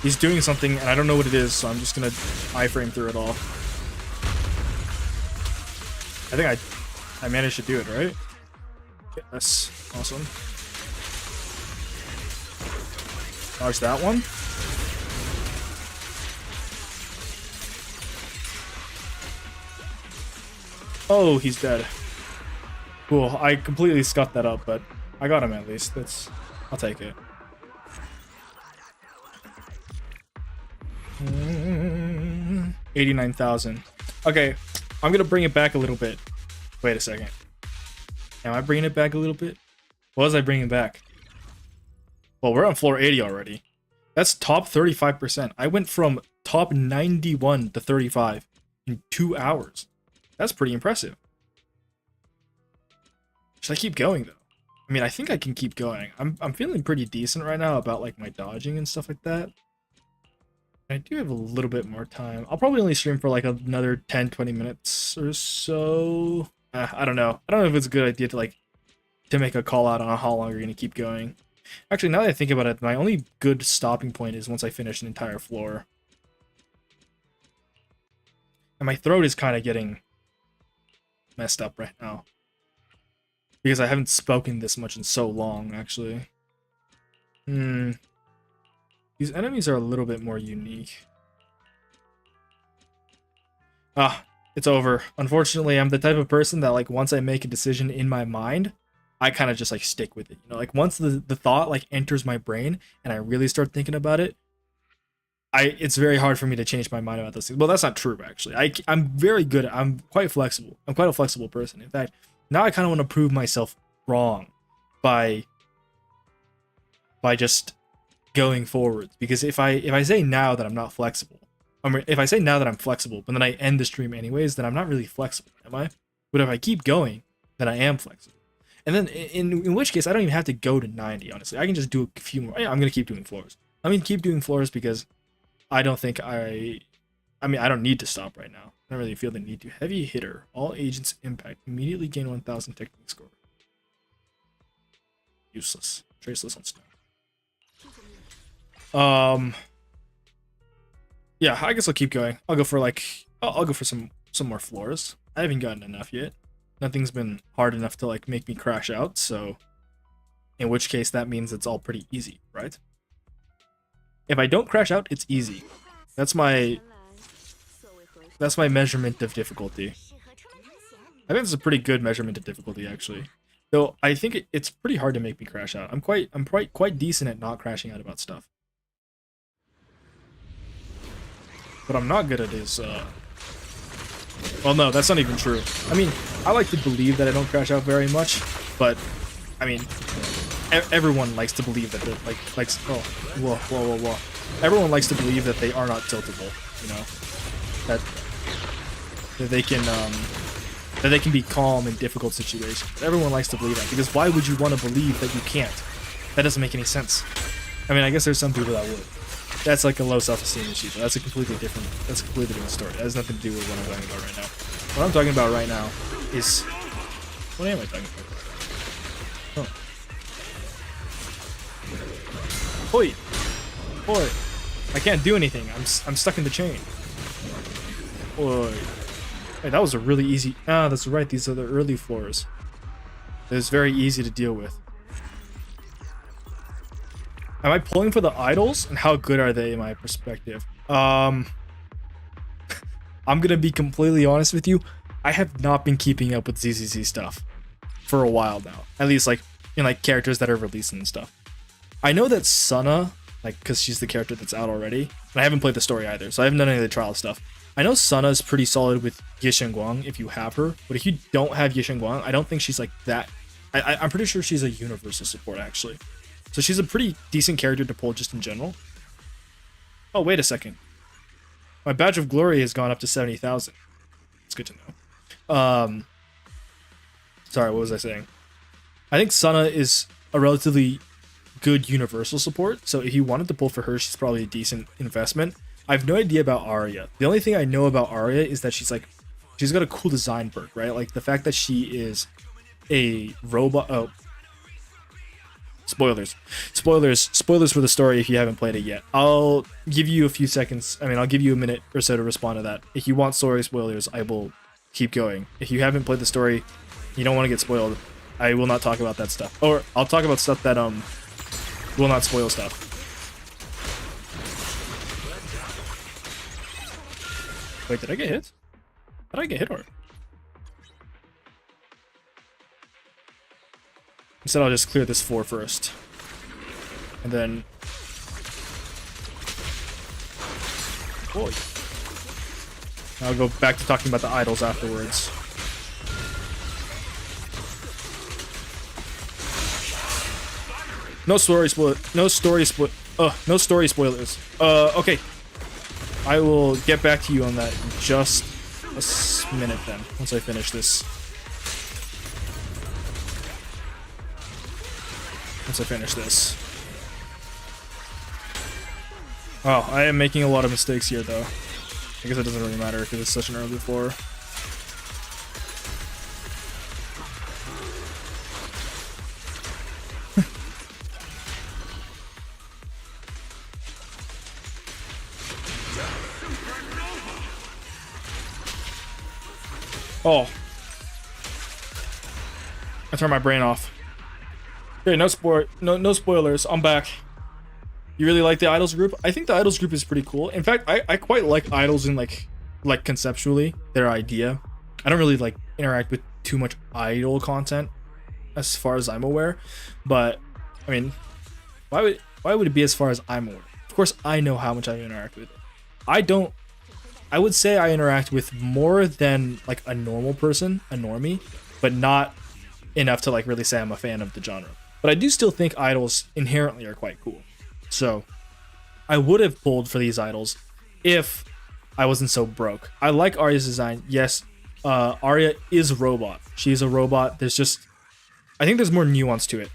A: He's doing something and I don't know what it is, so I'm just gonna iframe through it all. I think I managed to do it, right? Yes, awesome. Dodge that one. Oh, he's dead. Cool, I completely scuffed that up, but I got him at least. I'll take it. 89,000. Okay, I'm gonna bring it back a little bit. Wait a second. Am I bringing it back a little bit? What was I bringing back? Well, we're on floor 80 already. That's top 35%. I went from top 91 to 35 in 2 hours. That's pretty impressive. Should I keep going though? I mean, I think I can keep going. I'm feeling pretty decent right now about like my dodging and stuff like that. I do have a little bit more time. I'll probably only stream for like another 10-20 minutes or so. I don't know. I don't know if it's a good idea to make a call out on how long you're gonna keep going. Actually, now that I think about it, my only good stopping point is once I finish an entire floor. And my throat is kind of getting messed up right now. Because I haven't spoken this much in so long, actually. These enemies are a little bit more unique. It's over. Unfortunately, I'm the type of person that like once I make a decision in my mind, I kind of just like stick with it. You know, like once the thought like enters my brain and I really start thinking about it, it's very hard for me to change my mind about those things. Well, that's not true actually. I'm very good. I'm quite flexible. I'm quite a flexible person. In fact, now I kind of want to prove myself wrong by just going forward, because if I say now that I'm not flexible, I mean, if I say now that I'm flexible but then I end the stream anyways, then I'm not really flexible, am I? But if I keep going, then I am flexible, and then in which case I don't even have to go to 90. Honestly, I can just do a few more. Yeah, I'm gonna keep doing floors. I mean, keep doing floors because I don't think I mean, I don't need to stop right now. Not really feel the need to. Heavy hitter. All agents impact. Immediately gain 1000 technique score. Useless. Traceless on snow. Yeah, I guess I'll keep going. I'll go for like I'll go for some more floors. I haven't gotten enough yet. Nothing's been hard enough to like make me crash out, so in which case that means it's all pretty easy, right? If I don't crash out, it's easy. That's my measurement of difficulty. I think it's a pretty good measurement of difficulty, actually. Though I think it's pretty hard to make me crash out. I'm quite decent at not crashing out about stuff. What I'm not good at is well, no, that's not even true. I mean, I like to believe that I don't crash out very much, but I mean, everyone likes to believe that they're oh, whoa. Everyone likes to believe that they are not tiltable, you know, that they can be calm in difficult situations. Everyone likes to believe that, because why would you want to believe that you can't? That doesn't make any sense. I mean, I guess there's some people that would. That's like a low self-esteem issue, but that's a completely different story. That has nothing to do with what I'm talking about right now. What I'm talking about right now is... What am I talking about? Oh. Oi! Oi! I can't do anything. I'm stuck in the chain. Oi. Hey, that was a really easy... Ah, that's right. These are the early floors. It's very easy to deal with. Am I pulling for the idols? And how good are they in my perspective? I'm gonna be completely honest with you. I have not been keeping up with ZZZ stuff for a while now. At least like in like characters that are releasing and stuff. I know that Sana, like, because she's the character that's out already. And I haven't played the story either, so I haven't done any of the trial stuff. I know Sana is pretty solid with Ye Guang if you have her, but if you don't have Ye Guang, I don't think she's like that. I'm pretty sure she's a universal support actually. So she's a pretty decent character to pull just in general. Oh, wait a second. My badge of glory has gone up to 70,000. It's good to know. Sorry, what was I saying? I think Sana is a relatively good universal support. So if you wanted to pull for her, she's probably a decent investment. I have no idea about Arya. The only thing I know about Arya is that she's got a cool design perk, right? Like the fact that she is a robot. Oh. Spoilers for the story if you haven't played it yet. I'll give you a few seconds. I mean, I'll give you a minute or so to respond to that. If you want story spoilers, I will keep going. If you haven't played the story, you don't want to get spoiled, I will not talk about that stuff. Or I'll talk about stuff that will not spoil stuff. Wait, did I get hit? Did I get hit or? Instead, I'll just clear this floor first. And then... Boy. I'll go back to talking about the idols afterwards. No story spoilers. Okay. I will get back to you on that in just a minute then, once I finish this. Oh, I am making a lot of mistakes here, though. I guess it doesn't really matter because it's such an early floor. Oh. I turned my brain off. Okay, no spoilers. I'm back. You really like the idols group? I think the idols group is pretty cool. In fact, I quite like idols in like conceptually, their idea. I don't really like interact with too much idol content as far as I'm aware. But I mean, why would it be as far as I'm aware? Of course I know how much I interact with it. I would say I interact with more than like a normal person, a normie, but not enough to like really say I'm a fan of the genre. But I do still think idols inherently are quite cool. So I would have pulled for these idols if I wasn't so broke. I like Arya's design. Yes, Arya is a robot. She's a robot. I think there's more nuance to it.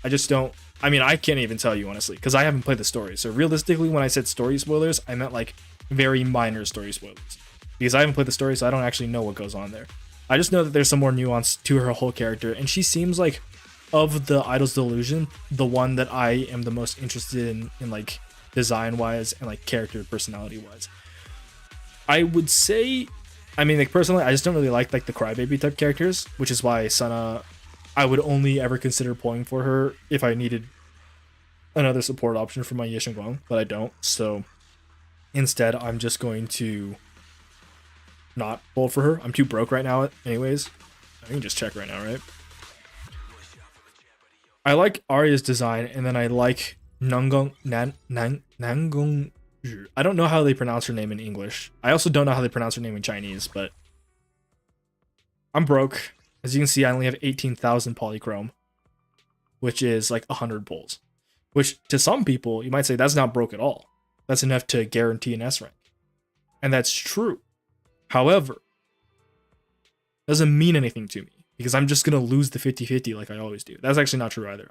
A: I mean, I can't even tell you honestly, because I haven't played the story. So realistically, when I said story spoilers, I meant like very minor story spoilers. because I haven't played the story, so I don't actually know what goes on there. I just know that there's some more nuance to her whole character, and she seems like, of the Idol's Delusion, the one that I am the most interested in like design wise and like character personality wise. I would say, I mean, like personally, I just don't really like the crybaby type characters, which is why Sana, I would only ever consider pulling for her if I needed another support option for my Ye Shenguang, but I don't. So instead, I'm just going to not pull for her. I'm too broke right now anyways. I can just check right now, right? I like Arya's design, and then I like Nangong I don't know how they pronounce her name in English. I also don't know how they pronounce her name in Chinese, but I'm broke. As you can see, I only have 18,000 polychrome, which is like 100 pulls. Which to some people, you might say that's not broke at all. That's enough to guarantee an S rank. And that's true. However, it doesn't mean anything to me because I'm just going to lose the 50-50 like I always do. That's actually not true either.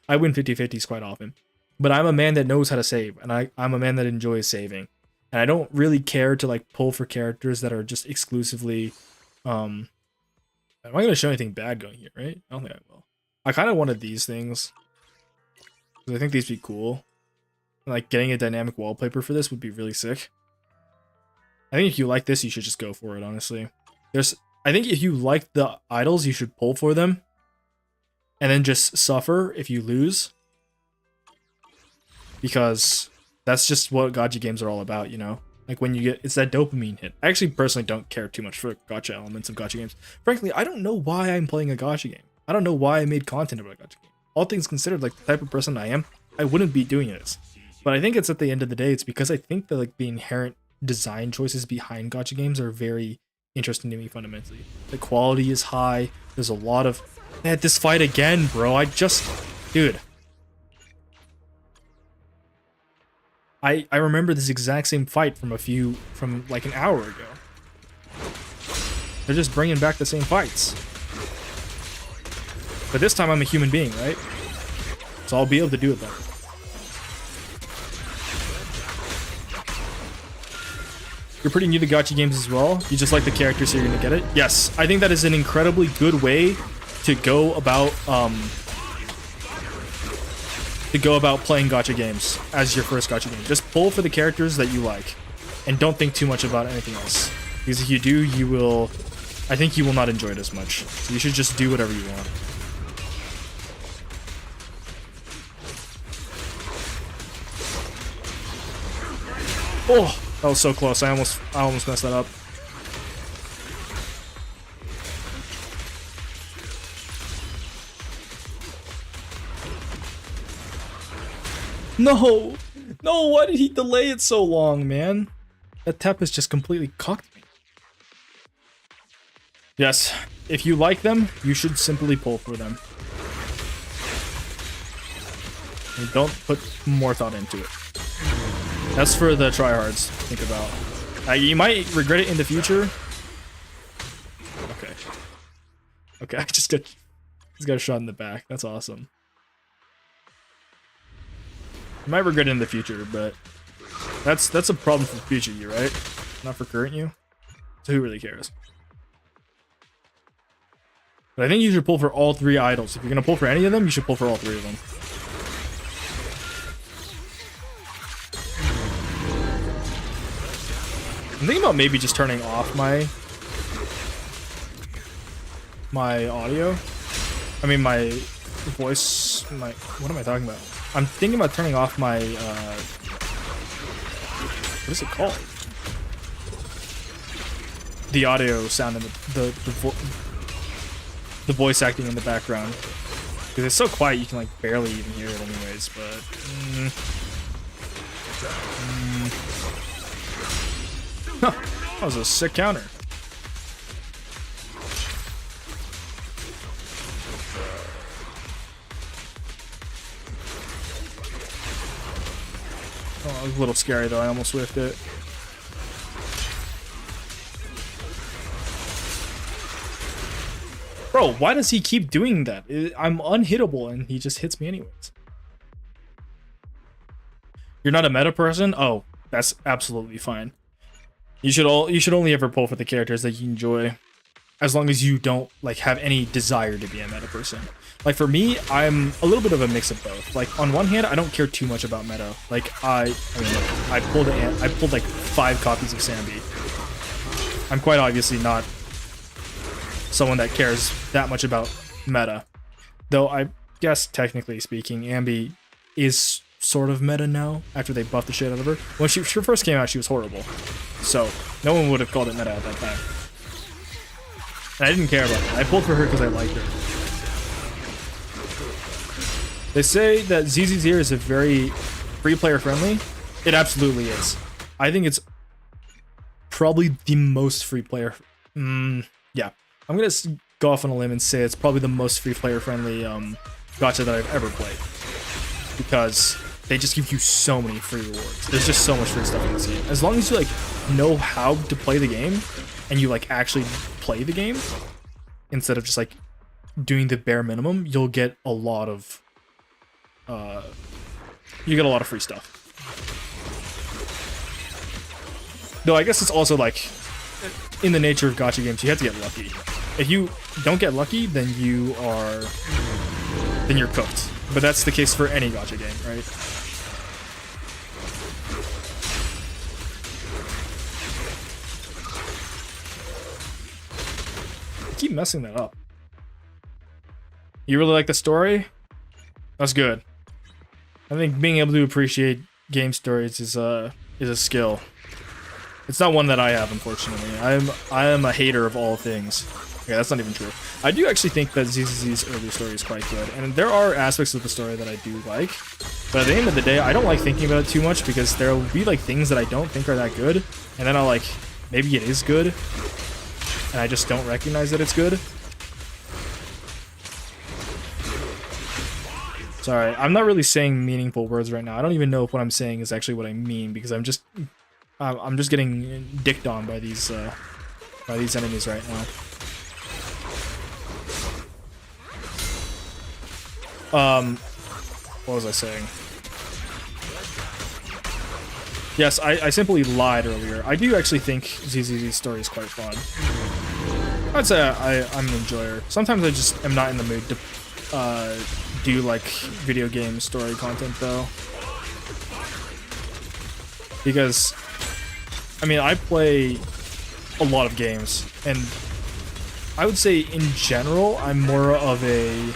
A: I win 50-50s quite often. But I'm a man that knows how to save, and I'm a man that enjoys saving. And I don't really care to like pull for characters that are just exclusively am I going to show anything bad going here, right? I don't think I will. I kind of wanted these things. I think these would be cool. Like getting a dynamic wallpaper for this would be really sick. I think if you like this, you should just go for it, honestly. I think if you like the idols, you should pull for them. And then just suffer if you lose. Because that's just what gacha games are all about, you know? Like when you get, it's that dopamine hit. I actually personally don't care too much for gacha elements of gacha games. Frankly, I don't know why I'm playing a gacha game. I don't know why I made content about a gacha game. All things considered, like the type of person I am, I wouldn't be doing this. But I think it's at the end of the day, it's because I think that like the inherent design choices behind gacha games are very interesting to me fundamentally. The quality is high. There's a lot of, man, this fight again, bro. Dude. I remember this exact same fight from like an hour ago. They're just bringing back the same fights. But this time I'm a human being, right? So I'll be able to do it then. You're pretty new to gacha games as well. You just like the characters, so you're gonna get it. Yes, I think that is an incredibly good way to go about playing gacha games as your first gacha game. Just pull for the characters that you like, and don't think too much about anything else. Because if you do, I think you will not enjoy it as much. So you should just do whatever you want. Oh, that was so close. I almost messed that up. No! No, why did he delay it so long, man? That Tempest just completely cocked me. Yes, if you like them, you should simply pull for them. And don't put more thought into it. That's for the tryhards to think about. You might regret it in the future. Okay. Okay, I just got a shot in the back. That's awesome. You might regret it in the future, but that's a problem for future you, right? Not for current you. So who really cares? But I think you should pull for all three idols. If you're gonna pull for any of them, you should pull for all three of them. I'm thinking about maybe just turning off my audio. I mean my voice. What am I talking about? I'm thinking about turning off my what is it called? The audio sound and the voice acting in the background. Because it's so quiet you can like barely even hear it anyways, but Huh, that was a sick counter. Oh, it was a little scary though, I almost whiffed it. Bro, why does he keep doing that? I'm unhittable and he just hits me anyways. You're not a meta person? Oh, that's absolutely fine. You should only ever pull for the characters that you enjoy, as long as you don't like have any desire to be a meta person. Like for me, I'm a little bit of a mix of both. Like on one hand, I don't care too much about meta. Like I mean, look, I pulled like 5 copies of Sambi. I'm quite obviously not someone that cares that much about meta, though I guess technically speaking, Ambi is sort of meta now after they buffed the shit out of her. When she first came out, she was horrible, so no one would have called it meta at that time. And I didn't care about it. I pulled for her because I liked her. They say that ZZZer is a very free player friendly. It absolutely is. I think it's probably the most free player. Yeah, I'm gonna go off on a limb and say it's probably the most free player friendly gacha that I've ever played, because they just give you so many free rewards. There's just so much free stuff in this game. As long as you like know how to play the game and you like actually play the game instead of just like doing the bare minimum, you'll get a lot of free stuff. Though I guess it's also like in the nature of gacha games, you have to get lucky. If you don't get lucky, then you're cooked. But that's the case for any gacha game, right? I keep messing that up. You really like the story? That's good. I think being able to appreciate game stories is a skill. It's not one that I have, unfortunately. I am a hater of all things. Okay, that's not even true. I do actually think that ZZZ's early story is quite good, and there are aspects of the story that I do like. But at the end of the day, I don't like thinking about it too much, because there will be like things that I don't think are that good, and then I'll like, maybe it is good, and I just don't recognize that it's good. Sorry, I'm not really saying meaningful words right now. I don't even know if what I'm saying is actually what I mean, because I'm just getting dicked on by these enemies right now. What was I saying? Yes, I simply lied earlier. I do actually think ZZZ's story is quite fun. I'd say I'm an enjoyer. Sometimes I just am not in the mood to do like video game story content though, because I mean I play a lot of games, and I would say in general I'm more of a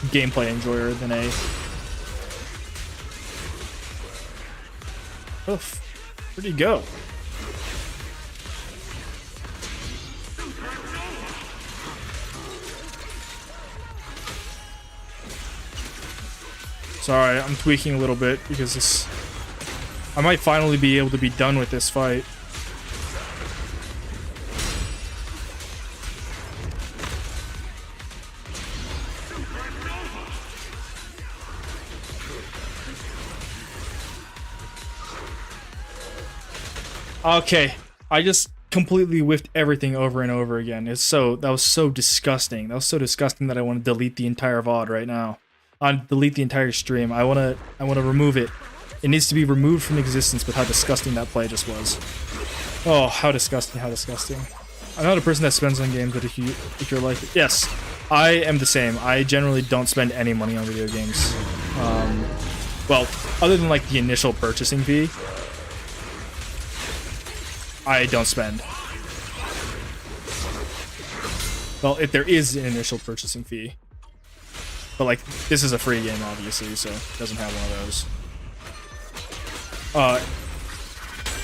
A: gameplay enjoyer than a where'd he go? Sorry, I'm tweaking a little bit because I might finally be able to be done with this fight. Okay, I just completely whiffed everything over and over again. That was so disgusting. That was so disgusting that I want to delete the entire VOD right now. Delete the entire stream. I wanna remove it. It needs to be removed from existence with how disgusting that play just was. Oh, how disgusting, how disgusting. I'm not a person that spends on games, but if you're like it, yes, I am the same. I generally don't spend any money on video games. Well, other than like the initial purchasing fee, I don't spend. Well, if there is an initial purchasing fee. But like, this is a free game, obviously, so it doesn't have one of those.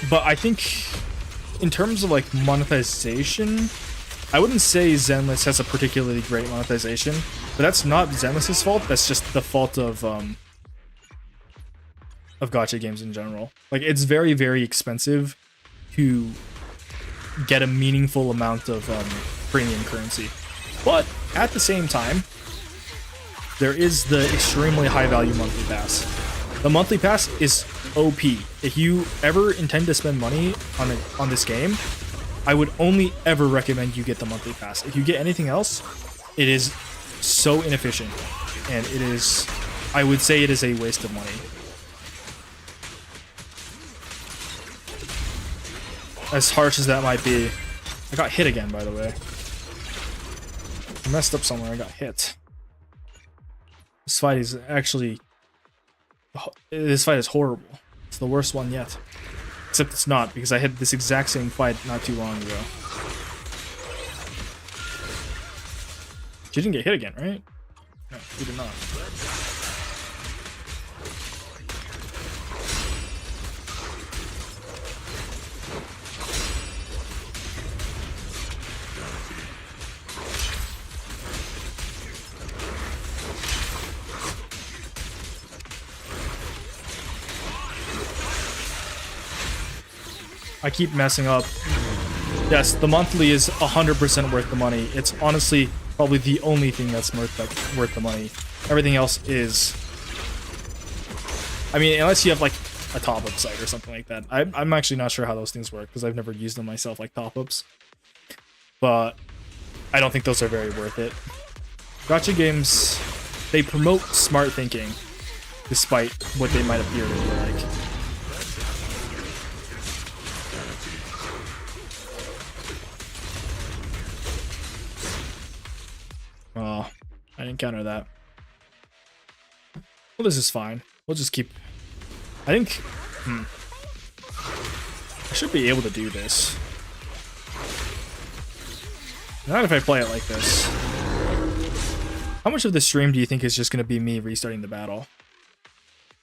A: But I think in terms of like monetization, I wouldn't say Zenless has a particularly great monetization, but that's not Zenless's fault. That's just the fault of gacha games in general. Like, it's very, very expensive to get a meaningful amount of premium currency. But at the same time, there is the extremely high value monthly pass. The monthly pass is OP. If you ever intend to spend money on this game, I would only ever recommend you get the monthly pass. If you get anything else, it is so inefficient, and it is, I would say it is a waste of money. As harsh as that might be. I got hit again, by the way. I messed up somewhere. I got hit. This fight is actually... This fight is horrible. It's the worst one yet. Except it's not, because I had this exact same fight not too long ago. She didn't get hit again, right? No, she did not. I keep messing up. Yes, the monthly is 100% worth the money. It's honestly probably the only thing that's worth the money. Everything else is... I mean, unless you have like a top-up site or something like that. I'm actually not sure how those things work because I've never used them myself, like top-ups. But I don't think those are very worth it. Gacha games, they promote smart thinking, despite what they might appear to be like. Oh, I didn't counter that. Well, this is fine. We'll just keep... I think... I should be able to do this. Not if I play it like this. How much of the stream do you think is just going to be me restarting the battle?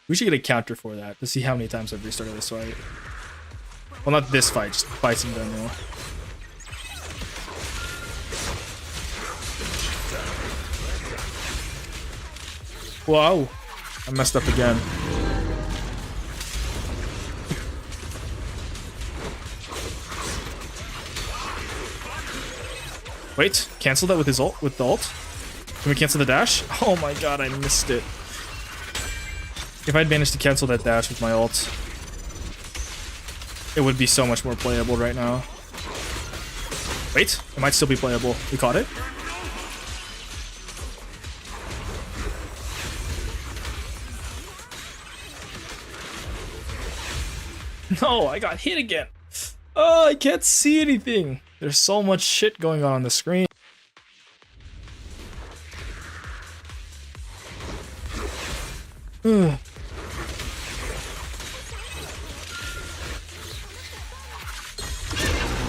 A: We should get a counter for that to see how many times I've restarted this fight. Well, not this fight, just fights in general. Whoa! I messed up again. Wait, cancel that with his ult? With the ult? Can we cancel the dash? Oh my god, I missed it. If I'd managed to cancel that dash with my ult, it would be so much more playable right now. Wait, it might still be playable. We caught it? No, I got hit again. Oh, I can't see anything. There's so much shit going on the screen.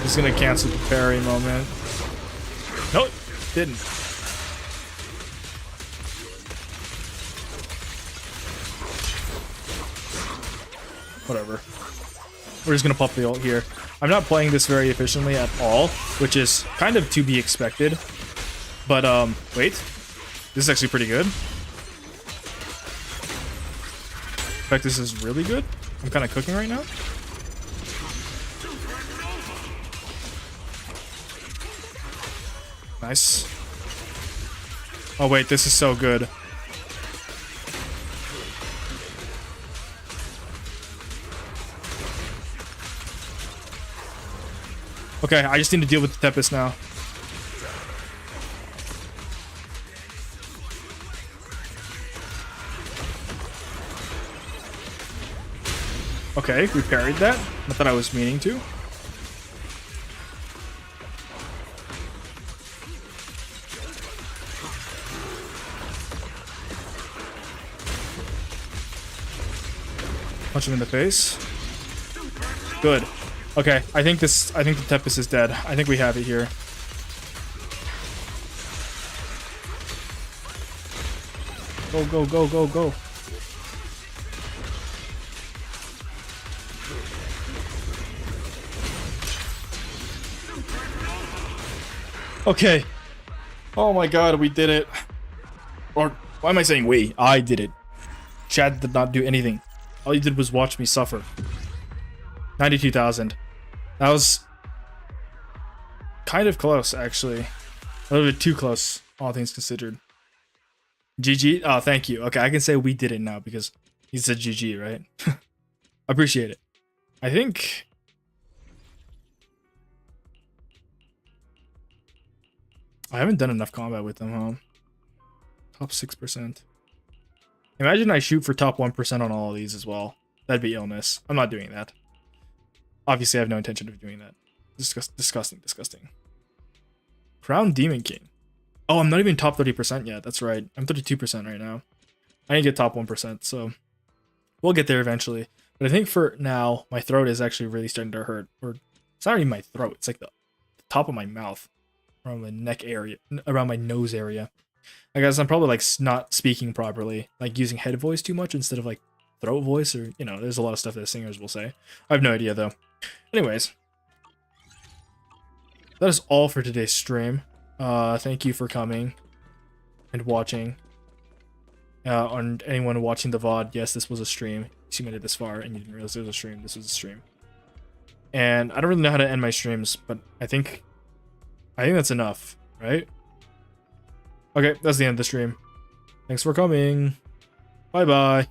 A: Just gonna cancel the parry moment. Nope, didn't. Whatever. We're just gonna pop the ult here. I'm not playing this very efficiently at all, which is kind of to be expected. But, wait. This is actually pretty good. In fact, this is really good. I'm kind of cooking right now. Nice. Oh, wait, this is so good. Okay, I just need to deal with the Tempest now. Okay, we parried that. Not that I was meaning to. Punch him in the face. Good. Okay, I think the Tempest is dead. I think we have it here. Go, go, go, go, go. Okay. Oh my god, we did it. Or, why am I saying we? I did it. Chad did not do anything. All he did was watch me suffer. 92,000. That was kind of close, actually. A little bit too close, all things considered. GG? Oh, thank you. Okay, I can say we did it now because he said GG, right? Appreciate it. I think... I haven't done enough combat with them, huh? Top 6%. Imagine I shoot for top 1% on all of these as well. That'd be illness. I'm not doing that. Obviously, I have no intention of doing that. Disgusting, disgusting. Crown Demon King. Oh, I'm not even top 30% yet. That's right. I'm 32% right now. I need to get top 1%, so we'll get there eventually. But I think for now, my throat is actually really starting to hurt. Or it's not even my throat. It's like the top of my mouth, around my neck area, around my nose area. I guess I'm probably like not speaking properly, like using head voice too much instead of like throat voice, or you know, there's a lot of stuff that singers will say. I have no idea though. Anyways, that is all for today's stream. Thank you for coming and watching. On anyone watching the VOD, yes, this was a stream. You made it this far and you didn't realize it was a stream. This was a stream. And I don't really know how to end my streams, but I think that's enough, right? Okay, that's the end of the stream. Thanks for coming. Bye-bye.